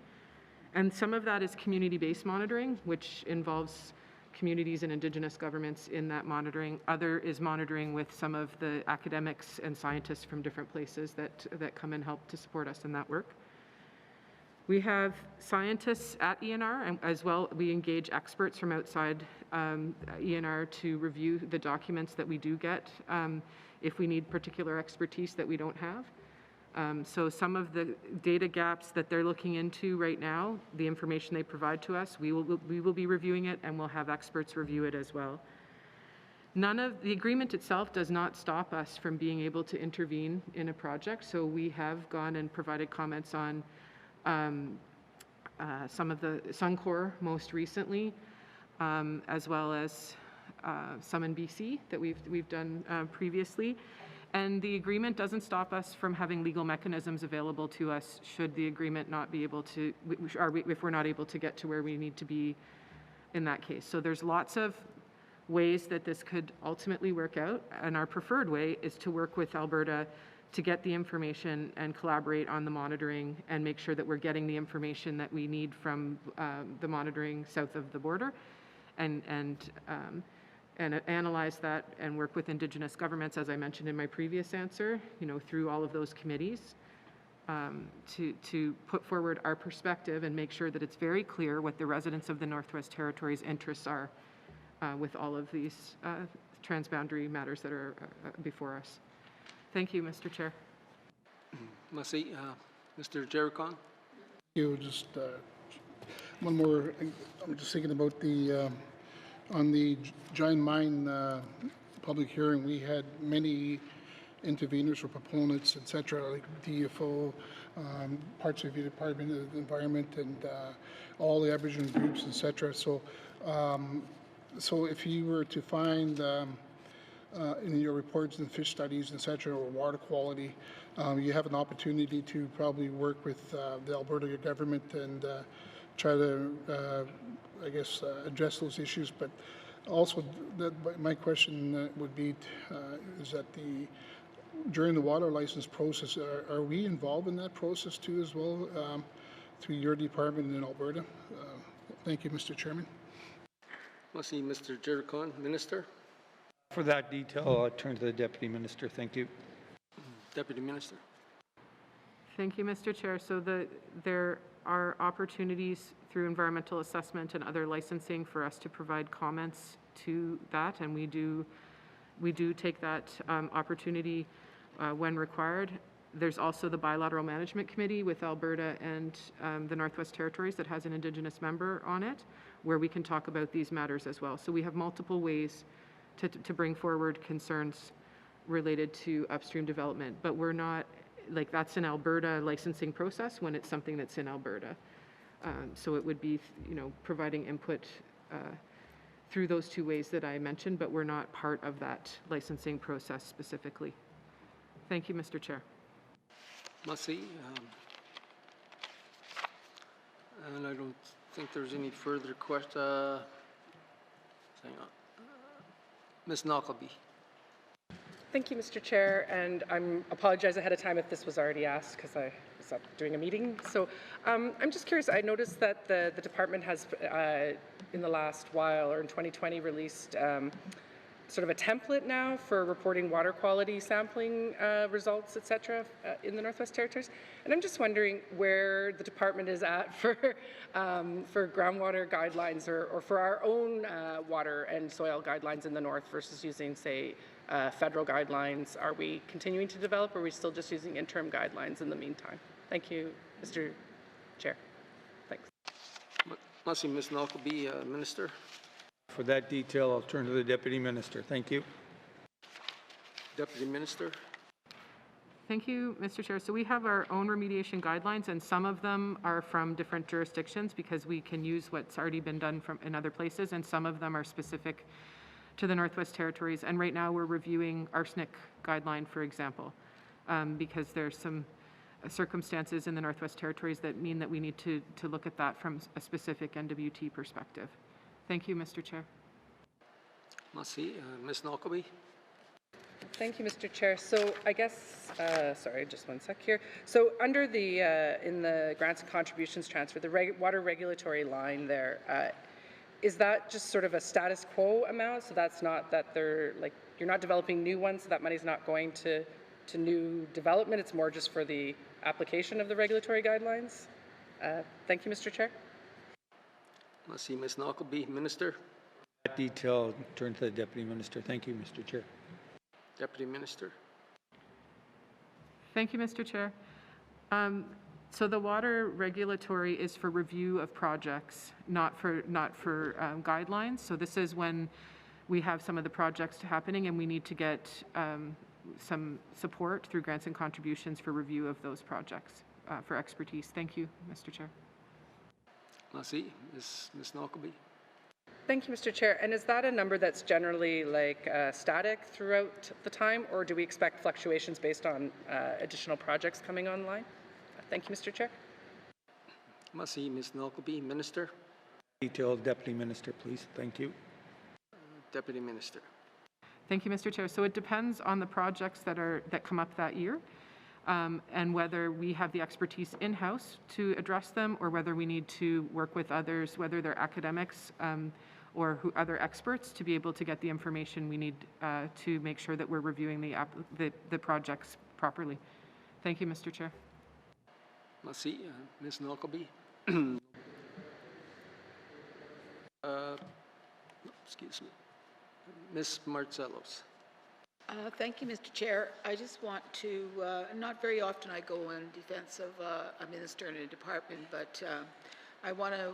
And some of that is community-based monitoring, which involves communities and Indigenous governments in that monitoring. Other is monitoring with some of the academics and scientists from different places that come and help to support us in that work. We have scientists at ENR, and as well, we engage experts from outside ENR to review the documents that we do get if we need particular expertise that we don't have. So some of the data gaps that they're looking into right now, the information they provide to us, we will be reviewing it, and we'll have experts review it as well. None of the agreement itself does not stop us from being able to intervene in a project. So we have gone and provided comments on some of the Suncor most recently, as well as some in BC that we've done previously. And the agreement doesn't stop us from having legal mechanisms available to us should the agreement not be able to, if we're not able to get to where we need to be in that case. So there's lots of ways that this could ultimately work out, and our preferred way is to work with Alberta to get the information and collaborate on the monitoring and make sure that we're getting the information that we need from the monitoring south of the border, and analyze that and work with Indigenous governments, as I mentioned in my previous answer, through all of those committees, to put forward our perspective and make sure that it's very clear what the residents of the Northwest Territories' interests are with all of these transboundary matters that are before us. Thank you, Mr. Chair. Mr. Jericon. Just one more. I'm just thinking about the on the giant mine public hearing. We had many interveners or proponents, etc., like DFO, parts of the Department of the Environment, and all the Aboriginal groups, etc. So, so if you were to find in your reports and fish studies, etc., or water quality, you have an opportunity to probably work with the Alberta government and try to, I guess, address those issues. But also, my question would be, is that during the water license process, are we involved in that process too as well, through your department in Alberta? Thank you, Mr. Chairman. Let's see, Mr. Jericon. Minister. For that detail, I'll turn to the Deputy Minister. Thank you. Deputy Minister. Thank you, Mr. Chair. So there are opportunities through environmental assessment and other licensing for us to provide comments to that, and we do take that opportunity when required. There's also the Bilateral Management Committee with Alberta and the Northwest Territories that has an Indigenous member on it, where we can talk about these matters as well. So we have multiple ways to bring forward concerns related to upstream development, but we're not, like that's an Alberta licensing process when it's something that's in Alberta. So it would be, you know, providing input through those two ways that I mentioned, but we're not part of that licensing process specifically. Thank you, Mr. Chair. Merci. And I don't think there's any further questions. Hang on. Ms. Knockleby. Thank you, Mr. Chair, and I apologize ahead of time if this was already asked because I was up doing a meeting. So I'm just curious, I noticed that the department has, in the last while, or in 2020, released sort of a template now for reporting water quality sampling results, et cetera, in the Northwest Territories. And I'm just wondering where the department is at for groundwater guidelines or for our own water and soil guidelines in the North versus using, say, federal guidelines. Are we continuing to develop, or are we still just using interim guidelines in the meantime? Thank you, Mr. Chair. Thanks. Merci, Ms. Knockleby. Minister. For that detail, I'll turn to the Deputy Minister. Thank you. Deputy Minister. Thank you, Mr. Chair. So we have our own remediation guidelines, and some of them are from different jurisdictions because we can use what's already been done in other places, and some of them are specific to the Northwest Territories. And right now we're reviewing arsenic guideline, for example, because there's some circumstances in the Northwest Territories that mean that we need to look at that from a specific NWT perspective. Thank you, Mr. Chair. Merci. Ms. Knockleby. Thank you, Mr. Chair. So I guess, sorry, just one sec here. So under the, in the grants and contributions transfer, the water regulatory line there, is that just sort of a status quo amount? So that's not that they're like, you're not developing new ones, so that money's not going to new development. It's more just for the application of the regulatory guidelines. Thank you, Mr. Chair. Merci, Ms. Knockleby. Minister. That detail, turn to the Deputy Minister. Thank you, Mr. Chair. Deputy Minister. Thank you, Mr. Chair. So the water regulatory is for review of projects, not for guidelines. So this is when we have some of the projects happening and we need to get some support through grants and contributions for review of those projects for expertise. Thank you, Mr. Chair. Merci. Ms. Knockleby. Thank you, Mr. Chair. And is that a number that's generally like static throughout the time, or do we expect fluctuations based on additional projects coming online? Thank you, Mr. Chair. Merci, Ms. Knockleby. Minister. Detailed Deputy Minister, please. Thank you. Deputy Minister. Thank you, Mr. Chair. So it depends on the projects that come up that year. And whether we have the expertise in-house to address them or whether we need to work with others, whether they're academics or other experts, to be able to get the information we need to make sure that we're reviewing the projects properly. Thank you, Mr. Chair. Merci. Ms. Knockleby. Excuse me. Ms. Martzelos. Thank you, Mr. Chair. I just want to, not very often I go in defense of a minister in a department, but I want to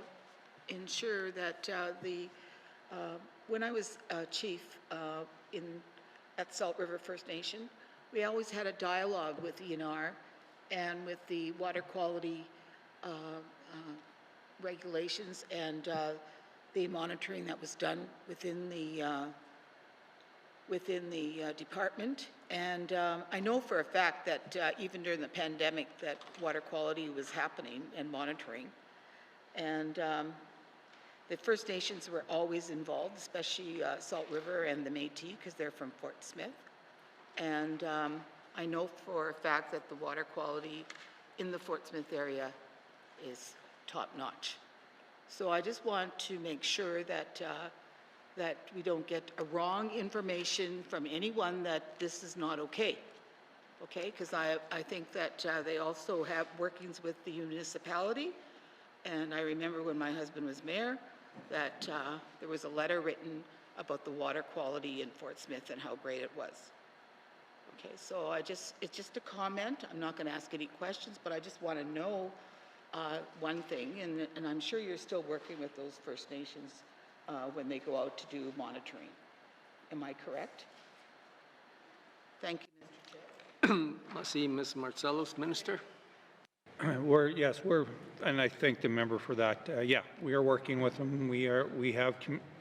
ensure that when I was chief at Salt River First Nation, we always had a dialogue with ENR and with the water quality regulations and the monitoring that was done within the department. And I know for a fact that even during the pandemic that water quality was happening and monitoring. And the First Nations were always involved, especially Salt River and the Métis, because they're from Fort Smith. And I know for a fact that the water quality in the Fort Smith area is top-notch. So I just want to make sure that that we don't get a wrong information from anyone that this is not okay. Okay, because I think that they also have workings with the municipality. And I remember when my husband was mayor that there was a letter written about the water quality in Fort Smith and how great it was. Okay, so it's just a comment. I'm not going to ask any questions, but I just want to know one thing, and I'm sure you're still working with those First Nations when they go out to do monitoring. Am I correct? Thank you, Mr. I see Ms. Marcellus, Minister. We're, and I thank the member for that. Yeah, we are working with them. We have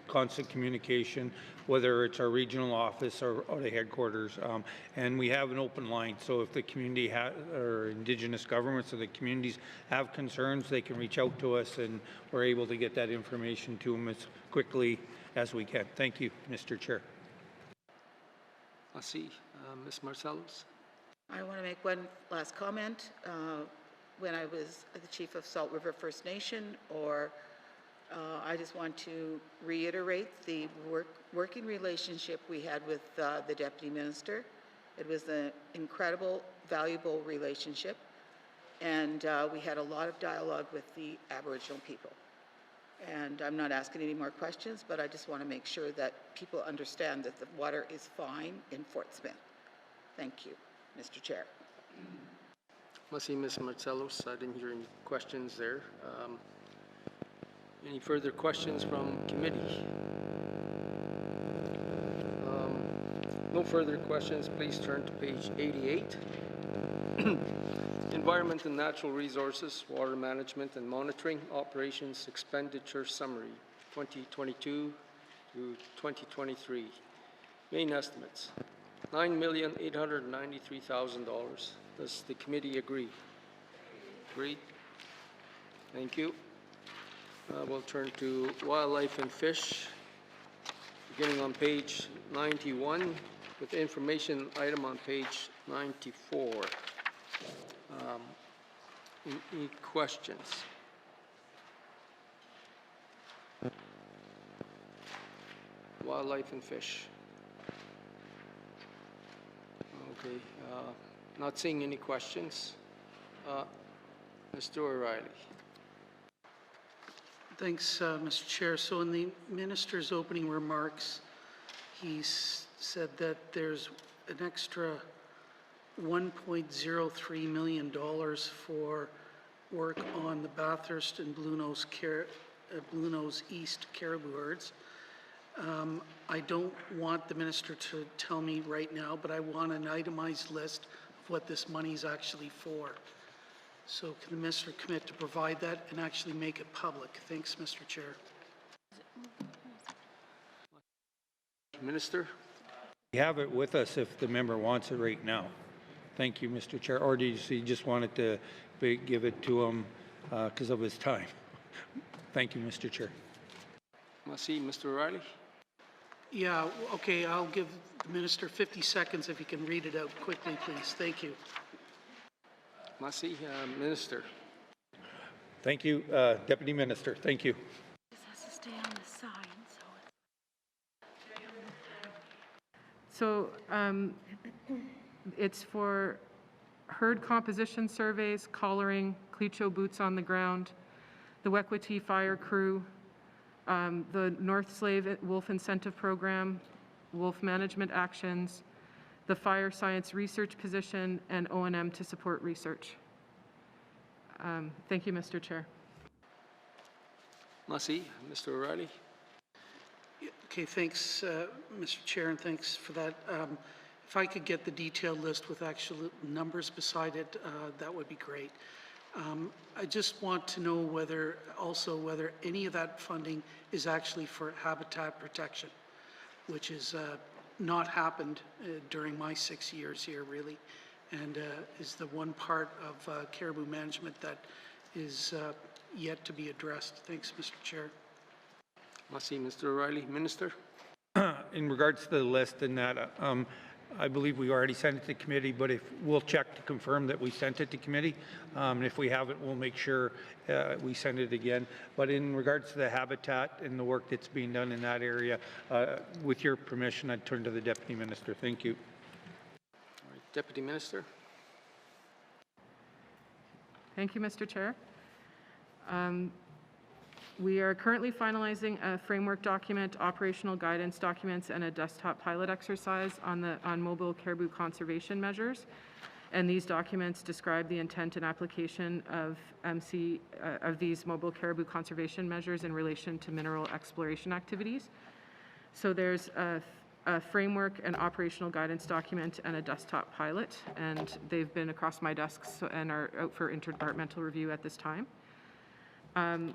constant communication, whether it's our regional office or the headquarters, and we have an open line. So if the community or Indigenous governments or the communities have concerns, they can reach out to us, and we're able to get that information to them as quickly as we can. Thank you, Mr. Chair. I see Ms. Marcellus. I want to make one last comment. When I was the chief of Salt River First Nation, I just want to reiterate the working relationship we had with the Deputy Minister. It was an incredible, valuable relationship, and we had a lot of dialogue with the Aboriginal people. And I'm not asking any more questions, but I just want to make sure that people understand that the water is fine in Fort Smith. Thank you, Mr. Chair. I see Ms. Marcellus. I didn't hear any questions there. Any further questions from committee? No further questions. Please turn to page 88. Environment and Natural Resources, Water Management and Monitoring, Operations Expenditure Summary, 2022 to 2023. Main estimates, $9,893,000. Does the committee agree? Agreed. Thank you. We'll turn to Wildlife and Fish, beginning on page 91, with the information item on page 94. Any questions? Wildlife and Fish. Okay, not seeing any questions. Mr. O'Reilly. Thanks, Mr. Chair. So in the minister's opening remarks, he said that there's an extra $1.03 million for work on the Bathurst and Blue Nose East caribou herds. I don't want the minister to tell me right now, but I want an itemized list of what this money is actually for. So can the minister commit to provide that and actually make it public? Thanks, Mr. Chair. Minister? We have it with us if the member wants it right now. Thank you, Mr. Chair. Or do you just wanted to give it to him because of his time? Thank you, Mr. Chair. I see Mr. O'Reilly. Yeah, okay, I'll give the minister 50 seconds if he can read it out quickly, please. Thank you. I see Minister. Thank you, Deputy Minister. Thank you. This has to stay on the sign, So it's for herd composition surveys, collaring, Clecho boots on the ground, the Wekwati Fire Crew, the North Slave Wolf Incentive Program, wolf management actions, the Fire Science Research Position, and O&M to support research. Thank you, Mr. Chair. I see Mr. O'Reilly. Okay, thanks, Mr. Chair, and thanks for that. If I could get the detailed list with actual numbers beside it, that would be great. I just want to know whether any of that funding is actually for habitat protection, which is not happened during my 6 years here, really, and is the one part of caribou management that is yet to be addressed. Thanks, Mr. Chair. I see Mr. O'Reilly. Minister? In regards to the list and that, I believe we already sent it to committee, but if we'll check to confirm that we sent it to committee. And if we haven't, we'll make sure we send it again. But in regards to the habitat and the work that's being done in that area, with your permission, I'd turn to the Deputy Minister. Thank you. All right, Deputy Minister. Thank you, Mr. Chair. We are currently finalizing a framework document, operational guidance documents, and a desktop pilot exercise on mobile caribou conservation measures. And these documents describe the intent and application of these mobile caribou conservation measures in relation to mineral exploration activities. So there's a framework and operational guidance document, and a desktop pilot, and they've been across my desks and are out for interdepartmental review at this time.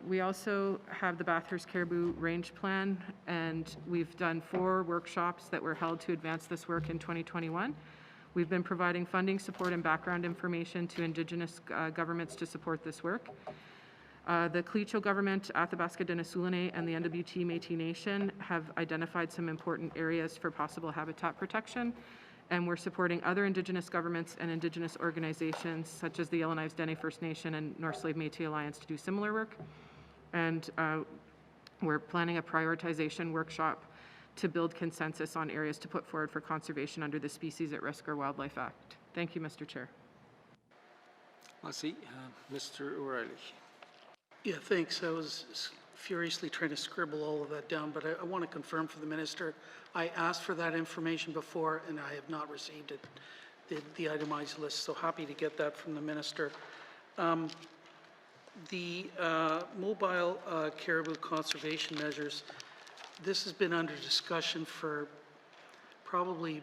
We also have the Bathurst Caribou Range Plan, and we've done 4 workshops that were held to advance this work in 2021. We've been providing funding support and background information to Indigenous governments to support this work. The Clecho government, Athabasca Denisoulene, and the NWT Métis Nation have identified some important areas for possible habitat protection, and we're supporting other Indigenous governments and Indigenous organizations such as the Yellowknives Dene First Nation and North Slave Métis Alliance to do similar work. And we're planning a prioritization workshop to build consensus on areas to put forward for conservation under the Species at Risk or Wildlife Act. Thank you, Mr. Chair. Merci. Mr. O'Reilly. Yeah, thanks. I was furiously trying to scribble all of that down, but I want to confirm for the minister, I asked for that information before and I have not received it, the itemized list, so happy to get that from the minister. The mobile caribou conservation measures, this has been under discussion for probably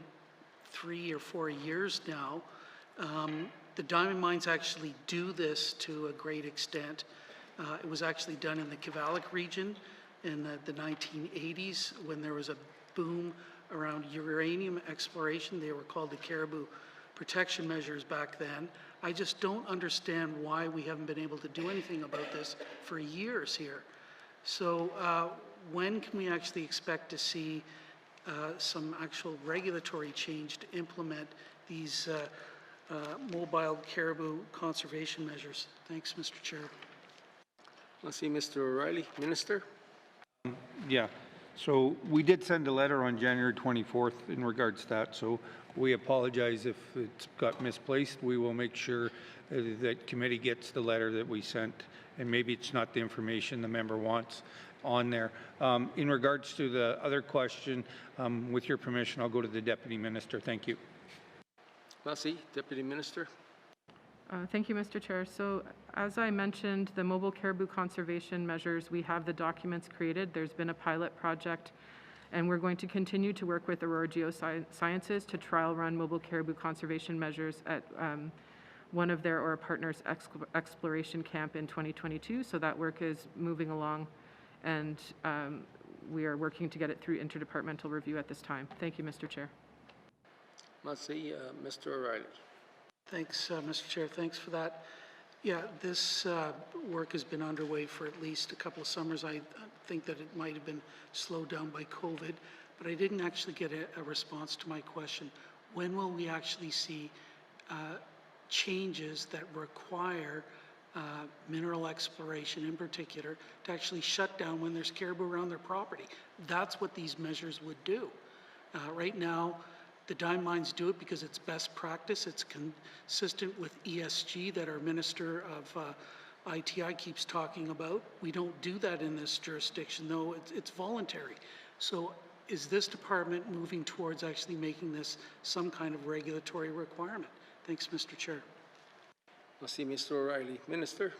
3 or 4 years now. The diamond mines actually do this to a great extent. It was actually done in the Kivalik region in the 1980s when there was a boom around uranium exploration. They were called the caribou protection measures back then. I just don't understand why we haven't been able to do anything about this for years here. So when can we actually expect to see some actual regulatory change to implement these mobile caribou conservation measures? Thanks, Mr. Chair. I see Mr. O'Reilly. Minister? Yeah, so we did send a letter on January 24th in regards to that, so we apologize if it's got misplaced. We will make sure that committee gets the letter that we sent, and maybe it's not the information the member wants on there. In regards to the other question, with your permission, I'll go to the Deputy Minister. Thank you. Merci. Deputy Minister. Thank you, Mr. Chair. So as I mentioned, the mobile caribou conservation measures, we have the documents created. There's been a pilot project, and we're going to continue to work with Aurora Geosciences to trial run mobile caribou conservation measures at one of their or a partner's exploration camp in 2022. So that work is moving along, and we are working to get it through interdepartmental review at this time. Thank you, Mr. Chair. Merci. Mr. O'Reilly. Thanks, Mr. Chair. Thanks for that. Yeah, this work has been underway for at least a couple of summers. I think that it might have been slowed down by COVID, but I didn't actually get a response to my question. When will we actually see changes that require mineral exploration in particular to actually shut down when there's caribou around their property? That's what these measures would do. Right now, the diamond mines do it because it's best practice. It's consistent with ESG that our Minister of ITI keeps talking about. We don't do that in this jurisdiction, though. It's voluntary. So is this department moving towards actually making this some kind of regulatory requirement? Thanks, Mr. Chair. I see Mr. O'Reilly. Minister?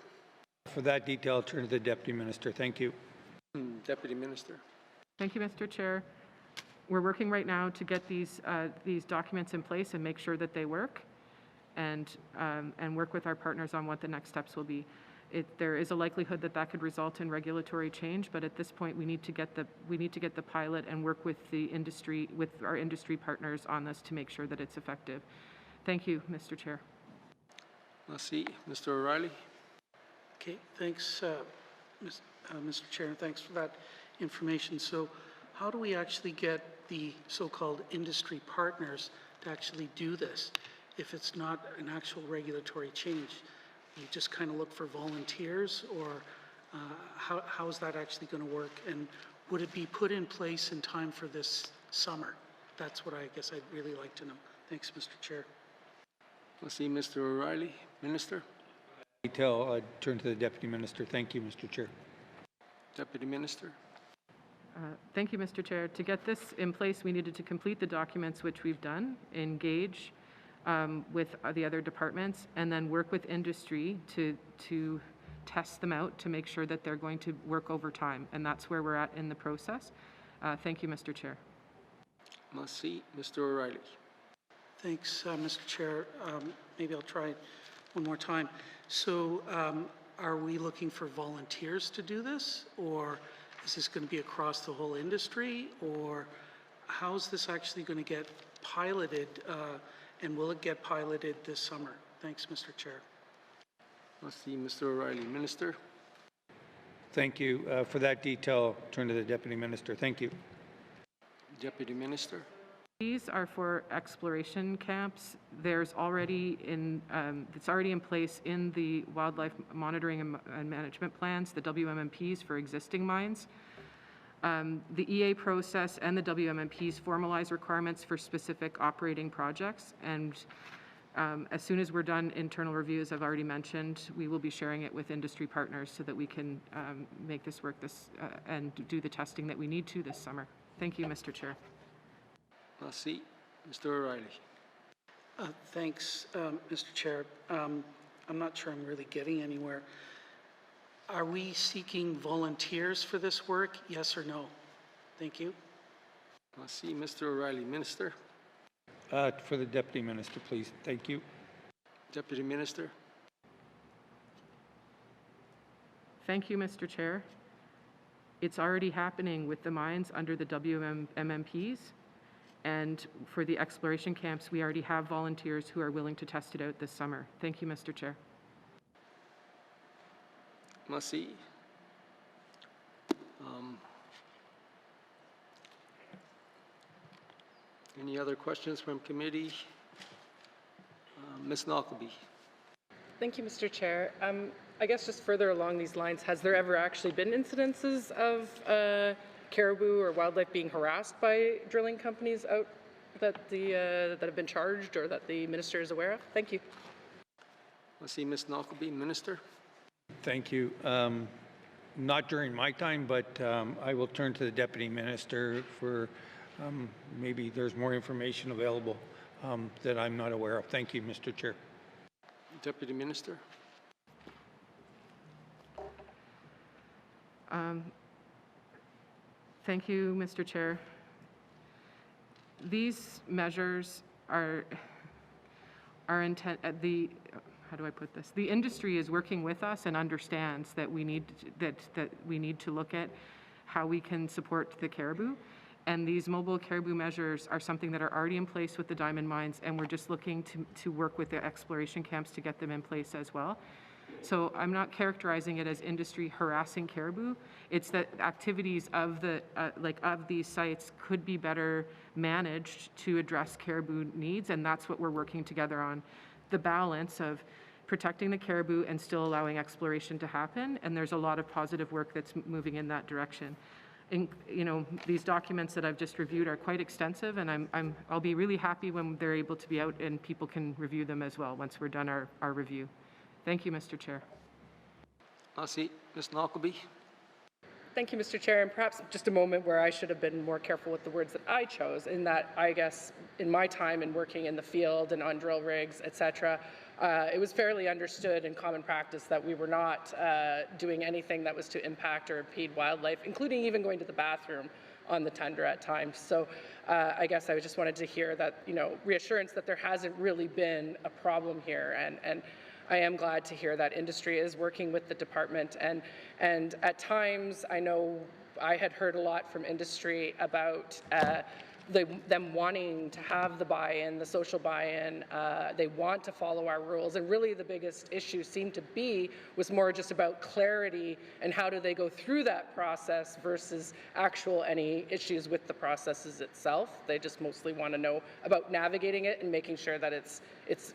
For that detail, I'll turn to the Deputy Minister. Thank you. Deputy Minister. Thank you, Mr. Chair. We're working right now to get these documents in place and make sure that they work, and work with our partners on what the next steps will be. There is a likelihood that that could result in regulatory change, but at this point we need to get the pilot and work with the industry, with our industry partners on this to make sure that it's effective. Thank you, Mr. Chair. Merci. Mr. O'Reilly. Okay, thanks, Mr. Chair, and thanks for that information. So how do we actually get the so-called industry partners to actually do this if it's not an actual regulatory change? You just kind of look for volunteers, or how is that actually going to work? And would it be put in place in time for this summer? That's what I guess I'd really like to know. Thanks, Mr. Chair. I see Mr. O'Reilly. Minister? Detail, I turn to the Deputy Minister. Thank you, Mr. Chair. Deputy Minister? Thank you, Mr. Chair. To get this in place, we needed to complete the documents, which we've done, engage with the other departments, and then work with industry to test them out to make sure that they're going to work over time. And that's where we're at in the process. Thank you, Mr. Chair. Merci. Mr. O'Reilly. Thanks, Mr. Chair. Maybe I'll try it one more time. So are we looking for volunteers to do this, or is this going to be across the whole industry, or how is this actually going to get piloted, and will it get piloted this summer? Thanks, Mr. Chair. Merci. Mr. O'Reilly. Minister. Thank you for that detail. Turn to the Deputy Minister. Thank you. Deputy Minister. These are for exploration camps. There's already it's already in place in the wildlife monitoring and management plans, the WMMPs for existing mines. The EA process and the WMMPs formalize requirements for specific operating projects, and as soon as we're done internal reviews, I've already mentioned, we will be sharing it with industry partners so that we can make this work and do the testing that we need to this summer. Thank you, Mr. Chair. Merci. Mr. O'Reilly. Thanks, Mr. Chair. I'm not sure I'm really getting anywhere. Are we seeking volunteers for this work? Yes or no? Thank you. Merci. Mr. O'Reilly. Minister. For the Deputy Minister, please. Thank you. Deputy Minister. Thank you, Mr. Chair. It's already happening with the mines under the WMMPs. And for the exploration camps, we already have volunteers who are willing to test it out this summer. Thank you, Mr. Chair. Merci. Any other questions from committee? Ms. Knockleby. Thank you, Mr. Chair. I guess just further along these lines, has there ever actually been incidences of caribou or wildlife being harassed by drilling companies out that have been charged or that the minister is aware of? Thank you. I see Ms. Knockleby. Minister. Thank you. Not during my time, but I will turn to the Deputy Minister for maybe there's more information available that I'm not aware of. Thank you, Mr. Chair. Deputy Minister. Thank you, Mr. Chair. These measures are how do I put this? The industry is working with us and understands that we need to look at how we can support the caribou. And these mobile caribou measures are something that are already in place with the diamond mines, and we're just looking to work with the exploration camps to get them in place as well. So I'm not characterizing it as industry harassing caribou. It's that activities of these sites could be better managed to address caribou needs, and that's what we're working together on. The balance of protecting the caribou and still allowing exploration to happen, and there's a lot of positive work that's moving in that direction. These documents that I've just reviewed are quite extensive, and I'll be really happy when they're able to be out and people can review them as well once we're done our review. Thank you, Mr. Chair. I see Ms. Knockleby. Thank you, Mr. Chair, and perhaps just a moment where I should have been more careful with the words that I chose, in that I guess in my time in working in the field and on drill rigs, etc., it was fairly understood in common practice that we were not doing anything that was to impact or impede wildlife, including even going to the bathroom on the tundra at times. So I guess I just wanted to hear that, reassurance that there hasn't really been a problem here, and I am glad to hear that industry is working with the department, and at times I know I had heard a lot from industry about them wanting to have the buy-in, the social buy-in. They want to follow our rules, and really the biggest issue seemed to was more just about clarity and how do they go through that process versus any issues with the processes itself. They just mostly want to know about navigating it and making sure that it's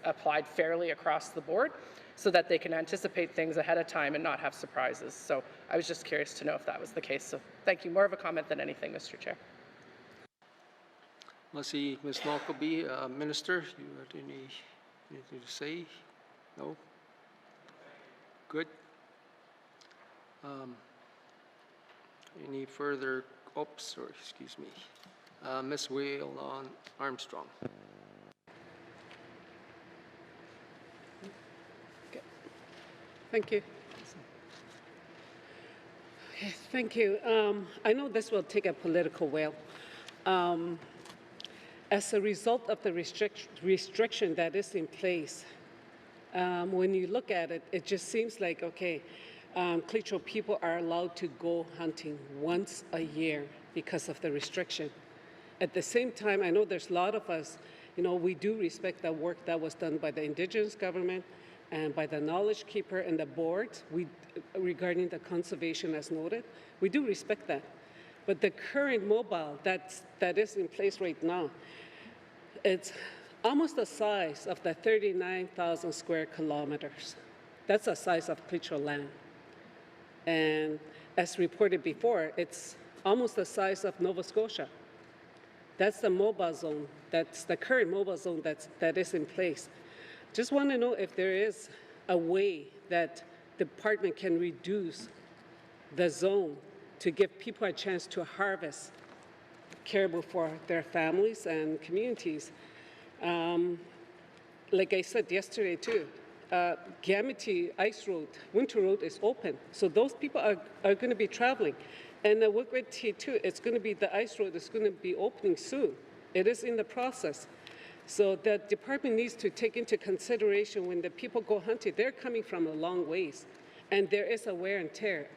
applied fairly across the board, so that they can anticipate things ahead of time and not have surprises. So I was just curious to know if that was the case. So thank you. More of a comment than anything, Mr. Chair. I see Ms. Knockleby. Minister, you have anything to say? No? Good. Any further, excuse me. Ms. Whale on Armstrong. Okay. Thank you. Okay, thank you. I know this will take a political will. as a result of the restriction that is in place, when you look at it, it just seems like, okay, Klitschko people are allowed to go hunting once a year because of the restriction. At the same time, I know there's a lot of us, we do respect the work that was done by the Indigenous government and by the knowledge keeper and the board regarding the conservation as noted. We do respect that. But the current mobile that is in place right now, it's almost the size of the 39,000 square kilometers. That's the size of Klitschko land. And as reported before, it's almost the size of Nova Scotia. That's the mobile zone. That's the current mobile zone that is in place. Just want to know if there is a way that the department can reduce the zone to give people a chance to harvest caribou for their families and communities. Like I said yesterday too, Gamity Ice Road, Winter Road is open. So those people are going to be traveling. And the Wigwit too, it's going to be, the ice road is going to be opening soon. It is in the process. So the department needs to take into consideration when the people go hunting, they're coming from a long ways. And there is a wear and tear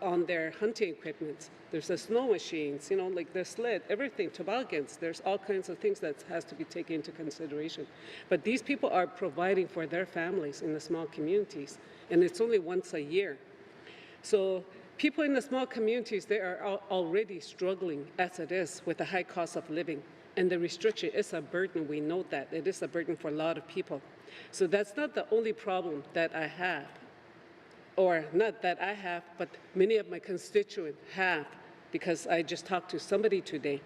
on their hunting equipment. There's the snow machines, like the sled, everything, toboggans. There's all kinds of things that has to be taken into consideration. But these people are providing for their families in the small communities, and it's only once a year. So people in the small communities, they are already struggling as it is with the high cost of living. And the restriction is a burden. We know that. It is a burden for a lot of people. So that's not the only problem that I have. Or not that I have, but many of my constituents have, because I just talked to somebody today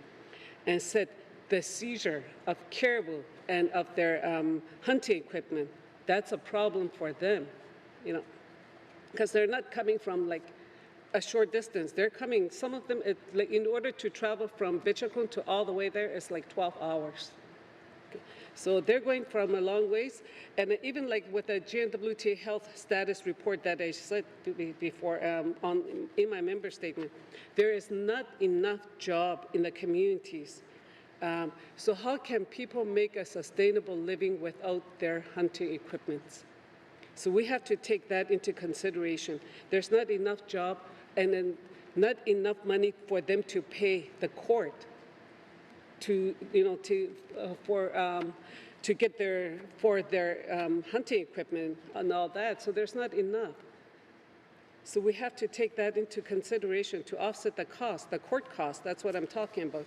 and said the seizure of caribou and of their hunting equipment, that's a problem for them, because they're not coming from like a short distance. They're coming, some of them, like in order to travel from Bichakun to all the way there, it's like 12 hours. So they're going from a long ways, and even like with the GNWT health status report that I said before in my member statement, there is not enough job in the communities. So how can people make a sustainable living without their hunting equipment? So we have to take that into consideration. There's not enough job, and then not enough money for them to pay the court to get their hunting equipment and all that. So there's not enough. So we have to take that into consideration to offset the cost, the court cost. That's what I'm talking about.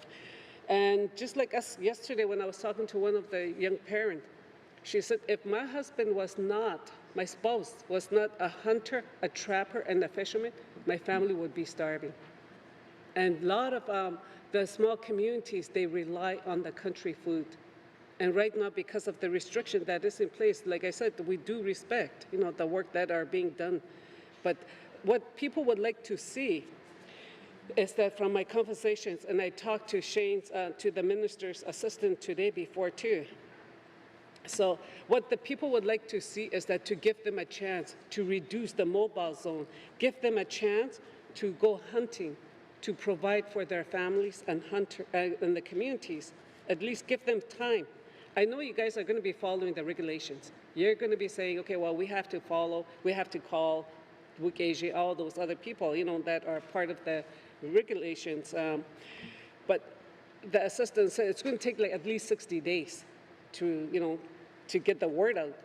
And just like us yesterday when I was talking to one of the young parents, she said, if my husband was not, my spouse was not a hunter, a trapper, and a fisherman, my family would be starving. And a lot of the small communities, they rely on the country food. And right now, because of the restriction that is in place, like I said, we do respect, the work that are being done. But what people would like to see is that from my conversations, and I talked to to the minister's assistant today before too. So what the people would like to see is that to give them a chance to reduce the mobile zone, give them a chance to go hunting, to provide for their families and the communities, at least give them time. I know you guys are going to be following the regulations. You're going to be saying, okay, well, we have to follow, we have to call WCAG, all those other people, that are part of the regulations. But the assistant said it's going to take like at least 60 days to, to get the word out.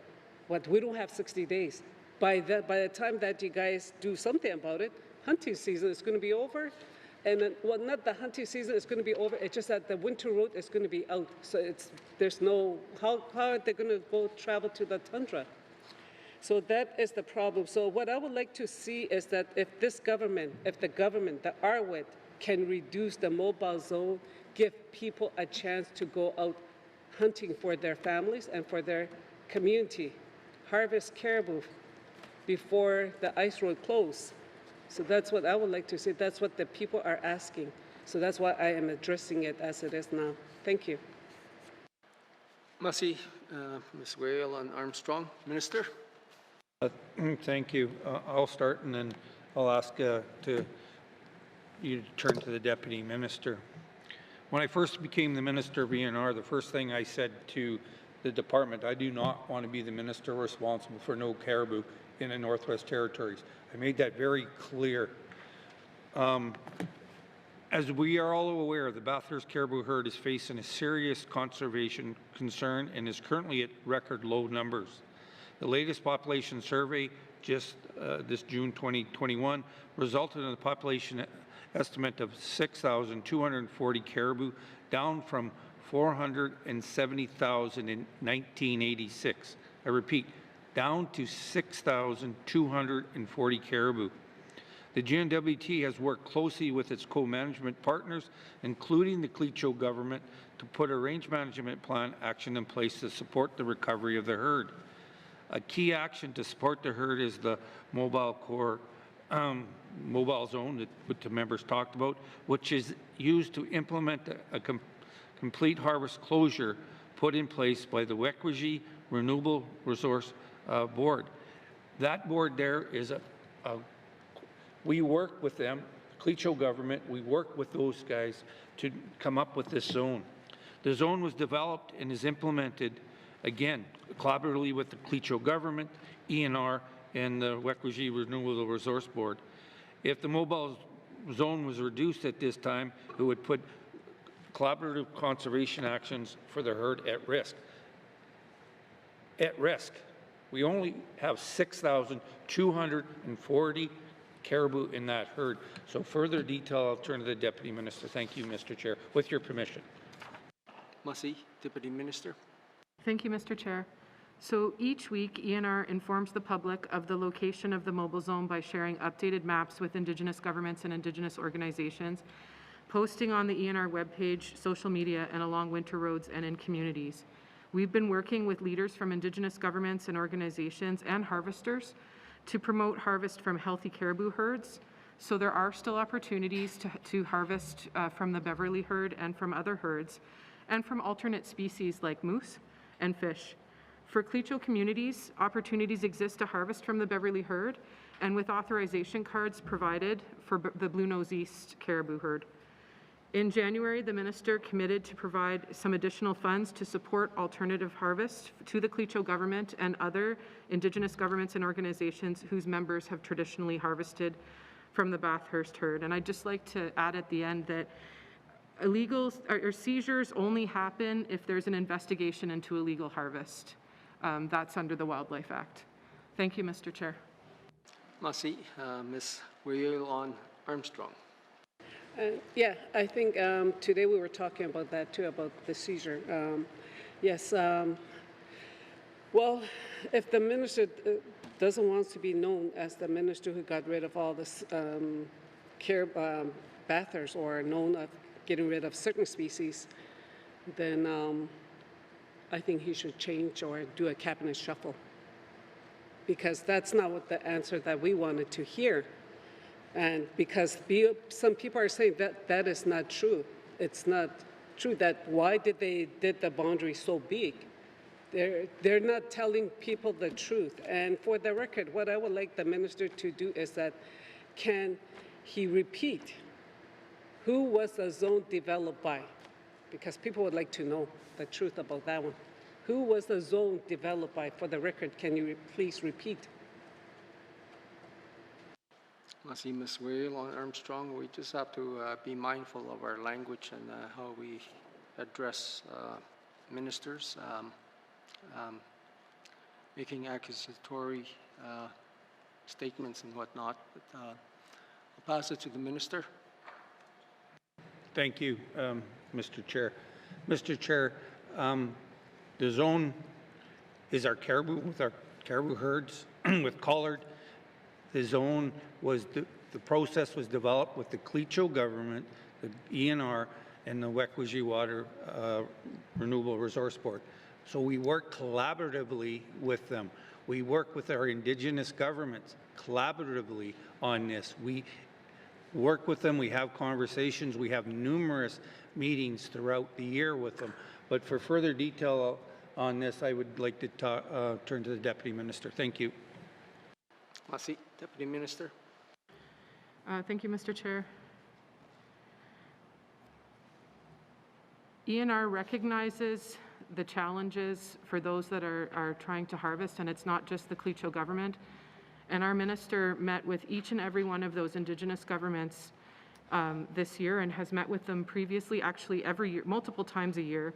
But we don't have 60 days. By the time that you guys do something about it, hunting season is going to be over. And then, well, not the hunting season is going to be over. It's just that the winter road is going to be out. So there's no, how are they going to go travel to the tundra? So that is the problem. So what I would like to see is that if the government, the RWIT, can reduce the mobile zone, give people a chance to go out hunting for their families and for their community, harvest caribou before the ice road closes. So that's what I would like to see. That's what the people are asking. So that's why I am addressing it as it is now. Thank you. Merci, Ms. Whale and Armstrong. Minister? Thank you. I'll start, and then I'll ask you to turn to the Deputy Minister. When I first became the Minister of ENR, the first thing I said to the department, I do not want to be the minister responsible for no caribou in the Northwest Territories. I made that very clear. As we are all aware, the Bathurst caribou herd is facing a serious conservation concern and is currently at record low numbers. The latest population survey, just this June 2021, resulted in a population estimate of 6,240 caribou, down from 470,000 in 1986. I repeat, down to 6,240 caribou. The GNWT has worked closely with its co-management partners, including the Clecho government, to put a range management plan action in place to support the recovery of the herd. A key action to support the herd is the mobile zone that the members talked about, which is used to implement a complete harvest closure put in place by the Wekwiji Renewable Resource Board. That board there is we work with them, Clecho government, we work with those guys to come up with this zone. The zone was developed and is implemented, again, collaboratively with the Clecho government, ENR, and the Wekwiji Renewable Resource Board. If the mobile zone was reduced at this time, it would put collaborative conservation actions for the herd at risk. At risk. We only have 6,240 caribou in that herd. So further detail, I'll turn to the Deputy Minister. Thank you, Mr. Chair. With your permission. Massey, Deputy Minister. Thank you, Mr. Chair. So each week, ENR informs the public of the location of the mobile zone by sharing updated maps with Indigenous governments and Indigenous organizations, posting on the ENR webpage, social media, and along winter roads and in communities. We've been working with leaders from Indigenous governments and organizations and harvesters to promote harvest from healthy caribou herds. So there are still opportunities to harvest from the Beverly herd and from other herds, and from alternate species like moose and fish. For Clecho communities, opportunities exist to harvest from the Beverly herd, and with authorization cards provided for the Blue Nose East caribou herd. In January, the minister committed to provide some additional funds to support alternative harvest to the Clecho government and other Indigenous governments and organizations whose members have traditionally harvested from the Bathurst herd. And I'd just like to add at the end that illegals or seizures only happen if there's an investigation into illegal harvest. That's under the Wildlife Act. Thank you, Mr. Chair. Massey, Ms. Wheel Armstrong. Yeah, I think today we were talking about that too, about the seizure. Yes, well, if the minister doesn't want to be known as the minister who got rid of all this Bathurst, or known of getting rid of certain species, then I think he should change or do a cabinet shuffle, because that's not what the answer that we wanted to hear. And because some people are saying that that is not true. It's not true. That why did they did the boundary so big? They're not telling people the truth. And for the record, what I would like the minister to do is that, can he repeat who was the zone developed by? Because people would like to know the truth about that one. Who was the zone developed by? For the record, can you please repeat? I see Ms. Whale Armstrong. We just have to be mindful of our language and how we address ministers. Making accusatory statements and whatnot. But, I'll pass it to the minister. Thank you, Mr. Chair. Mr. Chair, the zone is our caribou, with our caribou herds, with collared. The zone was, the process was developed with the Clecho government, the ENR, and the Wekwiji Water Renewable Resource Board. So we work collaboratively with them. We work with our Indigenous governments collaboratively on this. We work with them, we have conversations, we have numerous meetings throughout the year with them. But for further detail on this, I would like to turn to the Deputy Minister. Thank you. Massey, Deputy Minister. Thank you, Mr. Chair. ENR recognizes the challenges for those that are trying to harvest, and it's not just the Clecho government. And our minister met with each and every one of those Indigenous governments this year, and has met with them previously, actually every year, multiple times a year,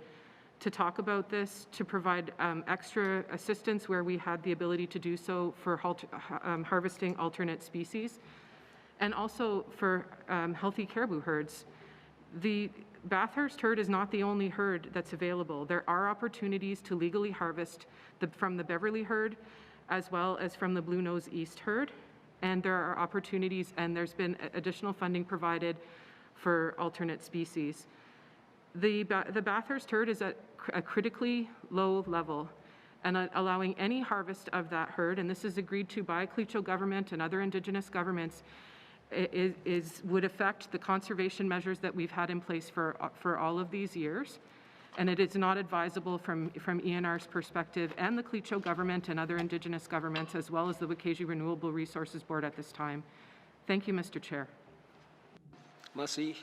to talk about this, to provide extra assistance where we had the ability to do so for harvesting alternate species, and also for healthy caribou herds. The Bathurst herd is not the only herd that's available. There are opportunities to legally harvest from the Beverly herd as well as from the Blue Nose East herd, and there are opportunities, and there's been additional funding provided for alternate species. The Bathurst herd is at a critically low level, and allowing any harvest of that herd, and this is agreed to by Clecho government and other Indigenous governments, would affect the conservation measures that we've had in place for all of these years, and it is not advisable from ENR's perspective and the Clecho government and other Indigenous governments, as well as the Wakaji Renewable Resources Board at this time. Thank you, Mr. Chair. Merci.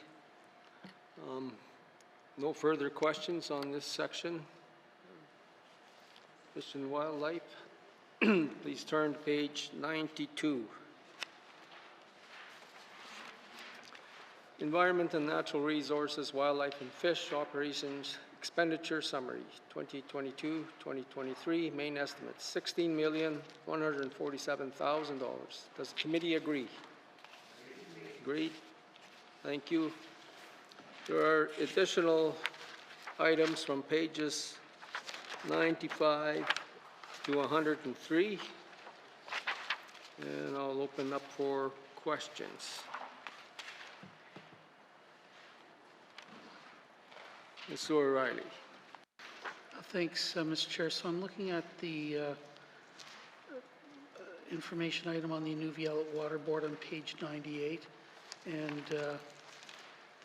No further questions on this section. Fish and Wildlife. Please turn to page 92. Environment and Natural Resources, Wildlife and Fish Operations Expenditure Summary 2022-2023. Main estimate $16,147,000. Does the committee agree? Agreed. Thank you. There are additional items from pages 95 to 103, and I'll open up for questions. Mr. O'Reilly. Thanks, Mr. Chair. So I'm looking at the information item on the Inuvialuktun Water Board on page 98, and the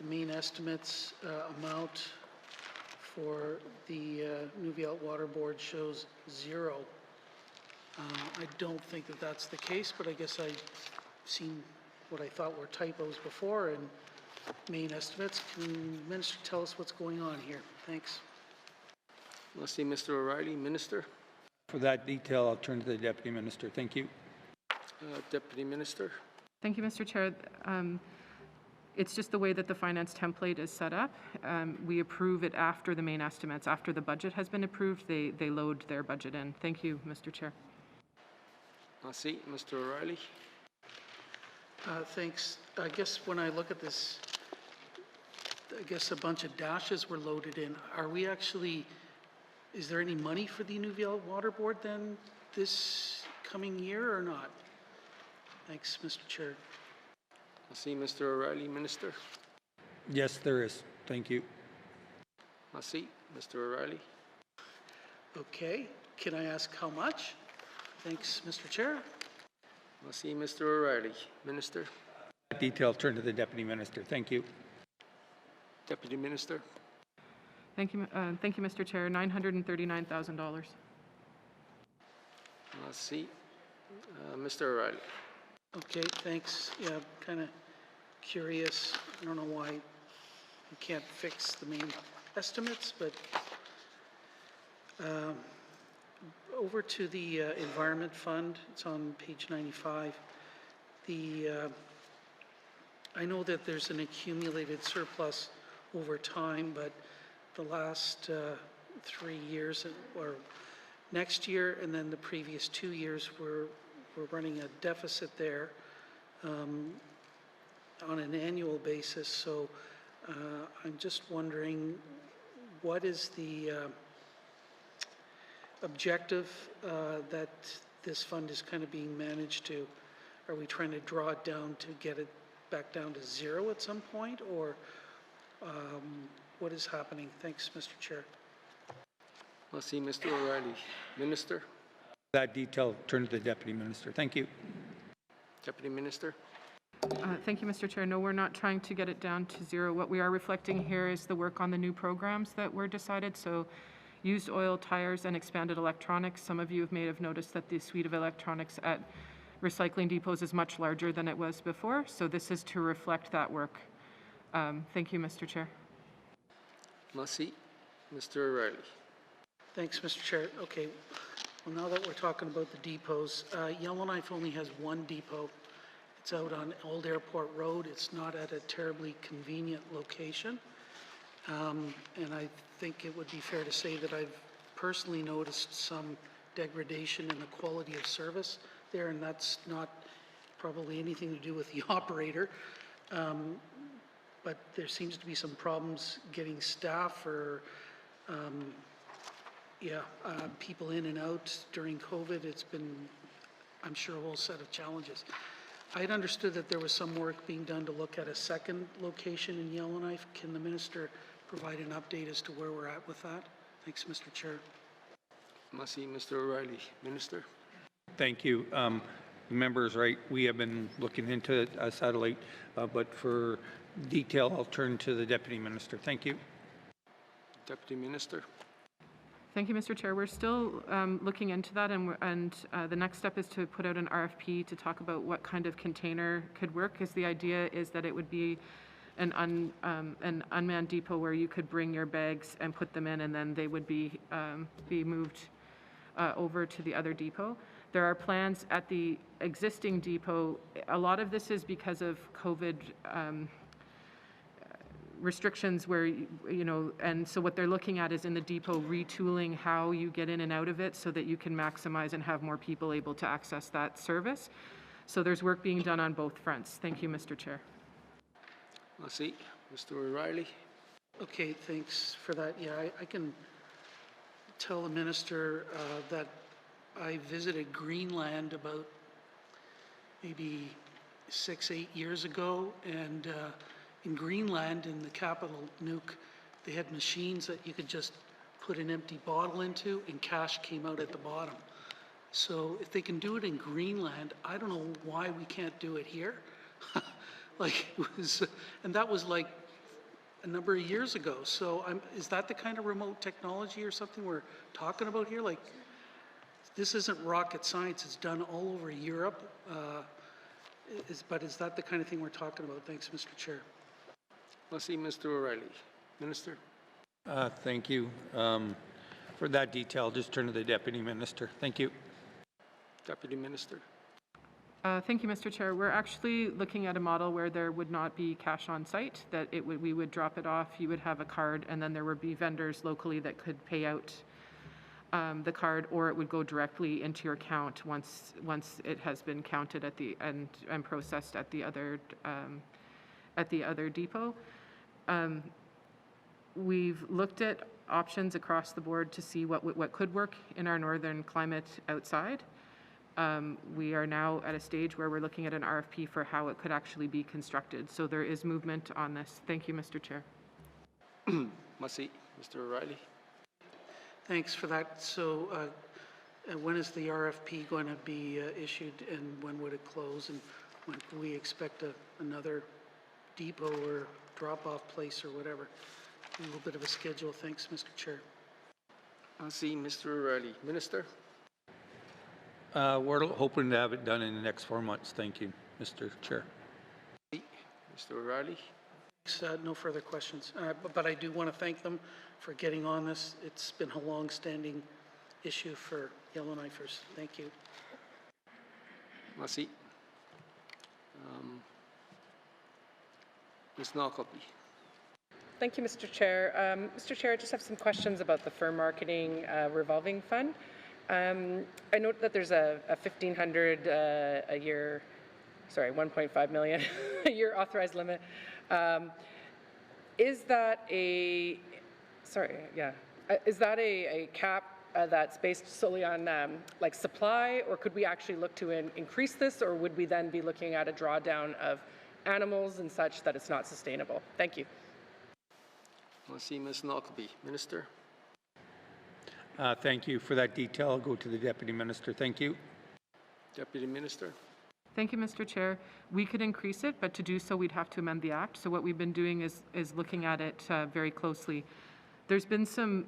main estimates amount for the Inuvialuktun Water Board shows 0. I don't think that that's the case, but I guess I've seen what I thought were typos before, and main estimates. Can the Minister tell us what's going on here? Thanks. Let's see, Mr. O'Reilly. Minister. For that detail, I'll turn to the Deputy Minister. Thank you. Deputy Minister. Thank you, Mr. Chair. It's just the way that the finance template is set up. We approve it after the main estimates. After the budget has been approved, they load their budget in. Thank you, Mr. Chair. Merci. Mr. O'Reilly. Thanks. I guess when I look at this, I guess a bunch of dashes were loaded in. Are we actually, is there any money for the Inuvialuktun Water Board then this coming year or not? Thanks, Mr. Chair. I see Mr. O'Reilly. Minister. Yes, there is. Thank you. I see Mr. O'Reilly. Okay. Can I ask how much? Thanks, Mr. Chair. I see Mr. O'Reilly. Minister. That detail, turn to the Deputy Minister. Thank you. Deputy Minister. Thank you, Mr. Chair. $939,000. I see Mr. O'Reilly. Okay, thanks. Yeah, I'm kind of curious. I don't know why you can't fix the main estimates, but over to the Environment Fund. It's on page 95. I know that there's an accumulated surplus over time, but the last 3 years, or next year and then the previous 2 years, we're running a deficit there on an annual basis. So I'm just wondering, what is the objective that this fund is kind of being managed to? Are we trying to draw it down to get it back down to 0 at some point, or what is happening? Thanks, Mr. Chair. I see Mr. O'Reilly. Minister. That detail, turn to the Deputy Minister. Thank you. Deputy Minister. Thank you, Mr. Chair. No, we're not trying to get it down to 0. What we are reflecting here is the work on the new programs that were decided. So used oil, tires, and expanded electronics. Some of you may have noticed that the suite of electronics at recycling depots is much larger than it was before. So this is to reflect that work. Thank you, Mr. Chair. Merci. Mr. O'Reilly. Thanks, Mr. Chair. Okay, well, now that we're talking about the depots, Yellowknife only has one depot. It's out on Old Airport Road. It's not at a terribly convenient location. And I think it would be fair to say that I've personally noticed some degradation in the quality of service there, and that's not probably anything to do with the operator. But there seems to be some problems getting staff or people in and out during COVID. It's been, I'm sure, a whole set of challenges. I had understood that there was some work being done to look at a second location in Yellowknife. Can the minister provide an update as to where we're at with that? Thanks, Mr. Chair. Merci, Mr. O'Reilly. Minister. Thank you. The member is right. We have been looking into a satellite, but for detail, I'll turn to the Deputy Minister. Thank you. Deputy Minister. Thank you, Mr. Chair. We're still looking into that, and the next step is to put out an RFP to talk about what kind of container could work, because the idea is that it would be an unmanned depot where you could bring your bags and put them in, and then they would be moved over to the other depot. There are plans at the existing depot. A lot of this is because of COVID restrictions where, and so what they're looking at is in the depot retooling how you get in and out of it so that you can maximize and have more people able to access that service. So there's work being done on both fronts. Thank you, Mr. Chair. Merci. Mr. O'Reilly. Okay, thanks for that. Yeah, I can tell the minister that I visited Greenland about maybe 6-8 years ago, and in Greenland, in the capital, Nuuk, they had machines that you could just put an empty bottle into and cash came out at the bottom. So if they can do it in Greenland, I don't know why we can't do it here. And that was like a number of years ago. So is that the kind of remote technology or something we're talking about here? Like, this isn't rocket science. It's done all over Europe. But is that the kind of thing we're talking about? Thanks, Mr. Chair. Merci, Mr. O'Reilly. Minister. Thank you. For that detail, I'll just turn to the Deputy Minister. Thank you. Deputy Minister. Thank you, Mr. Chair. We're actually looking at a model where there would not be cash on site, that we would drop it off, you would have a card, and then there would be vendors locally that could pay out the card, or it would go directly into your account once it has been counted at the end and processed at the other depot. We've looked at options across the board to see what could work in our northern climate outside. We are now at a stage where we're looking at an RFP for how it could actually be constructed. So there is movement on this. Thank you, Mr. Chair. Merci. Mr. O'Reilly. Thanks for that. So when is the RFP going to be issued, and when would it close, and when can we expect another depot or drop-off place or whatever? A little bit of a schedule. Thanks, Mr. Chair. Merci, Mr. O'Reilly. Minister. We're hoping to have it done in the next 4 months. Thank you, Mr. Chair. Mr. O'Reilly. No further questions, but I do want to thank them for getting on this. It's been a long-standing issue for Yellowknifers. Thank you. Merci. Ms. Knockleby. Thank you, Mr. Chair. Mr. Chair, I just have some questions about the fur marketing revolving fund. I note that there's a $1,500 a year, sorry, $1.5 million a year authorized limit. Is that a, is that a cap that's based solely on like supply, or could we actually look to increase this, or would we then be looking at a drawdown of animals and such that it's not sustainable? Thank you. Merci, Ms. Knockleby. Minister. Thank you for that detail. I'll go to the Deputy Minister. Thank you. Deputy Minister. Thank you, Mr. Chair. We could increase it, but to do so, we'd have to amend the Act. So what we've been doing is looking at it very closely. There's been some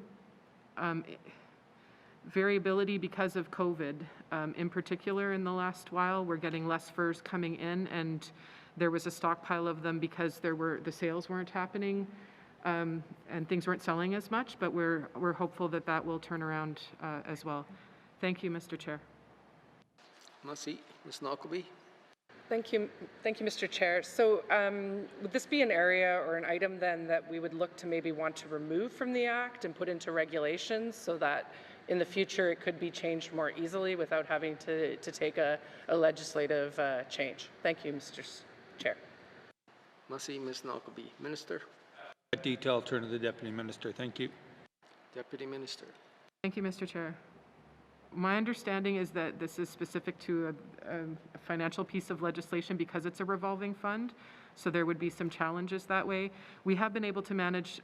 variability because of COVID. In particular, in the last while, we're getting less furs coming in, and there was a stockpile of them because the sales weren't happening and things weren't selling as much, but we're hopeful that that will turn around as well. Thank you, Mr. Chair. Merci. Ms. Knockleby. Thank you, Mr. Chair. So would this be an area or an item then that we would look to maybe want to remove from the Act and put into regulations so that in the future it could be changed more easily without having to take a legislative change? Thank you, Mr. Chair. Merci, Ms. Knockleby. Minister. That detail, I'll turn to the Deputy Minister. Thank you. Deputy Minister. Thank you, Mr. Chair. My understanding is that this is specific to a financial piece of legislation because it's a revolving fund, so there would be some challenges that way. We have been able to manage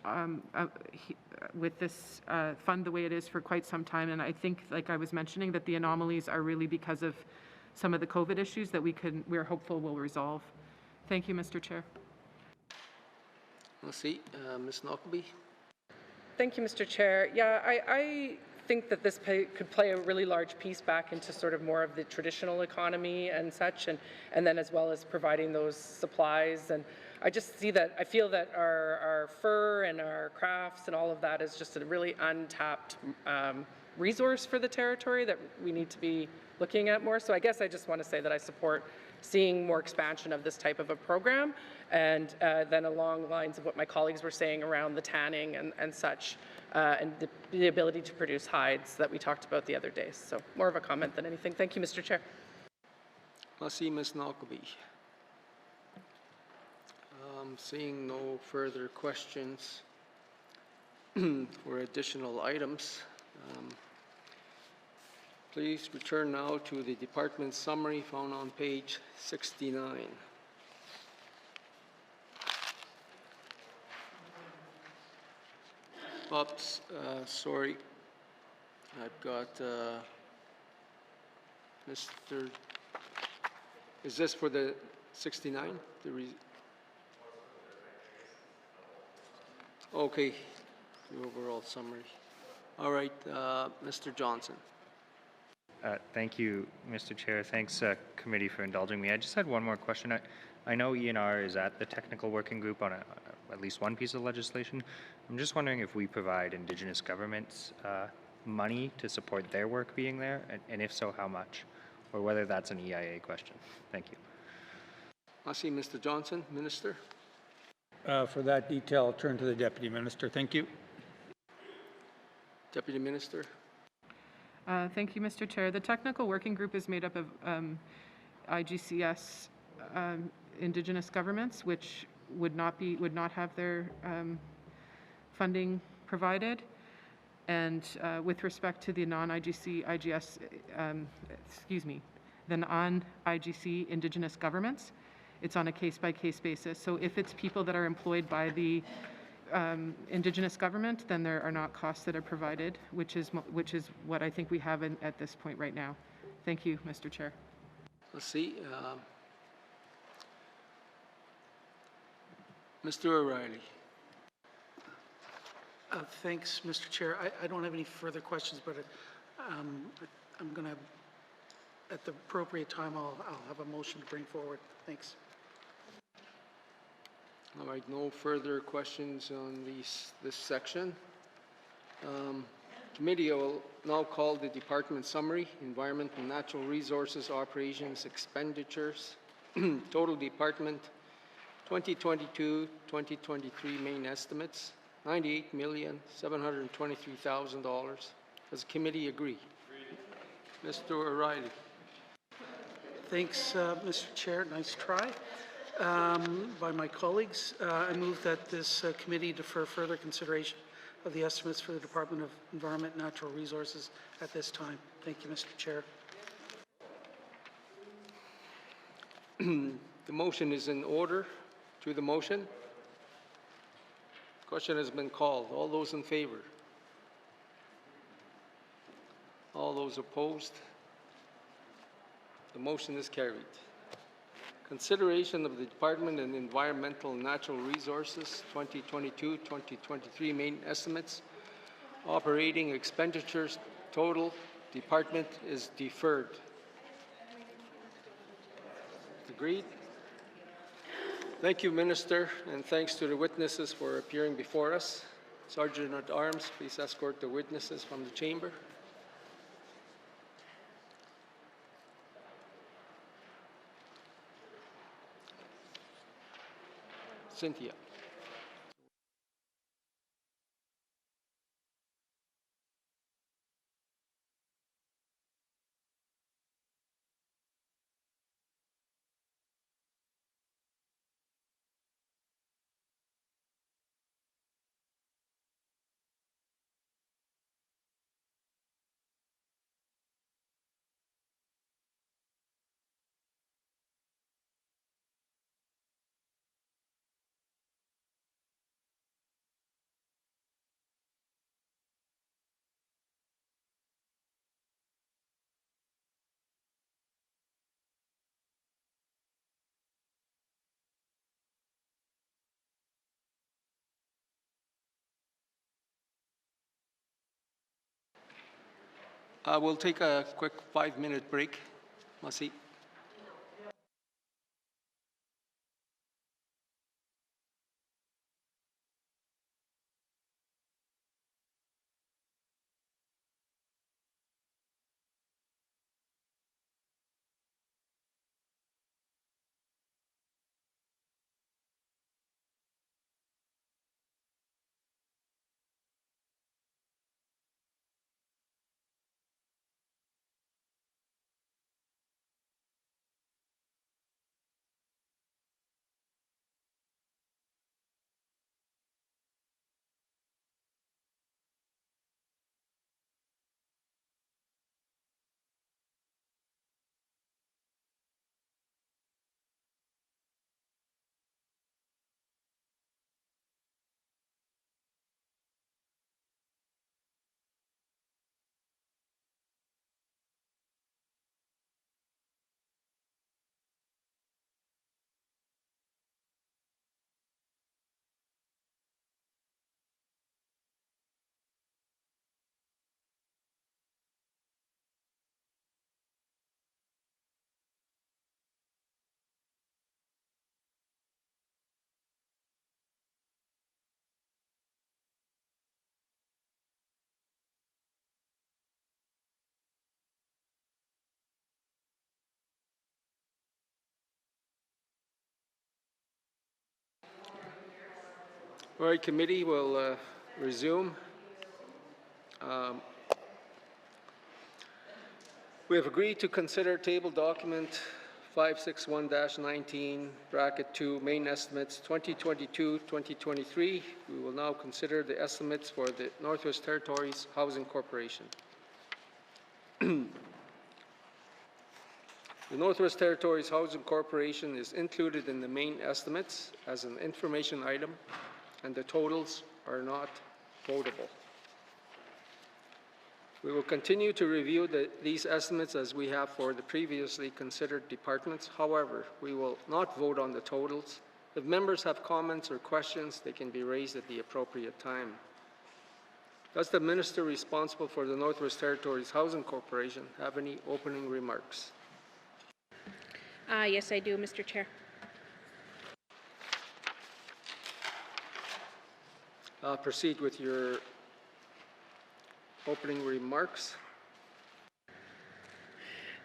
with this fund the way it is for quite some time, and I think, like I was mentioning, that the anomalies are really because of some of the COVID issues that we're hopeful will resolve. Thank you, Mr. Chair. Merci. Ms. Knockleby. Thank you, Mr. Chair. Yeah, I think that this could play a really large piece back into sort of more of the traditional economy and such, and then as well as providing those supplies. And I just see that, I feel that our fur and our crafts and all of that is just a really untapped resource for the territory that we need to be looking at more. So I guess I just want to say that I support seeing more expansion of this type of a program, and then along the lines of what my colleagues were saying around the tanning and such, and the ability to produce hides that we talked about the other day. So more of a comment than anything. Thank you, Mr. Chair. Merci, Ms. Knockleby. Seeing no further questions for additional items, please return now to the department summary found on page 69. Oops, sorry. I've got Mr. Is this for the 69? Okay, the overall summary. All right, Mr. Johnson. Thank you, Mr. Chair. Thanks, committee, for indulging me. I just had one more question. I know ENR is at the technical working group on at least one piece of legislation. I'm just wondering if we provide Indigenous governments money to support their work being there, and if so, how much, or whether that's an EIA question. Thank you. I see Mr. Johnson. Minister. For that detail, I'll turn to the Deputy Minister. Thank you. Deputy Minister. Thank you, Mr. Chair. The technical working group is made up of IGCS Indigenous governments, which would not have their funding provided, and with respect to the non-IGC IGS, the non-IGC Indigenous governments, it's on a case-by-case basis. So if it's people that are employed by the Indigenous government, then there are not costs that are provided, which is what I think we have at this point right now. Thank you, Mr. Chair. Let's see. Mr. O'Reilly. Thanks, Mr. Chair. I don't have any further questions, but I'm going to, at the appropriate time, I'll have a motion to bring forward. Thanks. All right, no further questions on this section. Committee will now call the department summary, Environment and Natural Resources Operations Expenditures, total department 2022-2023 main estimates, $98,723,000. Does the committee agree? Mr. O'Reilly. Thanks, Mr. Chair. Nice try. By my colleagues, I move that this committee defer further consideration of the estimates for the Department of Environment and Natural Resources at this time. Thank you, Mr. Chair. The motion is in order. To the motion. Question has been called. All those in favor? All those opposed? The motion is carried. Consideration of the Department of Environmental and Natural Resources 2022-2023 main estimates. Operating expenditures total department is deferred. Agreed? Thank you, Minister, and thanks to the witnesses for appearing before us. Sergeant at Arms, please escort the witnesses from the chamber. Cynthia. We'll take a quick 5-minute break. Masi. All right, committee will resume. We have agreed to consider table document 561-19, bracket 2, main estimates 2022-2023. We will now consider the estimates for the Northwest Territories Housing Corporation. The Northwest Territories Housing Corporation is included in the main estimates as an information item, and the totals are not votable. We will continue to review these estimates as we have for the previously considered departments. However, we will not vote on the totals. If members have comments or questions, they can be raised at the appropriate time. Does the minister responsible for the Northwest Territories Housing Corporation have any opening remarks? Yes, I do, Mr. Chair. Proceed with your opening remarks.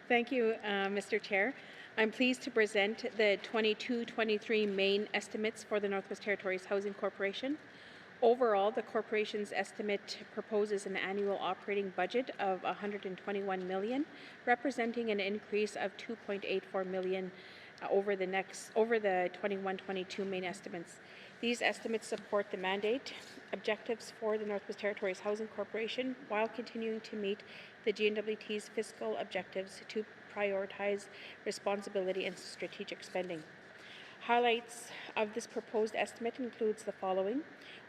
Thank you, Mr. Chair. I'm pleased to present the 22-23 main estimates for the Northwest Territories Housing Corporation. Overall, the corporation's estimate proposes an annual operating budget of $121 million, representing an increase of $2.84 million over the 21-22 main estimates. These estimates support the mandate objectives for the Northwest Territories Housing Corporation while continuing to meet the GNWT's fiscal objectives to prioritize responsibility and strategic spending. Highlights of this proposed estimate includes the following: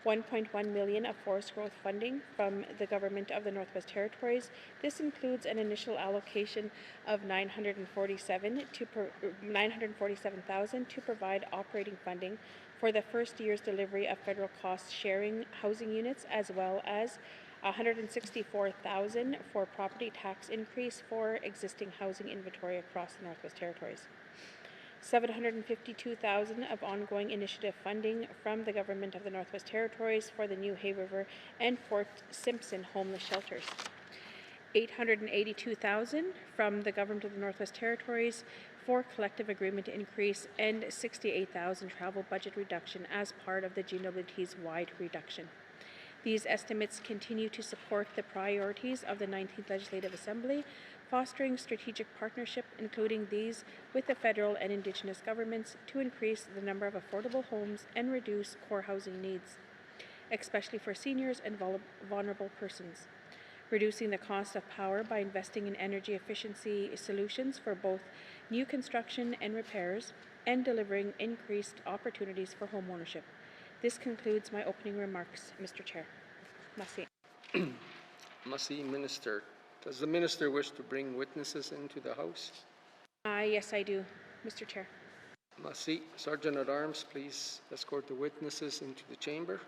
$1.1 million of forest growth funding from the Government of the Northwest Territories. This includes an initial allocation of $947,000 to provide operating funding for the first year's delivery of federal cost-sharing housing units, as well as $164,000 for property tax increase for existing housing inventory across the Northwest Territories. $752,000 of ongoing initiative funding from the Government of the Northwest Territories for the new Hay River and Fort Simpson homeless shelters. $882,000 from the Government of the Northwest Territories for collective agreement increase and $68,000 travel budget reduction as part of the GWT's wide reduction. These estimates continue to support the priorities of the 19th Legislative Assembly, fostering strategic partnership, including these with the federal and Indigenous governments, to increase the number of affordable homes and reduce core housing needs, especially for seniors and vulnerable persons. Reducing the cost of power by investing in energy efficiency solutions for both new construction and repairs, and delivering increased opportunities for homeownership. This concludes my opening remarks, Mr. Chair. Merci. Merci, Minister. Does the Minister wish to bring witnesses into the House? Yes, I do, Mr. Chair. Merci. Sergeant at Arms, please escort the witnesses into the chamber.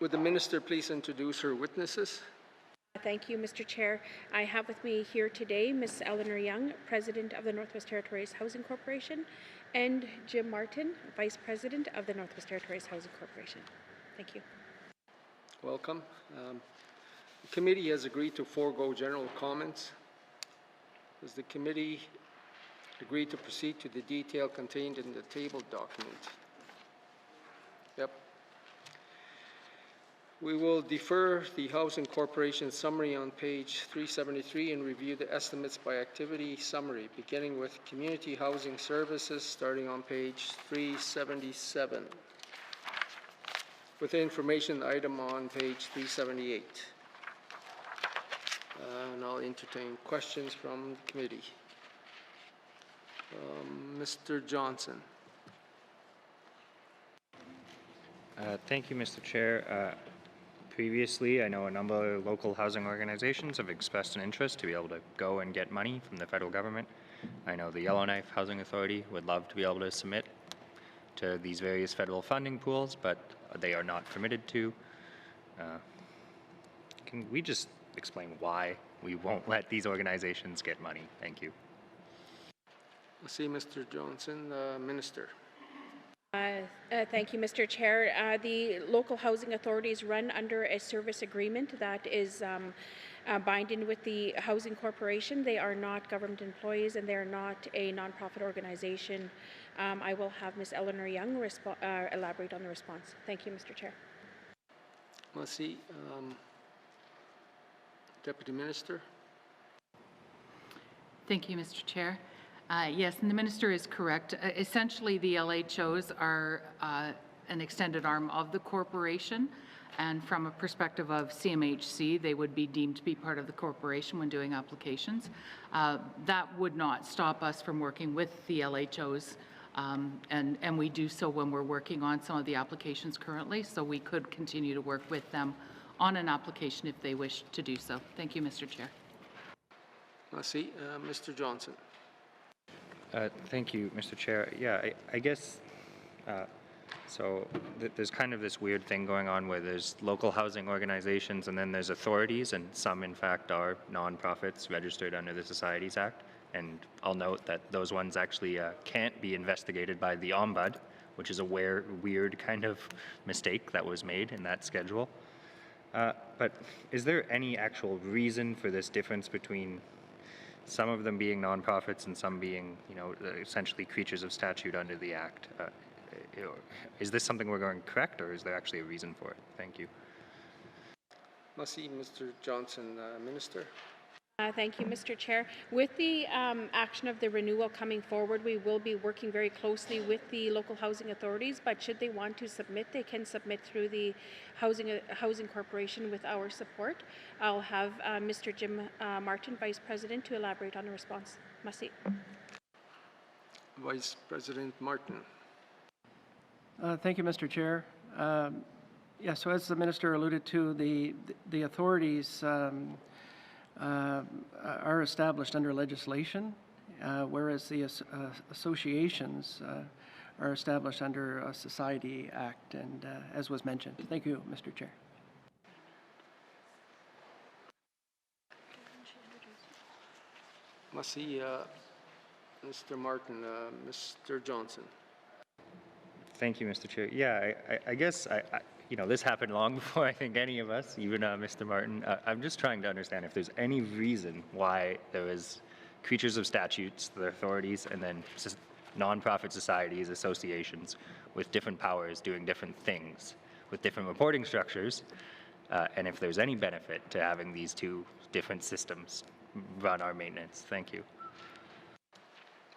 Would the Minister please introduce her witnesses? Thank you, Mr. Chair. I have with me here today Ms. Eleanor Young, President of the Northwest Territories Housing Corporation, and Jim Martin, Vice President of the Northwest Territories Housing Corporation. Thank you. Welcome. The committee has agreed to forego general comments. Does the committee agree to proceed to the detail contained in the tabled document? Yep. We will defer the Housing Corporation summary on page 373 and review the estimates by activity summary, beginning with community housing services, starting on page 377, with the information item on page 378. And I'll entertain questions from the committee. Mr. Johnson. Thank you, Mr. Chair. Previously, I know a number of local housing organizations have expressed an interest to be able to go and get money from the federal government. I know the Yellowknife Housing Authority would love to be able to submit to these various federal funding pools, but they are not permitted to. Can we just explain why we won't let these organizations get money? Thank you. I see Mr. Johnson, Minister. Thank you, Mr. Chair. The local housing authorities run under a service agreement that is binding with the Housing Corporation. They are not government employees and they are not a nonprofit organization. I will have Ms. Eleanor Young elaborate on the response. Thank you, Mr. Chair. Merci. Deputy Minister. Thank you, Mr. Chair. Yes, and the Minister is correct. Essentially, the LHOs are an extended arm of the corporation, and from a perspective of CMHC, they would be deemed to be part of the corporation when doing applications. That would not stop us from working with the LHOs, and we do so when we're working on some of the applications currently, so we could continue to work with them on an application if they wish to do so. Thank you, Mr. Chair. Merci. Mr. Johnson. Thank you, Mr. Chair. Yeah, I guess, so there's kind of this weird thing going on where there's local housing organizations and then there's authorities, and some in fact are nonprofits registered under the Societies Act. And I'll note that those ones actually can't be investigated by the Ombud, which is a weird kind of mistake that was made in that schedule. But is there any actual reason for this difference between some of them being nonprofits and some being, you know, essentially creatures of statute under the Act? Is this something we're going correct, or is there actually a reason for it? Thank you. Merci, Mr. Johnson. Minister. Thank you, Mr. Chair. With the action of the renewal coming forward, we will be working very closely with the local housing authorities, but should they want to submit, they can submit through the Housing Corporation with our support. I'll have Mr. Jim Martin, Vice President, to elaborate on the response. Merci. Vice President Martin. Thank you, Mr. Chair. Yeah, so as the Minister alluded to, the authorities are established under legislation, whereas the associations are established under a Society Act, and as was mentioned. Thank you, Mr. Chair. Merci, Mr. Martin. Mr. Johnson. Thank you, Mr. Chair. Yeah, I guess you know, this happened long before I think any of us, even Mr. Martin. I'm just trying to understand if there's any reason why there is creatures of statutes, the authorities, and then nonprofit societies, associations with different powers doing different things with different reporting structures, and if there's any benefit to having these two different systems run our maintenance. Thank you.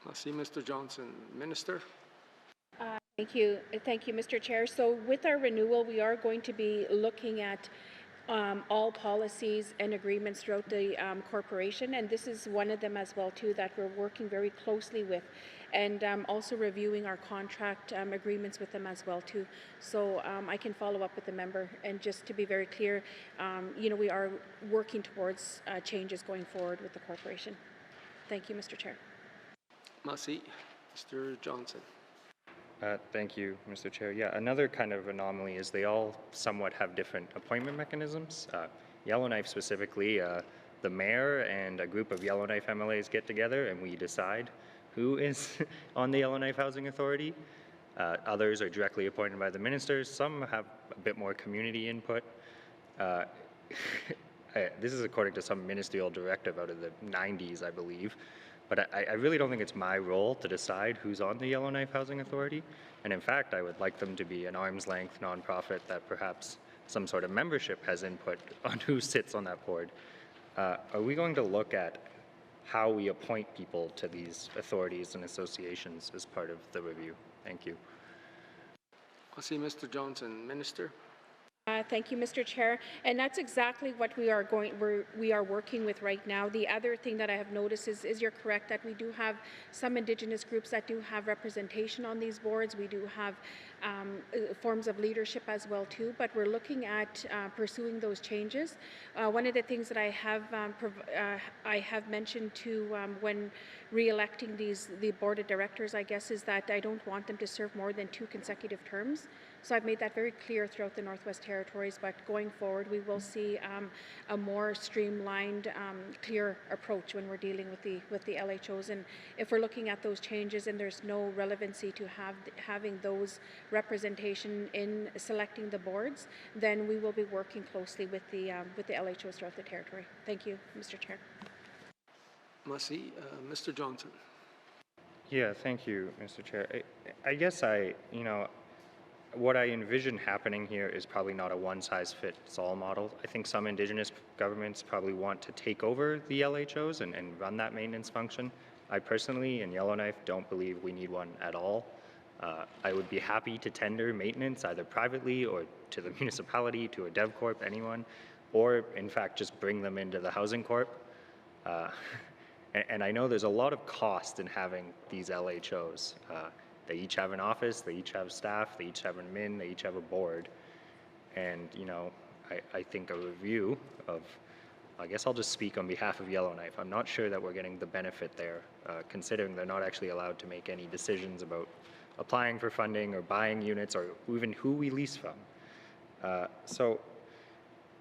Merci, Mr. Johnson. Minister? Thank you, Mr. Chair. So with our renewal, we are going to be looking at all policies and agreements throughout the corporation, and this is one of them as well too that we're working very closely with, and also reviewing our contract agreements with them as well too. So I can follow up with the member, and just to be very clear, you know, we are working towards changes going forward with the corporation. Thank you, Mr. Chair. Merci, Mr. Johnson. Thank you, Mr. Chair. Yeah, another kind of anomaly is they all somewhat have different appointment mechanisms. Yellowknife specifically, the mayor and a group of Yellowknife MLAs get together and we decide who is on the Yellowknife Housing Authority. Others are directly appointed by the ministers. Some have a bit more community input. This is according to some ministerial directive out of the 90s, I believe. But I really don't think it's my role to decide who's on the Yellowknife Housing Authority. And in fact, I would like them to be an arm's length nonprofit that perhaps some sort of membership has input on who sits on that board. Are we going to look at how we appoint people to these authorities and associations as part of the review? Thank you. Merci, Mr. Johnson. Minister? Thank you, Mr. Chair. And that's exactly what we are working with right now. The other thing that I have noticed is you're correct that we do have some Indigenous groups that do have representation on these boards. We do have forms of leadership as well too, but we're looking at pursuing those changes. One of the things that I have mentioned to when re-electing the board of directors, I guess, is that I don't want them to serve more than 2 consecutive terms. So I've made that very clear throughout the Northwest Territories, but going forward we will see a more streamlined, clear approach when we're dealing with the LHOs. And if we're looking at those changes and there's no relevancy to having those representation in selecting the boards, then we will be working closely with the LHOs throughout the territory. Thank you, Mr. Chair. Merci. Mr. Johnson. Yeah, thank you, Mr. Chair. I guess what I envision happening here is probably not a one-size-fits-all model. I think some Indigenous governments probably want to take over the LHOs and run that maintenance function. I personally, in Yellowknife, don't believe we need one at all. I would be happy to tender maintenance either privately or to the municipality, to a dev corp, anyone, or in fact just bring them into the housing corp. And I know there's a lot of cost in having these LHOs. They each have an office, they each have staff, they each have an admin, they each have a board. And, you know, I think a review of, I guess I'll just speak on behalf of Yellowknife. I'm not sure that we're getting the benefit there, considering they're not actually allowed to make any decisions about applying for funding or buying units or even who we lease from. So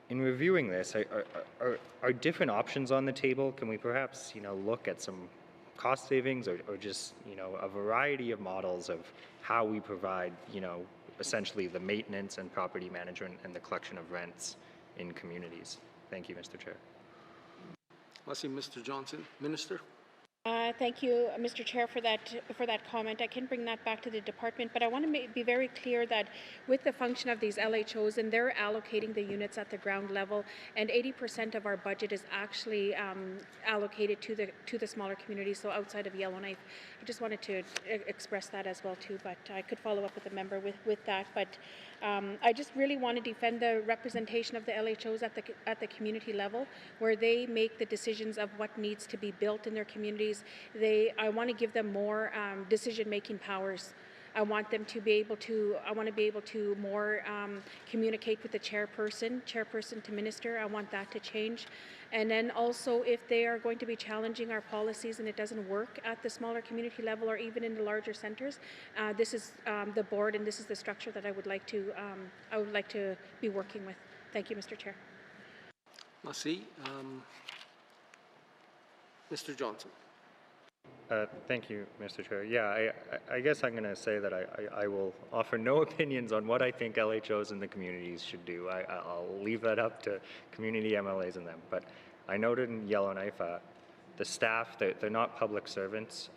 in reviewing this, are different options on the table? Can we perhaps, you know, look at some cost savings or just, you know, a variety of models of how we provide, you know, essentially the maintenance and property management and the collection of rents in communities? Thank you, Mr. Chair. Merci, Mr. Johnson. Minister? Thank you, Mr. Chair, for that comment. I can bring that back to the department, but I want to be very clear that with the function of these LHOs, and they're allocating the units at the ground level, and 80% of our budget is actually allocated to the smaller communities, so outside of Yellowknife. I just wanted to express that as well too, but I could follow up with the member with that. But I just really want to defend the representation of the LHOs at the community level, where they make the decisions of what needs to be built in their communities. I want to give them more decision-making powers. I want them to be able to, I want to be able to more communicate with the chairperson to minister. I want that to change. And then also, if they are going to be challenging our policies and it doesn't work at the smaller community level or even in the larger centres, this is the board and this is the structure that I would like to be working with. Thank you, Mr. Chair. Merci. Mr. Johnson. Thank you, Mr. Chair. Yeah, I guess I'm going to say that I will offer no opinions on what I think LHOs in the communities should do. I'll leave that up to community MLAs and them. But I noted in Yellowknife, the staff, they're not public servants,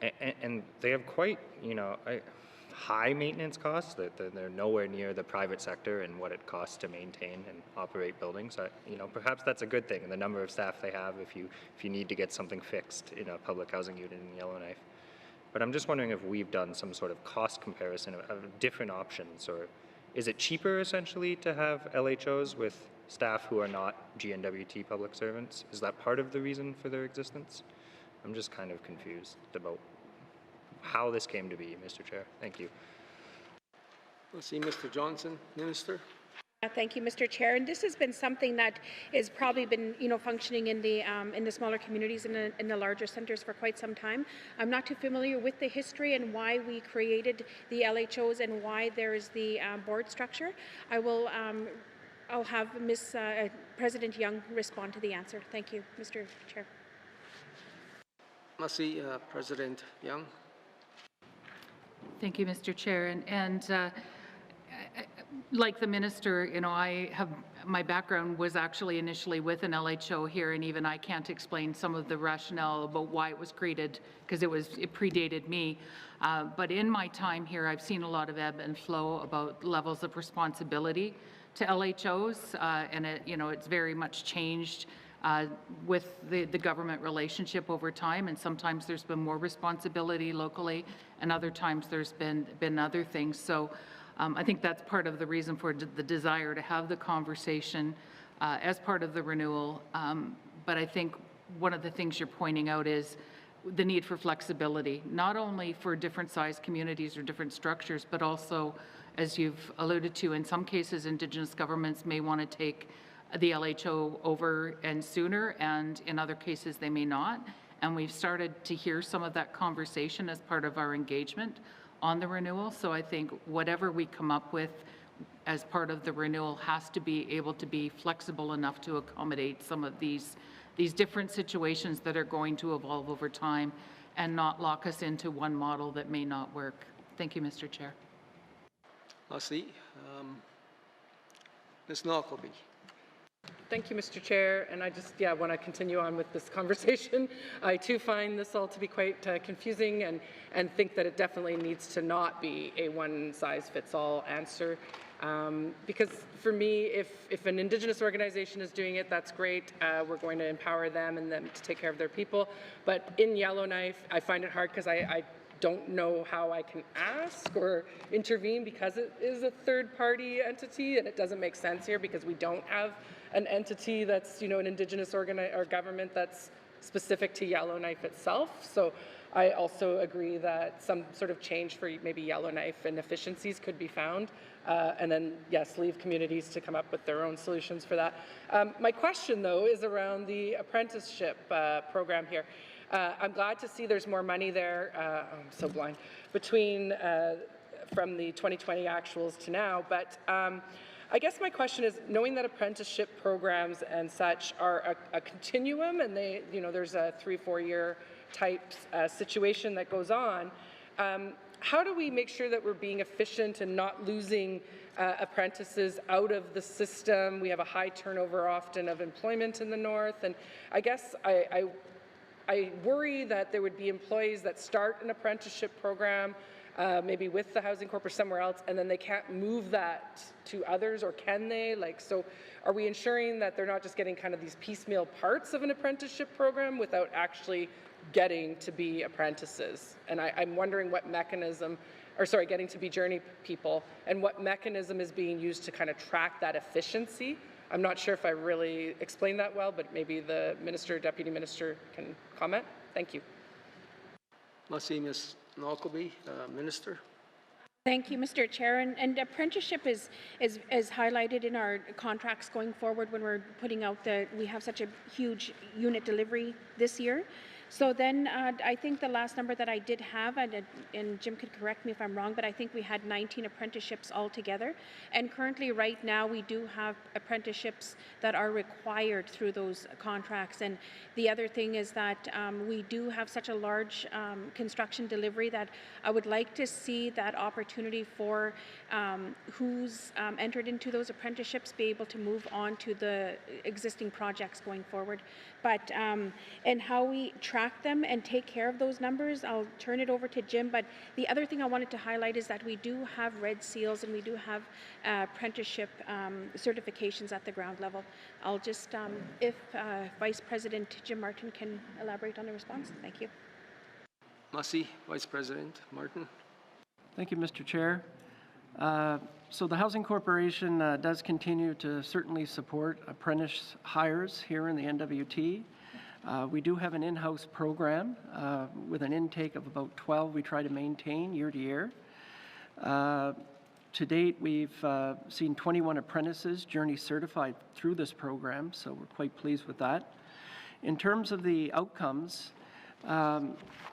and they have quite, high maintenance costs. They're nowhere near the private sector and what it costs to maintain and operate buildings. Perhaps that's a good thing, and the number of staff they have if you need to get something fixed in a public housing unit in Yellowknife. But I'm just wondering if we've done some sort of cost comparison of different options, or is it cheaper essentially to have LHOs with staff who are not GNWT public servants? Is that part of the reason for their existence? I'm just kind of confused about how this came to be, Mr. Chair. Thank you. Let's see, Mr. Johnson, Minister. Thank you, Mr. Chair. And this has been something that has probably been, functioning in the smaller communities and in the larger centres for quite some time. I'm not too familiar with the history and why we created the LHOs and why there is the board structure. I'll have President Young respond to the answer. Thank you, Mr. Chair. Merci, President Young. Thank you, Mr. Chair. And like the minister, my background was actually initially with an LHO here, and even I can't explain some of the rationale about why it was created, because it predated me. But in my time here, I've seen a lot of ebb and flow about levels of responsibility to LHOs, and it's very much changed with the government relationship over time, and sometimes there's been more responsibility locally, and other times there's been other things. So I think that's part of the reason for the desire to have the conversation as part of the renewal. But I think one of the things you're pointing out is the need for flexibility, not only for different size communities or different structures, but also, as you've alluded to, in some cases Indigenous governments may want to take the LHO over and sooner, and in other cases they may not. And we've started to hear some of that conversation as part of our engagement on the renewal. So I think whatever we come up with as part of the renewal has to be able to be flexible enough to accommodate some of these different situations that are going to evolve over time and not lock us into one model that may not work. Thank you, Mr. Chair. Merci. Ms. Knockleby. Thank you, Mr. Chair. And I just, want to continue on with this conversation. I too find this all to be quite confusing and think that it definitely needs to not be a one-size-fits-all answer. Because for me, if an Indigenous organization is doing it, that's great. We're going to empower them and them to take care of their people. But in Yellowknife, I find it hard because I don't know how I can ask or intervene because it is a third-party entity, and it doesn't make sense here because we don't have an entity that's, an Indigenous or government that's specific to Yellowknife itself. So I also agree that some sort of change for maybe Yellowknife and efficiencies could be found. And then, yes, leave communities to come up with their own solutions for that. My question, though, is around the apprenticeship program here. I'm glad to see there's more money there. I'm so blind. Between from the 2020 actuals to now, but I guess my question is, knowing that apprenticeship programs and such are a continuum, and they, there's a 3-4 year type situation that goes on, how do we make sure that we're being efficient and not losing apprentices out of the system? We have a high turnover often of employment in the north, and I guess I worry that there would be employees that start an apprenticeship program, maybe with the Housing Corp or somewhere else, and then they can't move that to others, or can they? Like, so are we ensuring that they're not just getting kind of these piecemeal parts of an apprenticeship program without actually getting to be apprentices? And I'm wondering what mechanism, or sorry, getting to be journey people, and what mechanism is being used to kind of track that efficiency. I'm not sure if I really explained that well, but maybe the minister, deputy minister can comment. Thank you. Merci, Ms. Knockleby. Minister. Thank you, Mr. Chair. And apprenticeship is highlighted in our contracts going forward when we're putting out we have such a huge unit delivery this year. So then I think the last number that I did have, and Jim could correct me if I'm wrong, but I think we had 19 apprenticeships altogether. And currently right now we do have apprenticeships that are required through those contracts. And the other thing is that we do have such a large construction delivery that I would like to see that opportunity for who's entered into those apprenticeships be able to move on to the existing projects going forward. But and how we track them and take care of those numbers, I'll turn it over to Jim. But the other thing I wanted to highlight is that we do have red seals and we do have apprenticeship certifications at the ground level. I'll just, if Vice President Jim Martin can elaborate on the response. Thank you. Merci, Vice President Martin. Thank you, Mr. Chair. So the Housing Corporation does continue to certainly support apprentice hires here in the NWT. We do have an in-house program with an intake of about 12 we try to maintain year to year. To date, we've seen 21 apprentices journey certified through this program, so we're quite pleased with that. In terms of the outcomes,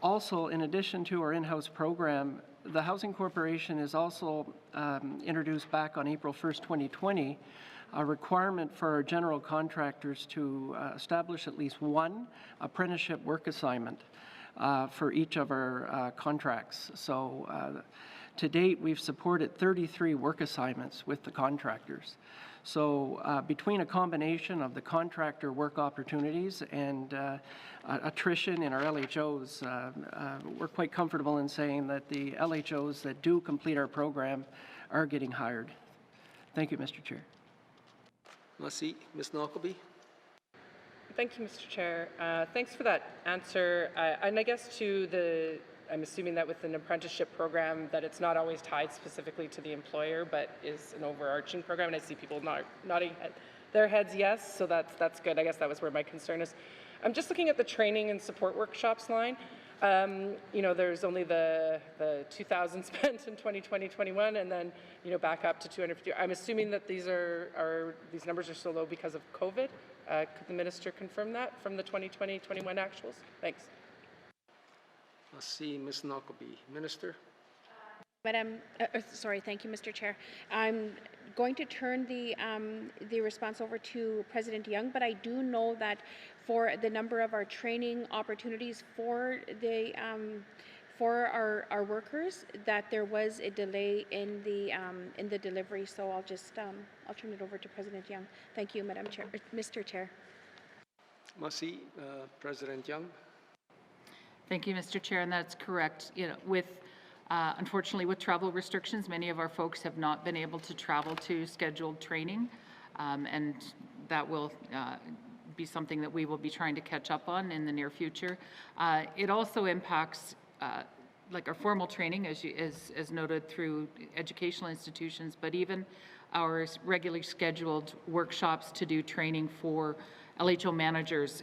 also in addition to our in-house program, the Housing Corporation has also introduced back on April 1st, 2020, a requirement for our general contractors to establish at least one apprenticeship work assignment for each of our contracts. So to date, we've supported 33 work assignments with the contractors. So between a combination of the contractor work opportunities and attrition in our LHOs, we're quite comfortable in saying that the LHOs that do complete our program are getting hired. Thank you, Mr. Chair. Merci. Ms. Knockleby. Thank you, Mr. Chair. Thanks for that answer. And I guess I'm assuming that with an apprenticeship program that it's not always tied specifically to the employer, but is an overarching program. And I see people nodding their heads yes, so that's good. I guess that was where my concern is. I'm just looking at the training and support workshops line. You know, there's only the 2,000 spent in 2020-21, and then back up to 250. I'm assuming that these numbers are so low because of COVID. Could the minister confirm that from the 2020-21 actuals? Thanks. Let's see, Ms. Knockleby. Minister. Sorry, thank you, Mr. Chair. I'm going to turn the response over to President Young, but I do know that for the number of our training opportunities for the for our workers, that there was a delay in the delivery. So I'll just I'll turn it over to President Young. Thank you, Madam Chair, Mr. Chair. Merci, President Young. Thank you, Mr. Chair, and that's correct. Unfortunately, with travel restrictions, many of our folks have not been able to travel to scheduled training, and that will be something that we will be trying to catch up on in the near future. It also impacts like our formal training, as noted through educational institutions, but even our regularly scheduled workshops to do training for LHO managers,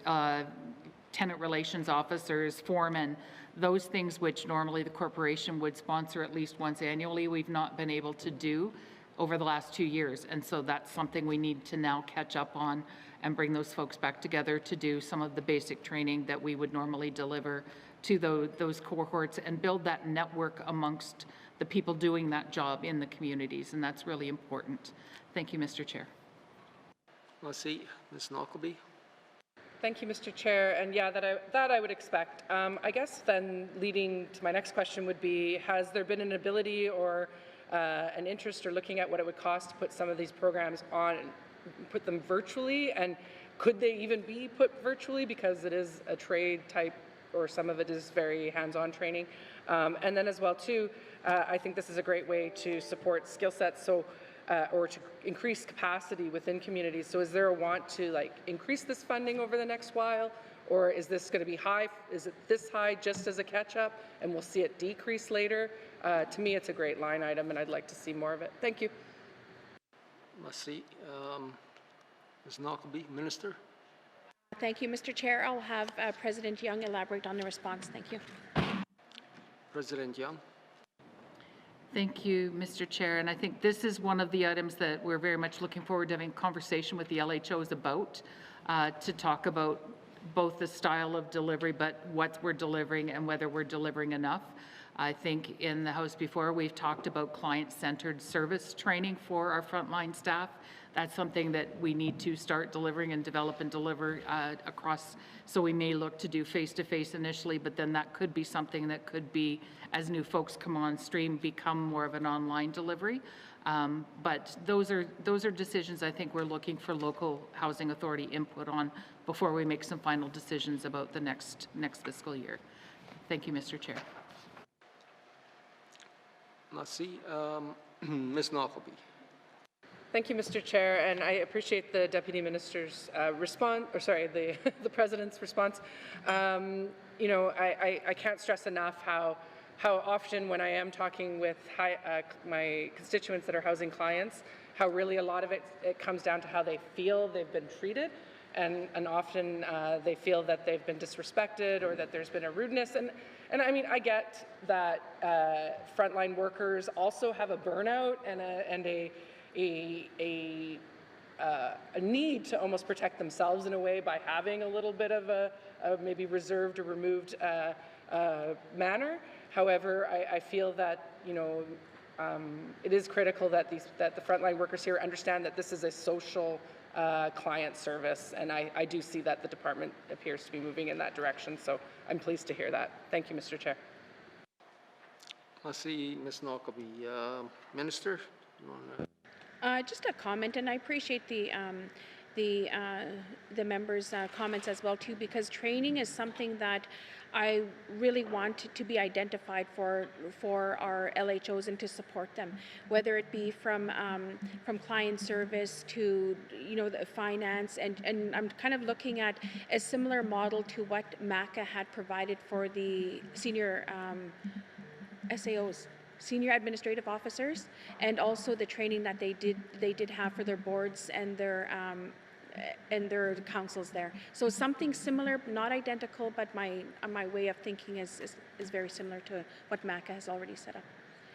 tenant relations officers, foremen, those things which normally the corporation would sponsor at least once annually, we've not been able to do over the last 2 years. And so that's something we need to now catch up on and bring those folks back together to do some of the basic training that we would normally deliver to those cohorts and build that network amongst the people doing that job in the communities. And that's really important. Thank you, Mr. Chair. Merci. Ms. Knockleby. Thank you, Mr. Chair. And yeah, that I would expect. I guess then leading to my next question would be, has there been an ability or an interest or looking at what it would cost to put some of these programs on, put them virtually? And Could they even be put virtually because it is a trade type, or some of it is very hands-on training? And then as well too, I think this is a great way to support skill sets, so or to increase capacity within communities. So is there a want to like increase this funding over the next while? Or is this going to be high? Is it this high just as a catch-up and we'll see it decrease later? To me, it's a great line item and I'd like to see more of it. Thank you. Merci. Ms. Knockleby, Minister. Thank you, Mr. Chair. I'll have President Young elaborate on the response. Thank you. President Young. Thank you, Mr. Chair. And I think this is one of the items that we're very much looking forward to having a conversation with the LHOs about, to talk about both the style of delivery, but what we're delivering and whether we're delivering enough. I think in the House before, we've talked about client-centered service training for our frontline staff. That's something that we need to start delivering and develop and deliver across. So we may look to do face-to-face initially, but then that could be something that could be, as new folks come on stream, become more of an online delivery. But those are decisions I think we're looking for local housing authority input on before we make some final decisions about the next fiscal year. Thank you, Mr. Chair. Merci. Ms. Knockleby. Thank you, Mr. Chair, and I appreciate the Deputy Minister's response, or sorry, the President's response. You know, I can't stress enough how often when I am talking with my constituents that are housing clients, how really a lot of it comes down to how they feel they've been treated, and often they feel that they've been disrespected or that there's been a rudeness. And I mean, I get that frontline workers also have a burnout and a need to almost protect themselves in a way by having a little bit of a maybe reserved or removed manner. However, I feel that, you know, it is critical that the frontline workers here understand that this is a social client service, and I do see that the department appears to be moving in that direction, so I'm pleased to hear that. Thank you, Mr. Chair. I see Ms. Knockleby. Minister, you want to... Just a comment, and I appreciate the members' comments as well too, because training is something that I really want to be identified for our LHOs and to support them, whether it be from client service to, you know, the finance, and I'm kind of looking at a similar model to what MACA had provided for the senior SAOs. Senior administrative officers, and also the training that they did have for their boards and their councils there. So something similar, not identical, but my way of thinking is very similar to what MACA has already set up,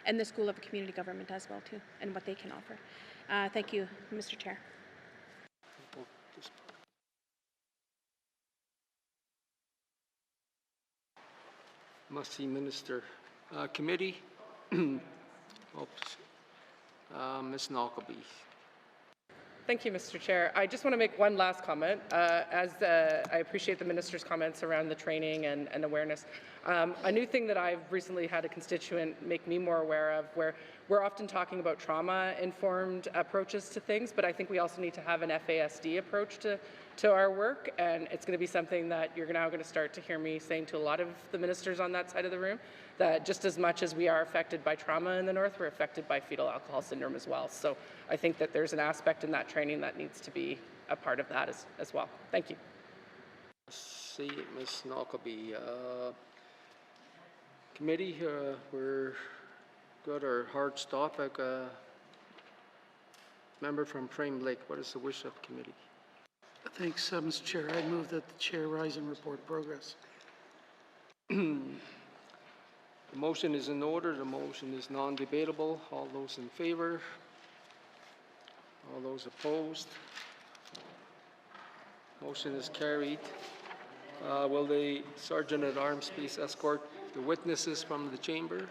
and the School of Community Government as well too, and what they can offer. Thank you, Mr. Chair. Merci, Minister. Committee. Ms. Knockleby. Thank you, Mr. Chair. I just want to make one last comment. I appreciate the Minister's comments around the training and awareness. A new thing that I've recently had a constituent make me more aware of, where we're often talking about trauma-informed approaches to things, but I think we also need to have an FASD approach to our work, and it's going to be something that you're now going to start to hear me saying to a lot of the ministers on that side of the room, that just as much as we are affected by trauma in the North, we're affected by fetal alcohol syndrome as well. So I think that there's an aspect in that training that needs to be a part of that as well. Thank you. See, Ms. Knockleby. Committee, we're got our hard stop. Member from Frame Lake, what is the wish of the committee? Thanks, Mr. Chair. I move that the chair rise and report progress. The motion is in order. The motion is non-debatable. All those in favor? All those opposed? Motion is carried. Will the Sergeant at Arms please escort the witnesses from the chamber?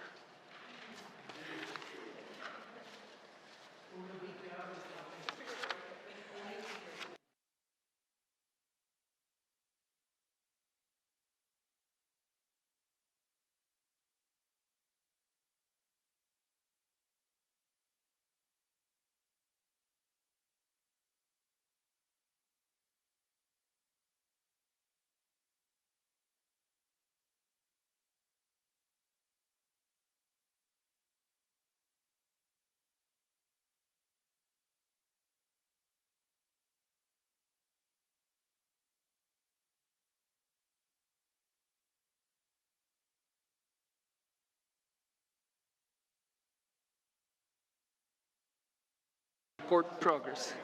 report progress.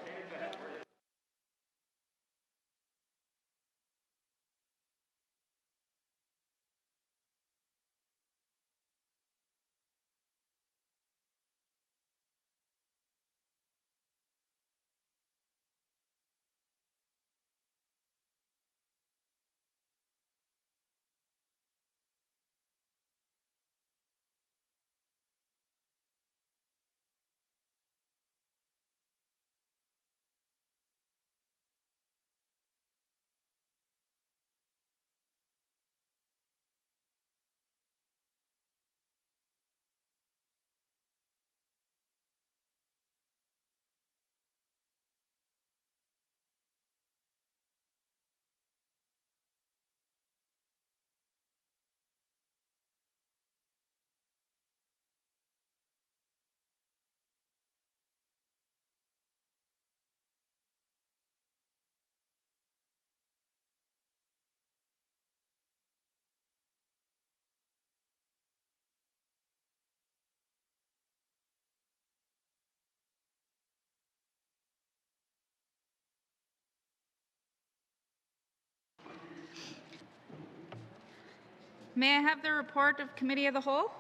May I have the report of Committee of the Whole?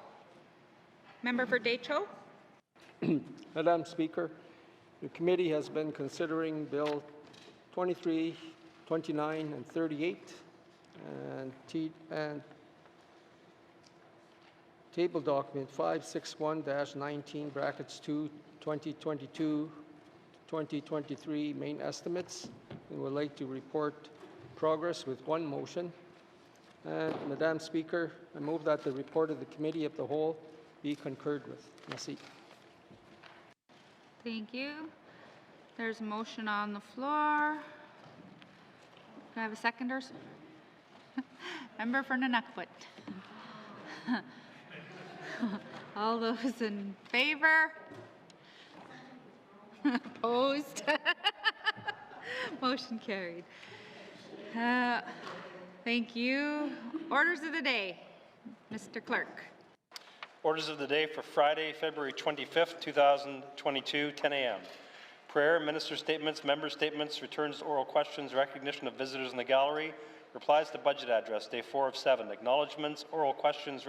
Member for Decho. Madam Speaker, the committee has been considering Bill 23, 29, and 38 and table document 561-19 brackets 2 2022-2023 main estimates, and would like to report progress with one motion. And Madam Speaker, I move that the report of the Committee of the Whole be concurred with. Merci. Thank you. There's a motion on the floor. Can I have a seconder? Member for Nunukput. All those in favor? Opposed? Motion carried. Thank you. Orders of the day. Mr. Clerk. Orders of the day for Friday, February 25th, 2022, 10 a.m. Prayer, minister statements, member statements, returns to oral questions, recognition of visitors in the gallery, replies to budget address, day 4 of 7, acknowledgements, oral questions,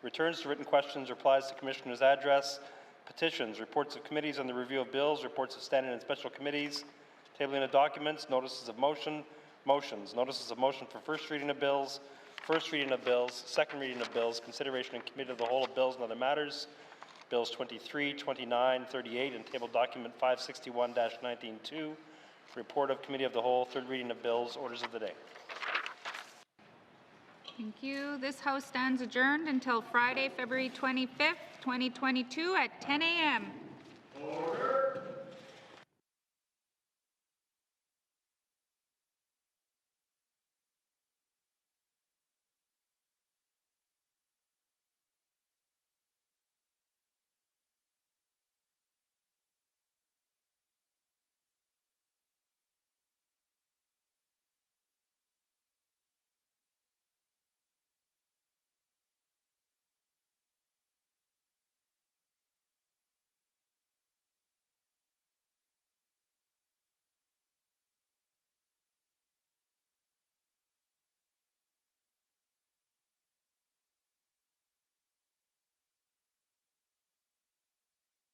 returns to written questions, replies to commissioner's address, petitions, reports of committees on the review of bills, reports of standing and special committees, tabling of documents, notices of motions, notices of motion for first reading of bills, second reading of bills, consideration in committee of the whole of bills and other matters, bills 23, 29, 38, and table document 561-19-2, report of committee of the whole, third reading of bills, orders of the day. Thank you. This House stands adjourned until Friday, February 25th, 2022 at 10 a.m. Order.